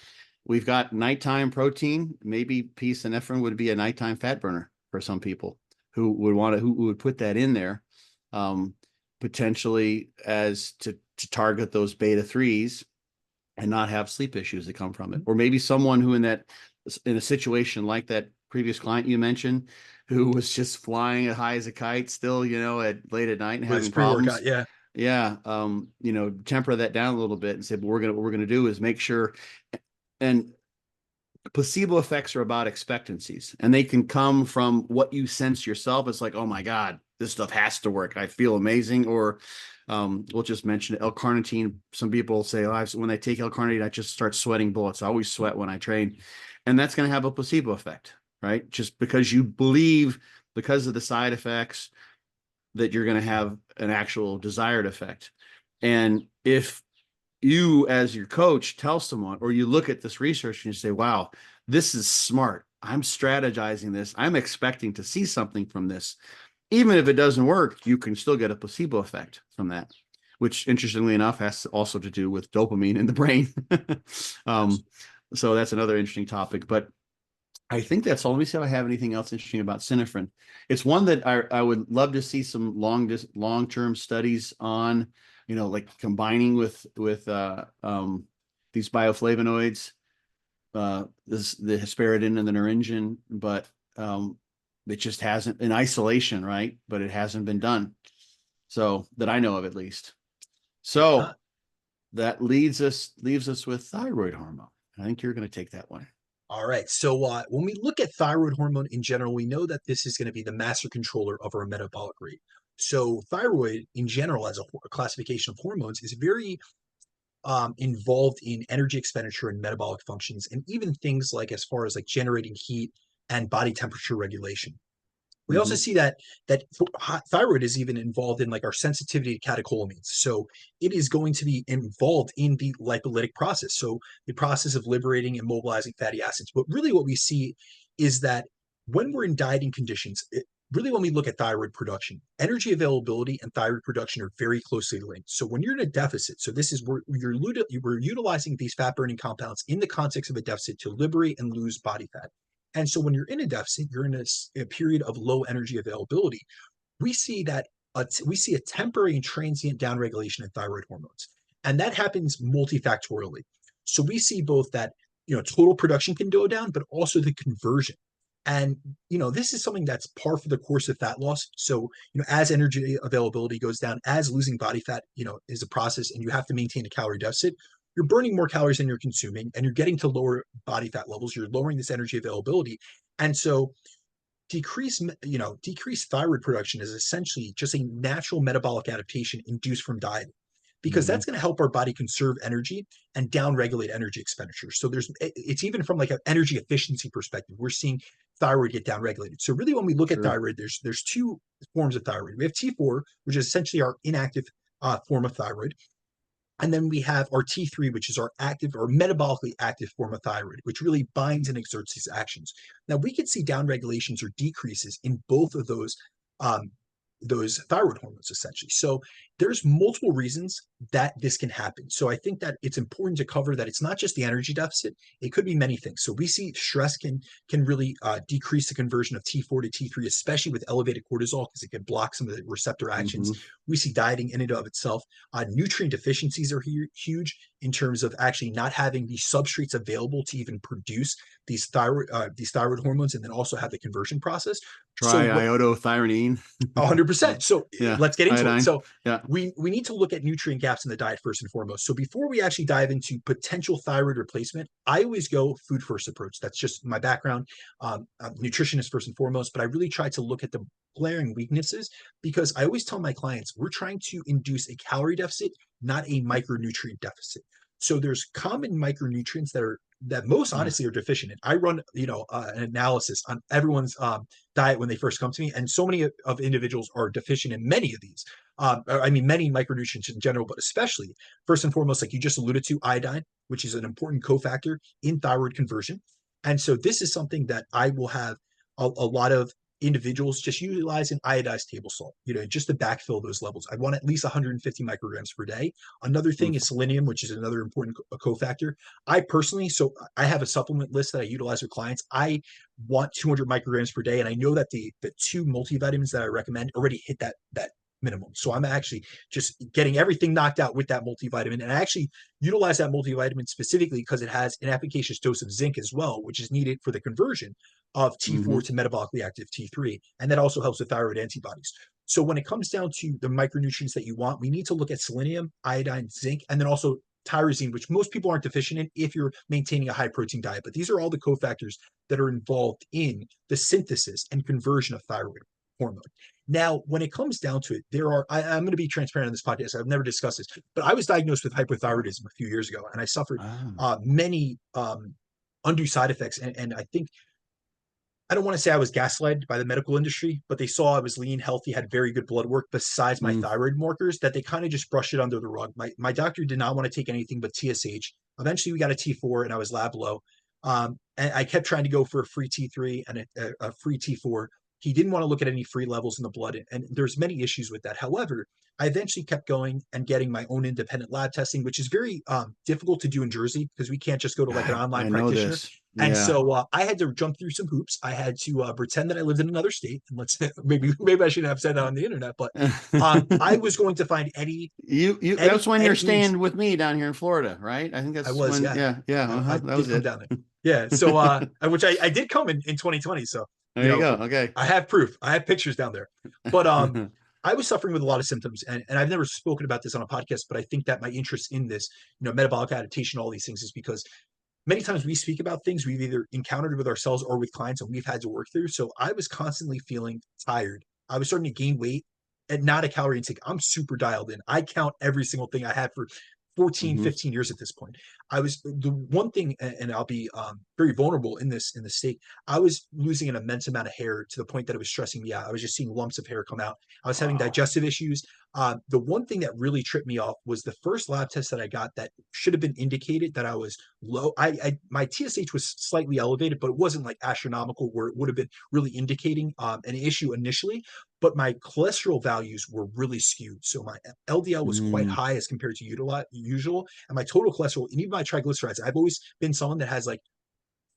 we've got nighttime protein. Maybe P-synephrine would be a nighttime fat burner for some people who would put that in there, potentially as to target those beta threes and not have sleep issues that come from it. Or maybe someone who in a situation like that previous client you mentioned, who was just flying as high as a kite still, at late at night and With his having pre-workout, problems. yeah. Yeah. Temper that down a little bit and say, but what we're gonna do is make sure. And placebo effects are about expectancies, and they can come from what you sense yourself. It's like, oh my God, this stuff has to work. I feel amazing. Or we'll just mention L-carnitine. Some people say, oh, when I take L-carnitine, I just start sweating bullets. I always sweat when I train. And that's going to have a placebo effect, right? Just because you believe, because of the side effects, that you're going to have an actual desired effect. And if you as your coach tell someone, or you look at this research and you say, wow, this is smart, I'm strategizing this, I'm expecting to see something from this, even if it doesn't work, you can still get a placebo effect from that, which interestingly enough has also to do with dopamine in the brain. um, so that's another interesting topic. But I think that's all. Let me see if I have anything else interesting about synephrine. It's one that I would love to see some long-term studies on, like combining with these bioflavonoids, the hesperidin and the naringin, but it just hasn't, in isolation, right? But it hasn't been done. So that I know of, at least. It's So not. that leaves us with thyroid hormone. I think you're going to take that one. All right. So when we look at thyroid hormone in general, we know that this is going to be the master controller of our metabolic rate. So thyroid in general, as a classification of hormones, is very involved in energy expenditure and metabolic functions, and even things like as far as like generating heat and body temperature regulation. We also Mm-hmm. see that thyroid is even involved in like our sensitivity to catecholamines. So it is going to be involved in the lipolytic process. So the process of liberating and mobilizing fatty acids. But really what we see is that when we're in dieting conditions, really when we look at thyroid production, energy availability and thyroid production are very closely linked. So when you're in a deficit, so this is where we're utilizing these fat burning compounds in the context of a deficit to liberate and lose body fat. And so when you're in a deficit, you're in a period of low energy availability. We see that we see a temporary and transient downregulation in thyroid hormones, and that happens multifactorially. So we see both that, total production can go down, but also the conversion. And, this is something that's par for the course of fat loss. So, as energy availability goes down, as losing body fat, is a process and you have to maintain a calorie deficit, you're burning more calories than you're consuming and you're getting to lower body fat levels. You're lowering this energy availability. And so decreased thyroid production is essentially just a natural metabolic adaptation induced from diet, because Mhm. that's going to help our body conserve energy and downregulate energy expenditure. So it's even from like an energy efficiency perspective, we're seeing thyroid get downregulated. So really, when we look at True. thyroid, there's two forms of thyroid. We have T4, which is essentially our inactive form of thyroid, and then we have our T3, which is our active or metabolically active form of thyroid, which really binds and exerts these actions. Now, we could see downregulations or decreases in both of those thyroid hormones, essentially. So there's multiple reasons that this can happen. So I think that it's important to cover that it's not just the energy deficit. It could be many things. So we see stress can really decrease the conversion of T4 to T3, especially with elevated cortisol, because it can block some of the receptor actions. Mhm. We see dieting in and of itself. Nutrient deficiencies are huge in terms of actually not having the substrates available to even produce these thyroid hormones, and then also have the conversion process. So what Triiodothyronine. 100%. So Yeah. let's get into it. Iodine. So Yeah. we need to look at nutrient gaps in the diet first and foremost. So before we actually dive into potential thyroid replacement, I always go food first approach. That's just my background. I'm nutritionist first and foremost, but I really try to look at the glaring weaknesses, because I always tell my clients we're trying to induce a calorie deficit, not a micronutrient deficit. So there's common micronutrients that most honestly are deficient in. I run, an analysis on everyone's diet when they first come to me, and so many of individuals are deficient in many of these. I mean, many micronutrients in general, but especially first and foremost, like you just alluded to, iodine, which is an important cofactor in thyroid conversion. And so this is something that I will have a lot of individuals just utilize an iodized table salt, just to backfill those levels. I want at least 150 micrograms per day. Another thing is selenium, which is another important cofactor. I personally, so I have a supplement list that I utilize with clients. I want 200 micrograms per day, and I know that the two multivitamins that I recommend already hit that minimum. So I'm actually just getting everything knocked out with that multivitamin, and I actually utilize that multivitamin specifically because it has an efficacious dose of zinc as well, which is needed for the conversion of T4 Mhm. to metabolically active T3, and that also helps with thyroid antibodies. So when it comes down to the micronutrients that you want, we need to look at selenium, iodine, zinc, and then also tyrosine, which most people aren't deficient in if you're maintaining a high protein diet. But these are all the cofactors that are involved in the synthesis and conversion of thyroid hormone. Now, when it comes down to it, I'm going to be transparent on this podcast. I've never discussed this, but I was diagnosed with hypothyroidism a few years ago, and I suffered Ah. many undue side effects. And I think, I don't want to say I was gaslighted by the medical industry, but they saw I was lean, healthy, had very good blood work besides my Mm. thyroid markers, that they kind of just brushed it under the rug. My doctor did not want to take anything but TSH. Eventually, we got a T4 and I was lab low. And I kept trying to go for a free T3 and a free T4. He didn't want to look at any free levels in the blood. And there's many issues with that. However, I eventually kept going and getting my own independent lab testing, which is very difficult to do in Jersey because we can't just go to like an online I know practitioner. this. And Yeah. so I had to jump through some hoops. I had to pretend that I lived in another state. And let's maybe I shouldn't have said that on the internet, but I was going to find You that's when you're any means. staying with me down here in Florida, right? I think I that's was, when, yeah, yeah, yeah, I that did was come it. down there. Yeah, so which I did come in 2020. So There you go. Okay. I have proof. I have pictures down there. But I was suffering with a lot of symptoms, and I've never spoken about this on a podcast, but I think that my interest in this, metabolic adaptation, all these things, is because many times we speak about things we've either encountered with ourselves or with clients and we've had to work through. So I was constantly feeling tired. I was starting to gain weight and not a calorie intake. I'm super dialed in. I count every single thing I had for 14, Mhm. 15 years at this point. I was the one thing, and I'll be very vulnerable in this state. I was losing an immense amount of hair to the point that it was stressing me out. I was just seeing lumps of hair come out. I was having Wow. digestive issues. The one thing that really tripped me off was the first lab test that I got that should have been indicated that I was low. My TSH was slightly elevated, but it wasn't like astronomical where it would have been really indicating an issue initially. But my cholesterol values were really skewed. So my LDL was quite Mm. high as compared to usual, and my total cholesterol and even my triglycerides. I've always been someone that has like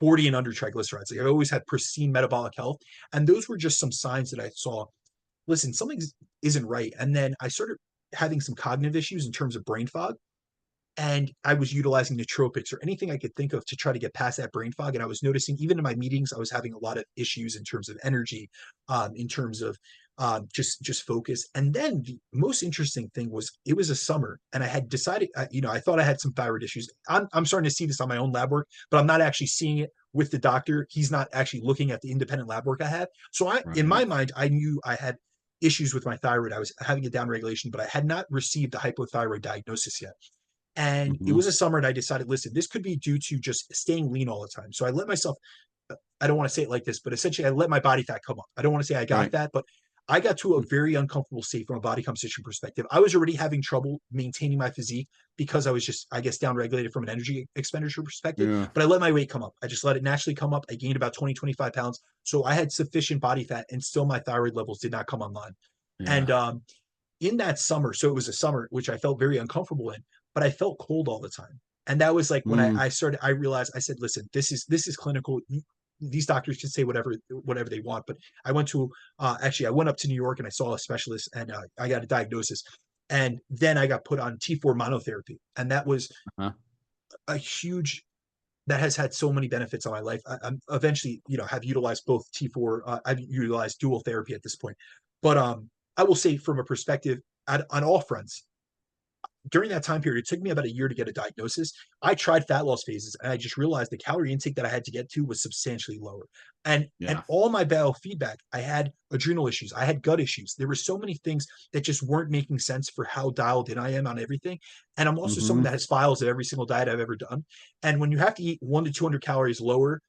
40 and under triglycerides. Like I've always had pristine metabolic health, and those were just some signs that I saw. Listen, something isn't right. And then I started having some cognitive issues in terms of brain fog, and I was utilizing nootropics or anything I could think of to try to get past that brain fog. And I was noticing even in my meetings, I was having a lot of issues in terms of energy, in terms of just focus. And then the most interesting thing was it was a summer, and I had decided, I thought I had some thyroid issues. I'm starting to see this on my own lab work, but I'm not actually seeing it with the doctor. He's not actually looking at the independent lab work I have. So in Right. my mind, I knew I had issues with my thyroid. I was having a downregulation, but I had not received the hypothyroid diagnosis yet. And it Hmm. was a summer, and I decided, listen, this could be due to just staying lean all the time. So I let myself, I don't want to say it like this, but essentially I let my body fat come up. I don't want to say I got Right. fat, but I got to a very uncomfortable state from a body composition perspective. I was already having trouble maintaining my physique because I was just, I guess, downregulated from an energy expenditure perspective. Yeah. But I let my weight come up. I just let it naturally come up. I gained about 20, 25 pounds. So I had sufficient body fat, and still my thyroid levels did not come online. Yeah. And in that summer, so it was a summer which I felt very uncomfortable in, but I felt cold all the time. And that was like when Mm. I started, I realized, I said, listen, this is clinical. These doctors can say whatever they want. But I went to actually I went up to New York and I saw a specialist, and I got a diagnosis. And then I got put on T4 monotherapy. And that was Uh-huh. a huge, that has had so many benefits on my life. I'm eventually, have utilized both T4. I've utilized dual therapy at this point. But I will say from a perspective on all fronts, during that time period, it took me about a year to get a diagnosis. I tried fat loss phases, and I just realized the calorie intake that I had to get to was substantially lower. And Yeah. all my biofeedback, I had adrenal issues, I had gut issues. There were so many things that just weren't making sense for how dialed in I am on everything. And I'm also someone Hmm. that has files of every single diet I've ever done. And when you have to eat 1 to 200 calories lower,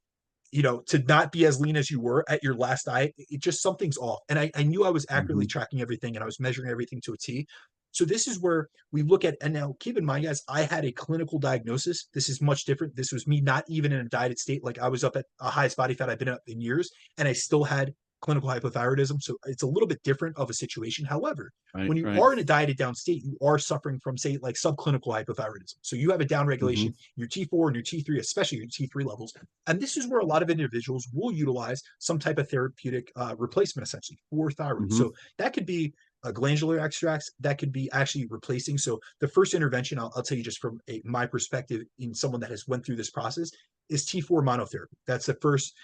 to not be as lean as you were at your last diet, it just something's off. And I knew I was accurately Hmm. tracking everything, and I was measuring everything to a T. So this is where we look at, and now keep in mind, guys, I had a clinical diagnosis. This is much different. This was me not even in a dieted state. Like I was up at a highest body fat I've been up in years, and I still had clinical hypothyroidism. So it's a little bit different of a situation. However, Right. when you Right. are in a dieted down state, you are suffering from, say, like subclinical hypothyroidism. So you have a down regulation, Hmm. your T4 and your T3, especially your T3 levels. And this is where a lot of individuals will utilize some type of therapeutic replacement, essentially, for thyroid. Hmm. So that could be glandular extracts, that could be actually replacing. So the first intervention, I'll tell you just from my perspective, in someone that has went through this process, is T4 monotherapy. That's the first,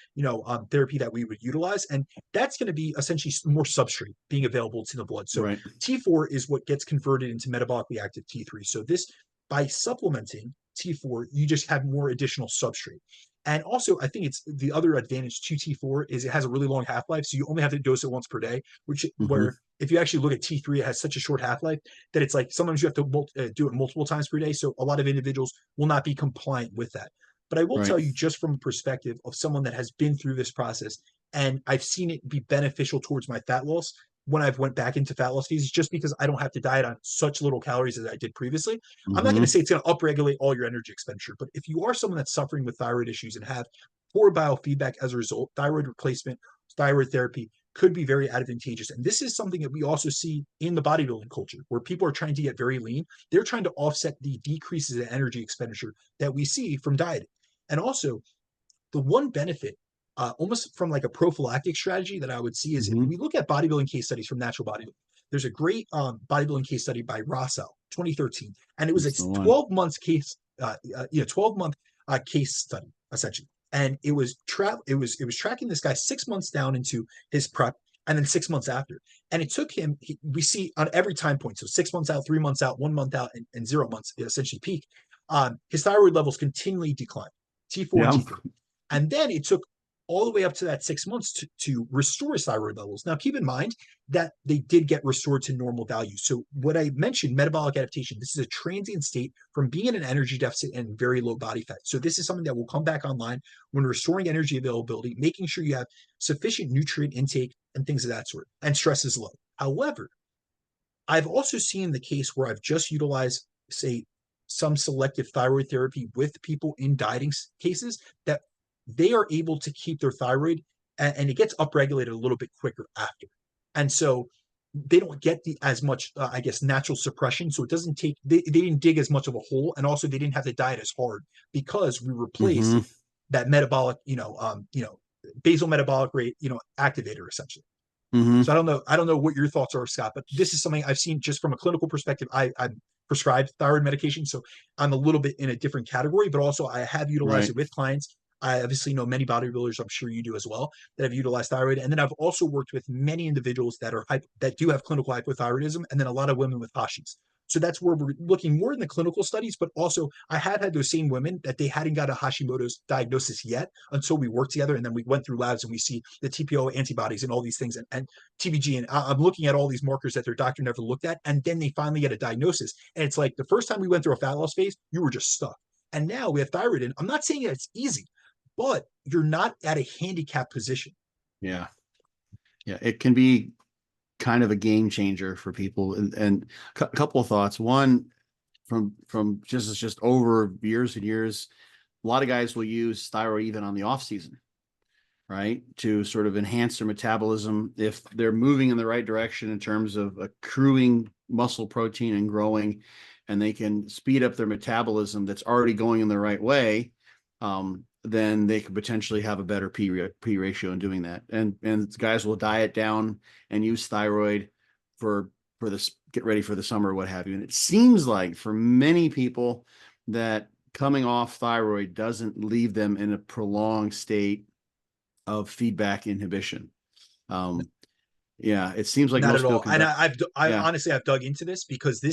therapy that we would utilize, and that's going to be essentially more substrate being available to the blood. So Right. T4 is what gets converted into metabolically active T3. So this, by supplementing T4, you just have more additional substrate. And also, I think it's the other advantage to T4 is it has a really long half life, so you only have to dose it once per day. Which Hmm. where if you actually look at T3, it has such a short half life that it's like sometimes you have to do it multiple times per day. So a lot of individuals will not be compliant with that. But I will Right. tell you, just from a perspective of someone that has been through this process, and I've seen it be beneficial towards my fat loss when I've went back into fat loss phases, just because I don't have to diet on such little calories as I did previously. I'm not going to Hmm. say it's going to upregulate all your energy expenditure, but if you are someone that's suffering with thyroid issues and have poor biofeedback as a result, thyroid replacement, thyroid therapy could be very advantageous. And this is something that we also see in the bodybuilding culture, where people are trying to get very lean. They're trying to offset the decreases in energy expenditure that we see from dieting. And also, the one benefit, almost from like a prophylactic strategy that I would see, is if Hmm. we look at bodybuilding case studies from natural bodybuilding. There's a great bodybuilding case study by Rossell, 2013, and it was a That's the one. 12 months case, 12-month case study essentially, and it was tracking this guy 6 months down into his prep, and then 6 months after, and it took him. We see on every time point, so 6 months out, 3 months out, 1 month out, and 0 months essentially peak. His thyroid levels continually decline, T4 and Yeah. T3. And then it took all the way up to that 6 months to restore his thyroid levels. Now, keep in mind that they did get restored to normal values. So, what I mentioned, metabolic adaptation, this is a transient state from being in an energy deficit and very low body fat. So, this is something that will come back online when restoring energy availability, making sure you have sufficient nutrient intake and things of that sort, and stress is low. However, I've also seen the case where I've just utilized, say, some selective thyroid therapy with people in dieting cases that they are able to keep their thyroid, and it gets upregulated a little bit quicker after. And so they don't get as much, I guess, natural suppression. So it doesn't take, they didn't dig as much of a hole. And also they didn't have to diet as hard because we replaced Hmm. that metabolic, basal metabolic rate, activator essentially. Hmm. So I don't know what your thoughts are, Scott, but this is something I've seen just from a clinical perspective. I'm prescribed thyroid medication. So I'm a little bit in a different category, but also I have utilized Right. it with clients. I obviously know many bodybuilders, I'm sure you do as well, that have utilized thyroid. And then I've also worked with many individuals that are that do have clinical hypothyroidism, and then a lot of women with Hashis. So that's where we're looking more in the clinical studies, but also I have had those same women that they hadn't got a Hashimoto's diagnosis yet until we worked together. And then we went through labs and we see the TPO antibodies and all these things and TBG. And I'm looking at all these markers that their doctor never looked at. And then they finally get a diagnosis. And it's like the first time we went through a fat loss phase, you were just stuck. And now we have thyroid. And I'm not saying that it's easy, but you're not at a handicapped position. Yeah. Yeah. It can be kind of a game changer for people. And a couple of thoughts. One, from just over years and years, a lot of guys will use thyroid even on the off season, right? To sort of enhance their metabolism. If they're moving in the right direction in terms of accruing muscle protein and growing, and they can speed up their metabolism that's already going in the right way, then they could potentially have a better P ratio in doing that. And guys will diet down and use thyroid for this, get ready for the summer or what have you. And it seems like for many people that coming off thyroid doesn't leave them in a prolonged state of feedback inhibition. Yeah, it seems like Not most at people all. can. And I Yeah, honestly, I've dug into this because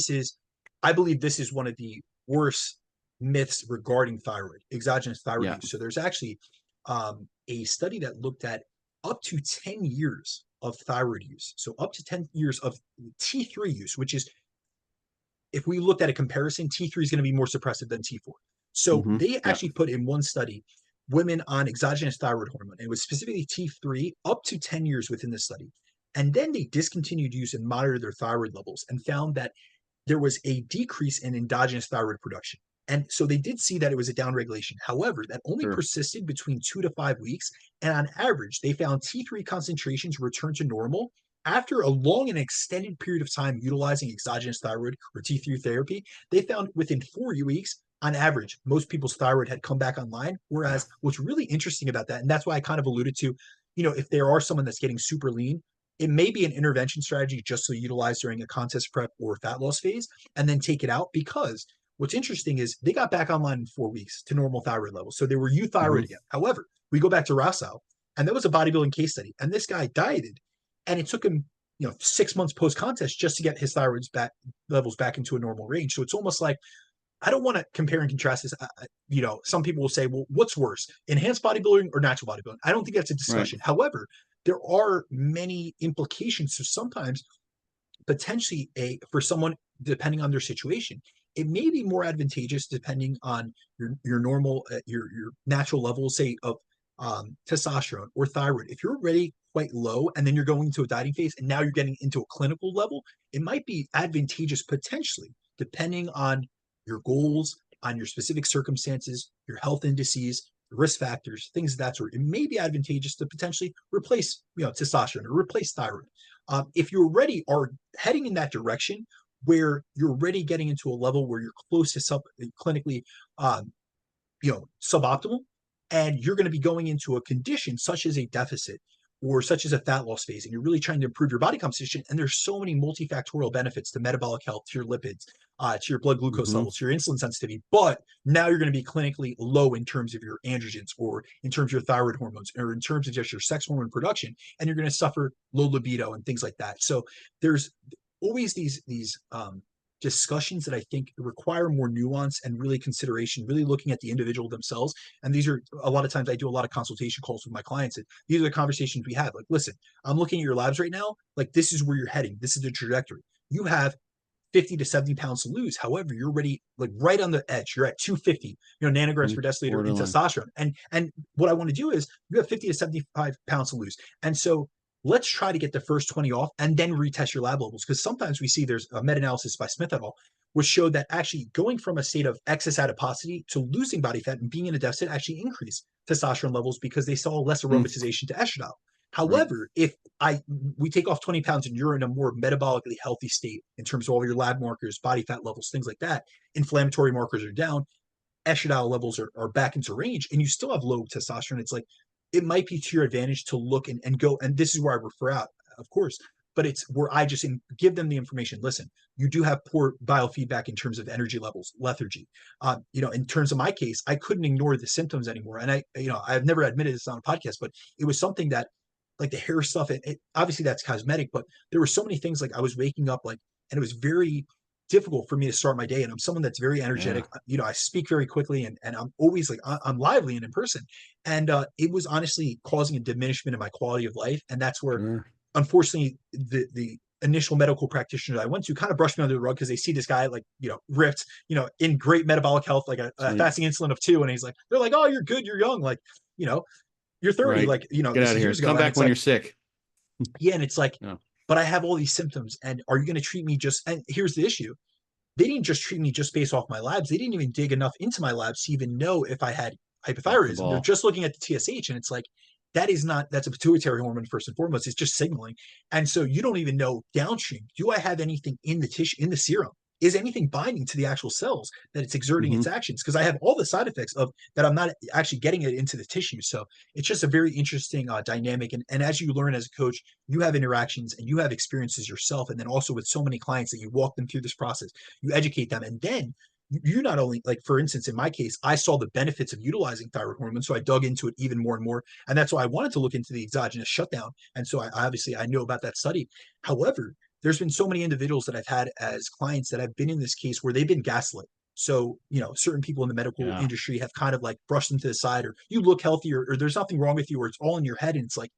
I believe this is one of the worst myths regarding thyroid, exogenous thyroid yeah. use. So there's actually a study that looked at up to 10 years of thyroid use. So up to 10 years of T3 use, which is, if we looked at a comparison, T3 is going to be more suppressive than T4. So they Yeah. actually put in one study women on exogenous thyroid hormone, and it was specifically T3 up to 10 years within the study. And then they discontinued use and monitored their thyroid levels and found that there was a decrease in endogenous thyroid production. And so they did see that it was a downregulation. However, that only Sure. persisted between 2 to 5 weeks. And on average, they found T3 concentrations return to normal after a long and extended period of time utilizing exogenous thyroid or T3 therapy. They found within 4 weeks, on average, most people's thyroid had come back online. Yeah. Whereas what's really interesting about that, and that's why I kind of alluded to, if there are someone that's getting super lean, it may be an intervention strategy just to utilize during a contest prep or fat loss phase and then take it out, because what's interesting is they got back online in 4 weeks to normal thyroid levels. So they were euthyroid again. However, we go back to Rousseau, and that was a bodybuilding case study. And this guy dieted, and it took him, 6 months post contest just to get his thyroid levels back into a normal range. So it's almost like, I don't want to compare and contrast this. Some people will say, well, what's worse, enhanced bodybuilding or natural bodybuilding? I don't think that's a Right. discussion. However, there are many implications. So sometimes potentially for someone, depending on their situation, it may be more advantageous depending on your normal your natural levels, say, of testosterone or thyroid. If you're already quite low and then you're going into a dieting phase and now you're getting into a clinical level, it might be advantageous potentially, depending on your goals, on your specific circumstances, your health indices, risk factors, things of that sort. It may be advantageous to potentially replace, testosterone or replace thyroid. If you already are heading in that direction, where you're already getting into a level where you're close to clinically, suboptimal, and you're going to be going into a condition such as a deficit or such as a fat loss phase, and you're really trying to improve your body composition, and there's so many multifactorial benefits to metabolic health, to your lipids, to your blood glucose levels, to your insulin sensitivity, but now you're going to be clinically low in terms of your androgens or in terms of your thyroid hormones or in terms of just your sex hormone production, and you're going to suffer low libido and things like that. So there's always these discussions that I think require more nuance and really consideration, really looking at the individual themselves. And these are, a lot of times I do a lot of consultation calls with my clients, and these are the conversations we have. Like, listen, I'm looking at your labs right now. Like, this is where you're heading. This is the trajectory. You have 50 to 70 pounds to lose. However, you're already like right on the edge. You're at 250, nanograms per deciliter in Borderline. testosterone. And what I want to do is, you have 50 to 75 pounds to lose. And so let's try to get the first 20 off and then retest your lab levels. Because sometimes we see there's a meta-analysis by Smith et al., which showed that actually going from a state of excess adiposity to losing body fat and being in a deficit actually increased testosterone levels, because they saw less aromatization to estradiol. Right. However, if we take off 20 pounds and you're in a more metabolically healthy state in terms of all your lab markers, body fat levels, things like that, inflammatory markers are down, estradiol levels are back into range, and you still have low testosterone, it's like, it might be to your advantage to look and go. And this is where I refer out, of course, but it's where I just give them the information. Listen, you do have poor biofeedback in terms of energy levels, lethargy. In terms of my case, I couldn't ignore the symptoms anymore. And I've never admitted this on a podcast, but it was something that, like the hair stuff, obviously that's cosmetic, but there were so many things. Like I was waking up and it was very difficult for me to start my day. And I'm someone that's very Yeah. energetic. I speak very quickly, and I'm always like, I'm lively and in person. And it was honestly causing a diminishment in my quality of life. And that's where, Sure. unfortunately, the initial medical practitioner that I went to kind of brushed me under the rug because they see this guy like, ripped, in great metabolic health, like a So, fasting insulin of 2. And they're like, oh, you're good. You're young. Like, you know, you're 30. right. Like, Get this out of is here. years ago. Come And back it's when like, you're sick. yeah. And it's like, No. but I have all these symptoms. And are you going to treat me and here's the issue. They didn't just treat me just based off my labs. They didn't even dig enough into my labs to even know if I had Drop the hypothyroidism. They're ball. just looking at the TSH, and it's like, that's a pituitary hormone first and foremost. It's just signaling. And so you don't even know downstream, do I have anything in the tissue, in the serum? Is anything binding to the actual cells that it's exerting Hmm. its actions? Because I have all the side effects of that. I'm not actually getting it into the tissue. So it's just a very interesting dynamic. And as you learn as a coach, you have interactions and you have experiences yourself. And then also with so many clients that you walk them through this process, you educate them. And then you not only, like, for instance, in my case, I saw the benefits of utilizing thyroid hormone. So I dug into it even more and more. And that's why I wanted to look into the exogenous shutdown. And so I know about that study. However, there's been so many individuals that I've had as clients that have been in this case where they've been gaslit. So, certain people in the medical Yeah. industry have kind of like brushed them to the side, or you look healthy, or there's nothing wrong with you, or it's all in your head. And it's like,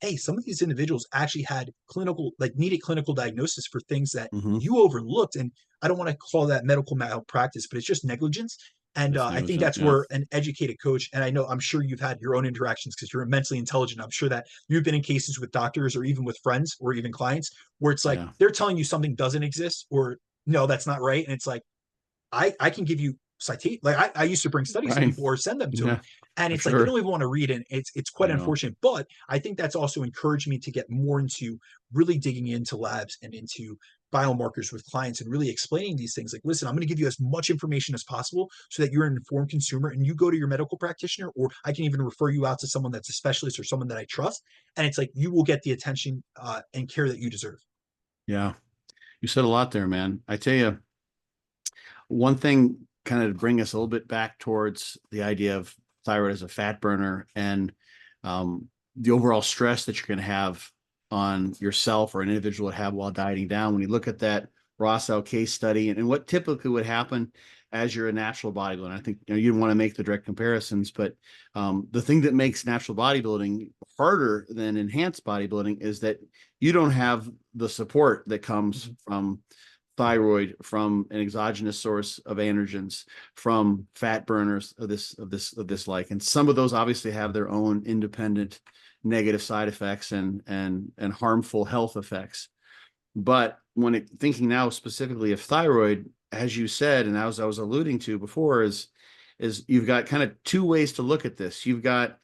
hey, some of these individuals actually had needed clinical diagnosis for things that Hmm. you overlooked. And I don't want to call that medical malpractice, but it's just negligence. And It's I think negligent. that's Yeah. where an educated coach, and I'm sure you've had your own interactions because you're immensely intelligent. I'm sure that you've been in cases with doctors or even with friends or even clients where it's like Yeah. they're telling you something doesn't exist, or no, that's not right. And it's like, I can give you citation. Like I used to bring studies to Right. people or send them to them. Yeah. And For it's like they don't sure. even want to read it. It's I quite know. unfortunate. But I think that's also encouraged me to get more into really digging into labs and into biomarkers with clients and really explaining these things. Like, listen, I'm going to give you as much information as possible so that you're an informed consumer and you go to your medical practitioner, or I can even refer you out to someone that's a specialist or someone that I trust. And it's like you will get the attention and care that you deserve. Yeah. You said a lot there, man. I tell you, one thing kind of to bring us a little bit back towards the idea of thyroid as a fat burner and the overall stress that you're going to have on yourself or an individual would have while dieting down. When you look at that Rossell case study and what typically would happen as you're a natural bodybuilder, I think you don't want to make the direct comparisons, but the thing that makes natural bodybuilding harder than enhanced bodybuilding is that you don't have the support that comes from thyroid, from an exogenous source of androgens, from fat burners of this like. And some of those obviously have their own independent negative side effects and harmful health effects. But thinking now specifically of thyroid, as you said, and as I was alluding to before, is you've got kind of two ways to look at this. You've got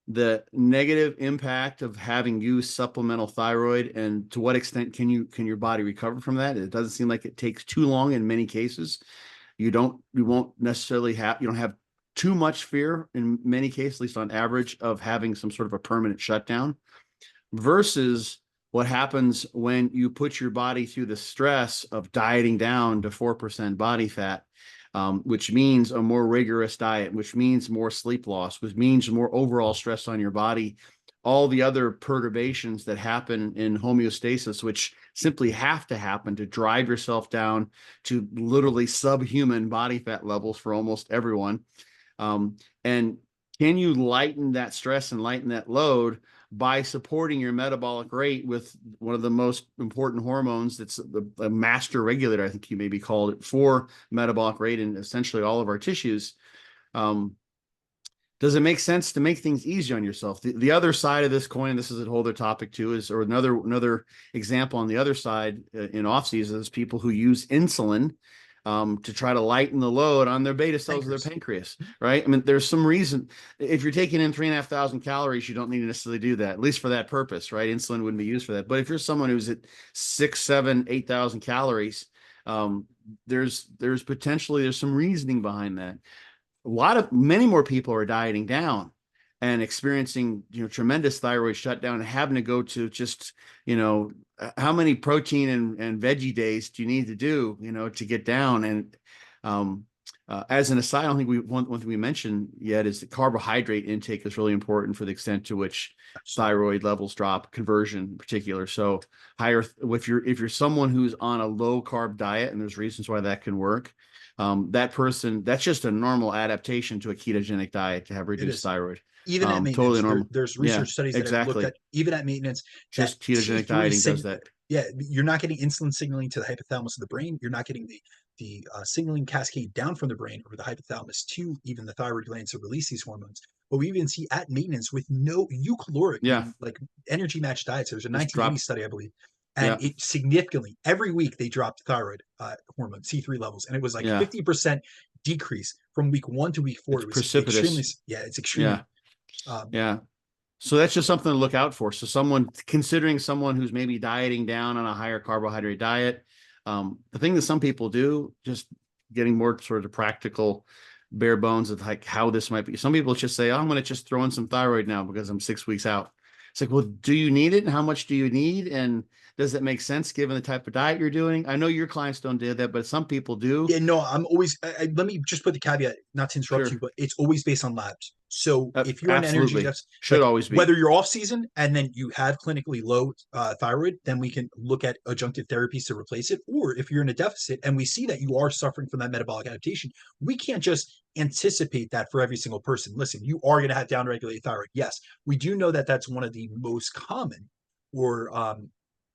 the negative impact of having used supplemental thyroid, and to what extent can your body recover from that? It doesn't seem like it takes too long in many cases. You don't have too much fear in many cases, at least on average, of having some sort of a permanent shutdown, versus what happens when you put your body through the stress of dieting down to 4% body fat, which means a more rigorous diet, which means more sleep loss, which means more overall stress on your body, all the other perturbations that happen in homeostasis, which simply have to happen to drive yourself down to literally subhuman body fat levels for almost everyone. And can you lighten that stress and lighten that load by supporting your metabolic rate with one of the most important hormones that's a master regulator, I think you maybe called it, for metabolic rate in essentially all of our tissues? Does it make sense to make things easy on yourself? The other side of this coin, this is a whole other topic too, or another example on the other side in off season is people who use insulin to try to lighten the load on their beta cells of their pancreas, right? I mean, there's some reason. If you're taking in 3,500 calories, you don't need to necessarily do that, at least for that purpose, right? Insulin wouldn't be used for that. But if you're someone who's at 6, 7, 8,000 calories, there's some reasoning behind that. Many more people are dieting down and experiencing, tremendous thyroid shutdown and having to go to just, how many protein and veggie days do you need to do, to get down? And as an aside, I don't think one thing we mentioned yet is the carbohydrate intake is really important for the extent to which thyroid levels drop, conversion in particular. So higher, if you're someone who's on a low carb diet, and there's reasons why that can work, that person, that's just a normal adaptation to a ketogenic diet to have It reduced is. thyroid. Even at Totally maintenance, normal. there's Yeah, research studies that have looked exactly. at even at maintenance that Just ketogenic T3 dieting does that. yeah, you're not getting insulin signaling to the hypothalamus of the brain. You're not getting the signaling cascade down from the brain over the hypothalamus to even the thyroid gland to release these hormones. But we even see at maintenance with no eucaloric, Yeah, meaning like energy matched diets. There's a just 1980 drop. study, I believe, and Yeah, it significantly every week they dropped thyroid hormone T3 levels, and it was like yeah. 50% decrease from week 1 to week 4. It's It was extremely, precipitous. yeah, it's Yeah, extremely. Um, yeah. So that's just something to look out for. So considering someone who's maybe dieting down on a higher carbohydrate diet, the thing that some people do, just getting more sort of practical bare bones of like how this might be. Some people just say, oh, I'm going to just throw in some thyroid now because I'm 6 weeks out. It's like, well, do you need it? And how much do you need? And does it make sense given the type of diet you're doing? I know your clients don't do that, but some people do. Yeah, no, I'm always. Let me just put the caveat, not to interrupt you, Sure. but it's always based on labs. So if you're in energy Absolutely. deficit, Should like always be. whether you're off season and then you have clinically low thyroid, then we can look at adjunctive therapies to replace it. Or if you're in a deficit and we see that you are suffering from that metabolic adaptation, we can't just anticipate that for every single person. Listen, you are going to have downregulated thyroid. Yes, we do know that that's one of the most common or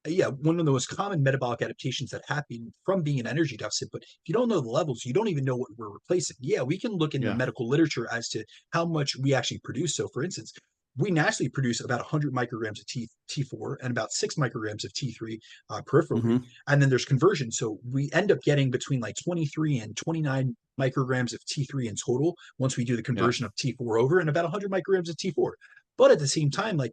yeah, one of the most common metabolic adaptations that happen from being an energy deficit. But if you don't know the levels, you don't even know what we're replacing. Yeah, we can look in the Yeah. medical literature as to how much we actually produce. So, for instance, we naturally produce about 100 micrograms of T4 and about 6 micrograms of T3 peripherally. Hmm. And then there's conversion. So we end up getting between like 23 and 29 micrograms of T3 in total once we do the Yeah. conversion of T4 over and about 100 micrograms of T4. But at the same time, like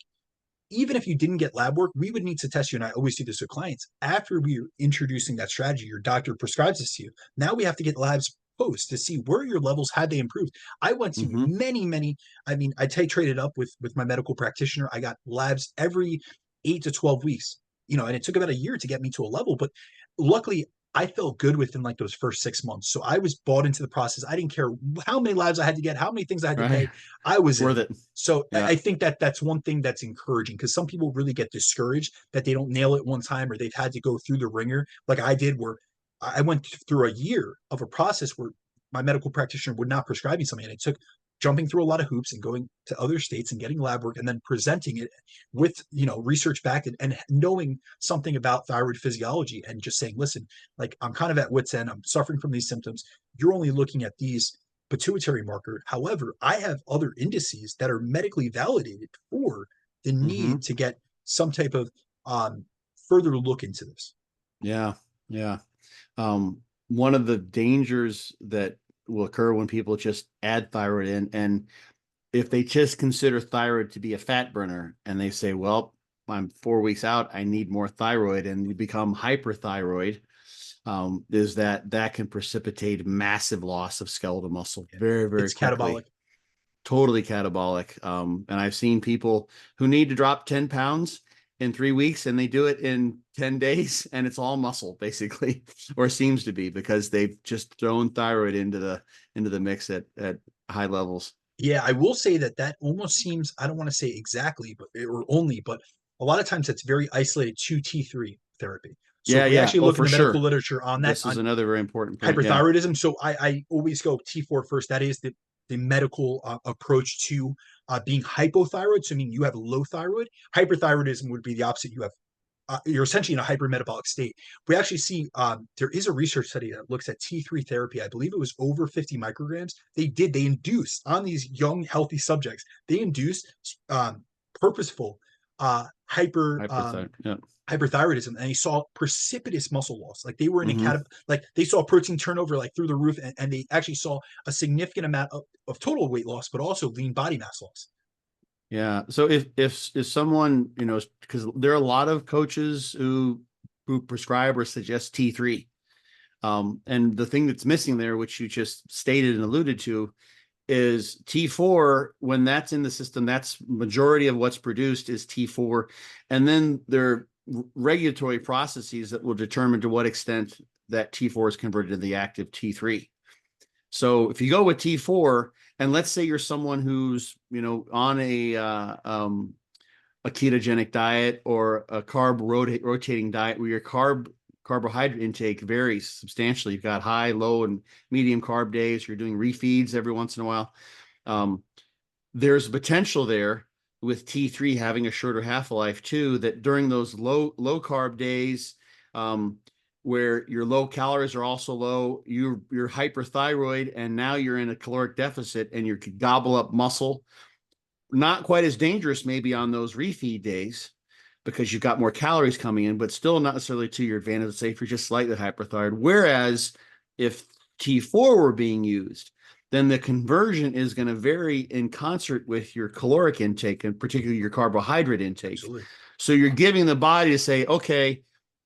even if you didn't get lab work, we would need to test you. And I always do this with clients. After we're introducing that strategy, your doctor prescribes this to you. Now we have to get labs post to see where your levels had they improved. I went to Hmm. many. I mean, I titrated up with my medical practitioner. I got labs every 8 to 12 weeks, and it took about a year to get me to a level. But luckily, I felt good within like those first 6 months. So I was bought into the process. I didn't care how many labs I had to get, how many things I had to Right. pay. I was It's worth in. it. So Yeah. I think that that's one thing that's encouraging because some people really get discouraged that they don't nail it one time or they've had to go through the ringer like I did, where I went through a year of a process where my medical practitioner would not prescribe me something. And it took jumping through a lot of hoops and going to other states and getting lab work and then presenting it with, research backed and knowing something about thyroid physiology and just saying, listen, like I'm kind of at wit's end. I'm suffering from these symptoms. You're only looking at these pituitary marker. However, I have other indices that are medically validated for the need Hmm. to get some type of further look into this. Yeah. Yeah. One of the dangers that will occur when people just add thyroid in, and if they just consider thyroid to be a fat burner and they say, well, I'm 4 weeks out, I need more thyroid, and you become hyperthyroid, is that can precipitate massive loss of skeletal muscle Yeah. very, very It's quickly. catabolic. Totally catabolic. And I've seen people who need to drop 10 pounds in 3 weeks and they do it in 10 days and it's all muscle basically, or seems to be because they've just thrown thyroid into the mix at high levels. Yeah, I will say that that almost seems, I don't want to say exactly, but or only, but a lot of times it's very isolated to T3 therapy. So if Yeah, we yeah. actually Oh, look in for the medical sure. literature on that, This is on another very important point. Yeah. hyperthyroidism. So I always go T4 first. That is the medical approach to being hypothyroid. So I mean you have low thyroid. Hyperthyroidism would be the opposite. You have you're essentially in a hypermetabolic state. We actually see there is a research study that looks at T3 therapy. I believe it was over 50 micrograms. They induced on these young healthy subjects. They induced purposeful Hyperthyroid. Yeah. hyperthyroidism, and they saw precipitous muscle loss. Like they were in a Hmm. like they saw protein turnover like through the roof, and they actually saw a significant amount of total weight loss, but also lean body mass loss. Yeah. So if someone, because there are a lot of coaches who prescribe or suggest T3. And the thing that's missing there, which you just stated and alluded to, is T4. When that's in the system, that's majority of what's produced is T4. And then there are regulatory processes that will determine to what extent that T4 is converted to the active T3. So if you go with T4, and let's say you're someone who's, on a ketogenic diet or a carb rotating diet where your carbohydrate intake varies substantially. You've got high, low, and medium carb days. You're doing refeeds every once in a while. There's potential there with T3 having a shorter half-life too, that during those low carb days, where your low calories are also low, you're hyperthyroid, and now you're in a caloric deficit and you could gobble up muscle. Not quite as dangerous maybe on those refeed days because you've got more calories coming in, but still not necessarily to your advantage. Let's say if you're just slightly hyperthyroid. Whereas if T4 were being used, then the conversion is going to vary in concert with your caloric intake and particularly your carbohydrate intake. Absolutely. So you're giving the body to say, okay,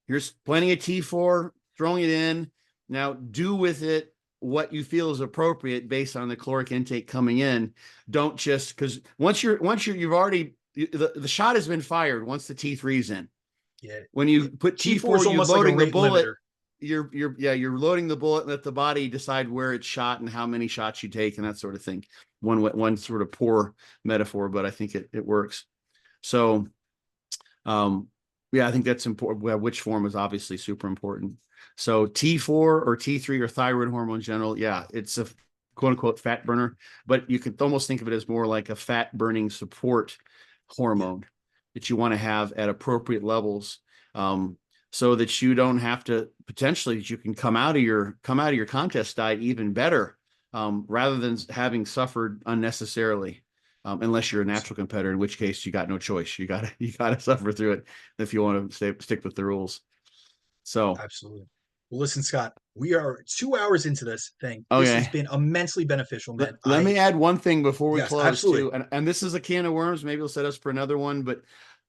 here's plenty of T4, throwing it in. Now do with it what you feel is appropriate based on the caloric intake coming in. Don't just, because once you've already, the shot has been fired once the T3's in. Yeah. When you put T4, you're loading the bullet. You're loading the bullet and let the body decide where it's shot and how many shots you take and that sort of thing. One sort of poor metaphor, but I think it works. So, I think that's important. Well, which form is obviously super important. So T4 or T3 or thyroid hormone in general, it's a quote unquote fat burner, but you could almost think of it as more like a fat burning support hormone that you want to have at appropriate levels, so that you don't have to potentially, you can come out of your contest diet even better, rather than having suffered unnecessarily. Unless you're a natural competitor, in which case you got no choice. You gotta suffer through it if you want to stick with the rules. So absolutely. Well, listen, Scott, we are 2 hours into this thing. Okay. This has been immensely beneficial, man. Let me add one thing before we close absolutely. too. And this is a can of worms. Maybe we'll set us for another one, but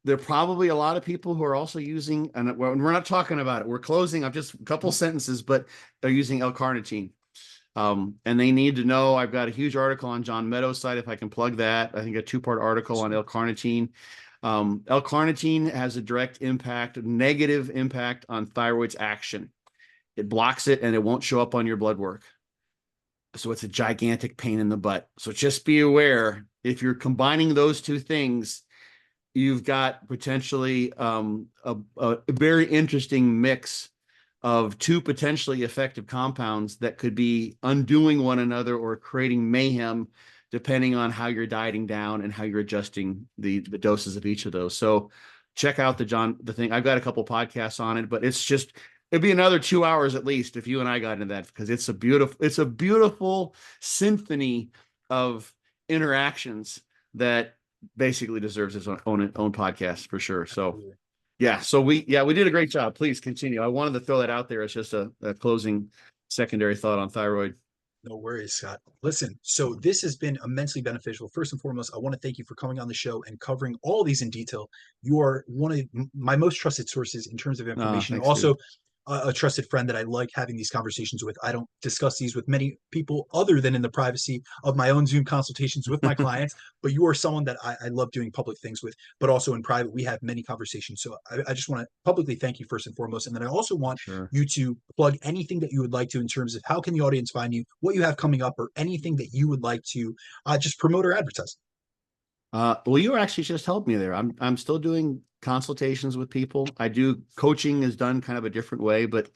there are probably a lot of people who are also using, and we're not talking about it. We're closing up just a couple sentences, but they're using L-carnitine. And they need to know, I've got a huge article on John Meadows' site, if I can plug that. I think a 2-part article on L-carnitine. L-carnitine has a direct impact, negative impact on thyroid's action. It blocks it and it won't show up on your blood work. So it's a gigantic pain in the butt. So just be aware, if you're combining those two things, you've got potentially a very interesting mix of two potentially effective compounds that could be undoing one another or creating mayhem, depending on how you're dieting down and how you're adjusting the doses of each of those. So check out the thing. I've got a couple podcasts on it, but it'd be another 2 hours at least if you and I got into that, because it's a beautiful symphony of interactions that basically deserves its own podcast for sure. So we did a great job. Please continue. I wanted to throw that out there as just a closing secondary thought on thyroid. No worries, Scott. Listen, so this has been immensely beneficial. First and foremost, I want to thank you for coming on the show and covering all these in detail. You are one of my most trusted sources in terms of information. Thanks, Also, dude. A trusted friend that I like having these conversations with. I don't discuss these with many people other than in the privacy of my own Zoom consultations with my clients, but you are someone that I love doing public things with, but also in private, we have many conversations. So I just want to publicly thank you first and foremost. And then I also want you to plug anything that you would like to in terms of how can the audience find you, what you have coming up, or anything that you would like to just promote or advertise. Well, you actually just helped me there. I'm still doing consultations with people. I do coaching is done kind of a different way, but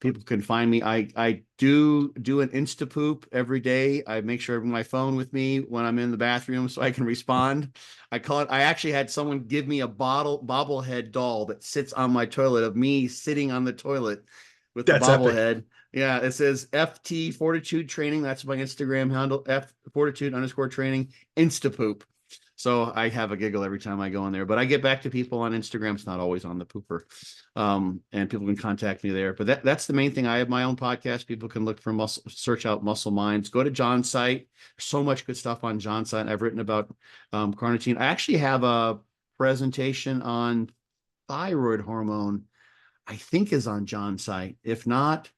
people can find me. I do an Insta poop every day. I make sure I have my phone with me when I'm in the bathroom so I can respond. I actually had someone give me a bobblehead doll that sits on my toilet of me sitting on the toilet with the bobblehead. Epic. Yeah, it says FT Fortitude Training. That's my Instagram handle, F Fortitude_training, Insta poop. So I have a giggle every time I go in there, but I get back to people on Instagram. It's not always on the pooper. And people can contact me there, but that's the main thing. I have my own podcast. People can look for search out Muscle Minds, go to John's site. There's so much good stuff on John's site. I've written about carnitine. I actually have a presentation on thyroid hormone, I think is on John's site. If not,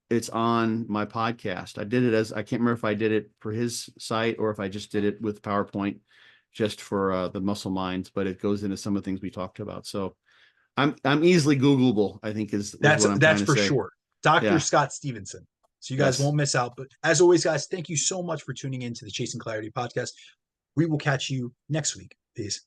it's on my podcast. I did it as, I can't remember if I did it for his site or if I just did it with PowerPoint just for the Muscle Minds, but it goes into some of the things we talked about. So I'm easily Googleable, I think is what I'm trying That's to for say. sure. Dr. Yeah. Scott Stevenson. So you guys Yes. won't miss out. But as always, guys, thank you so much for tuning in to the Chasing Clarity podcast. We will catch you next week. Peace.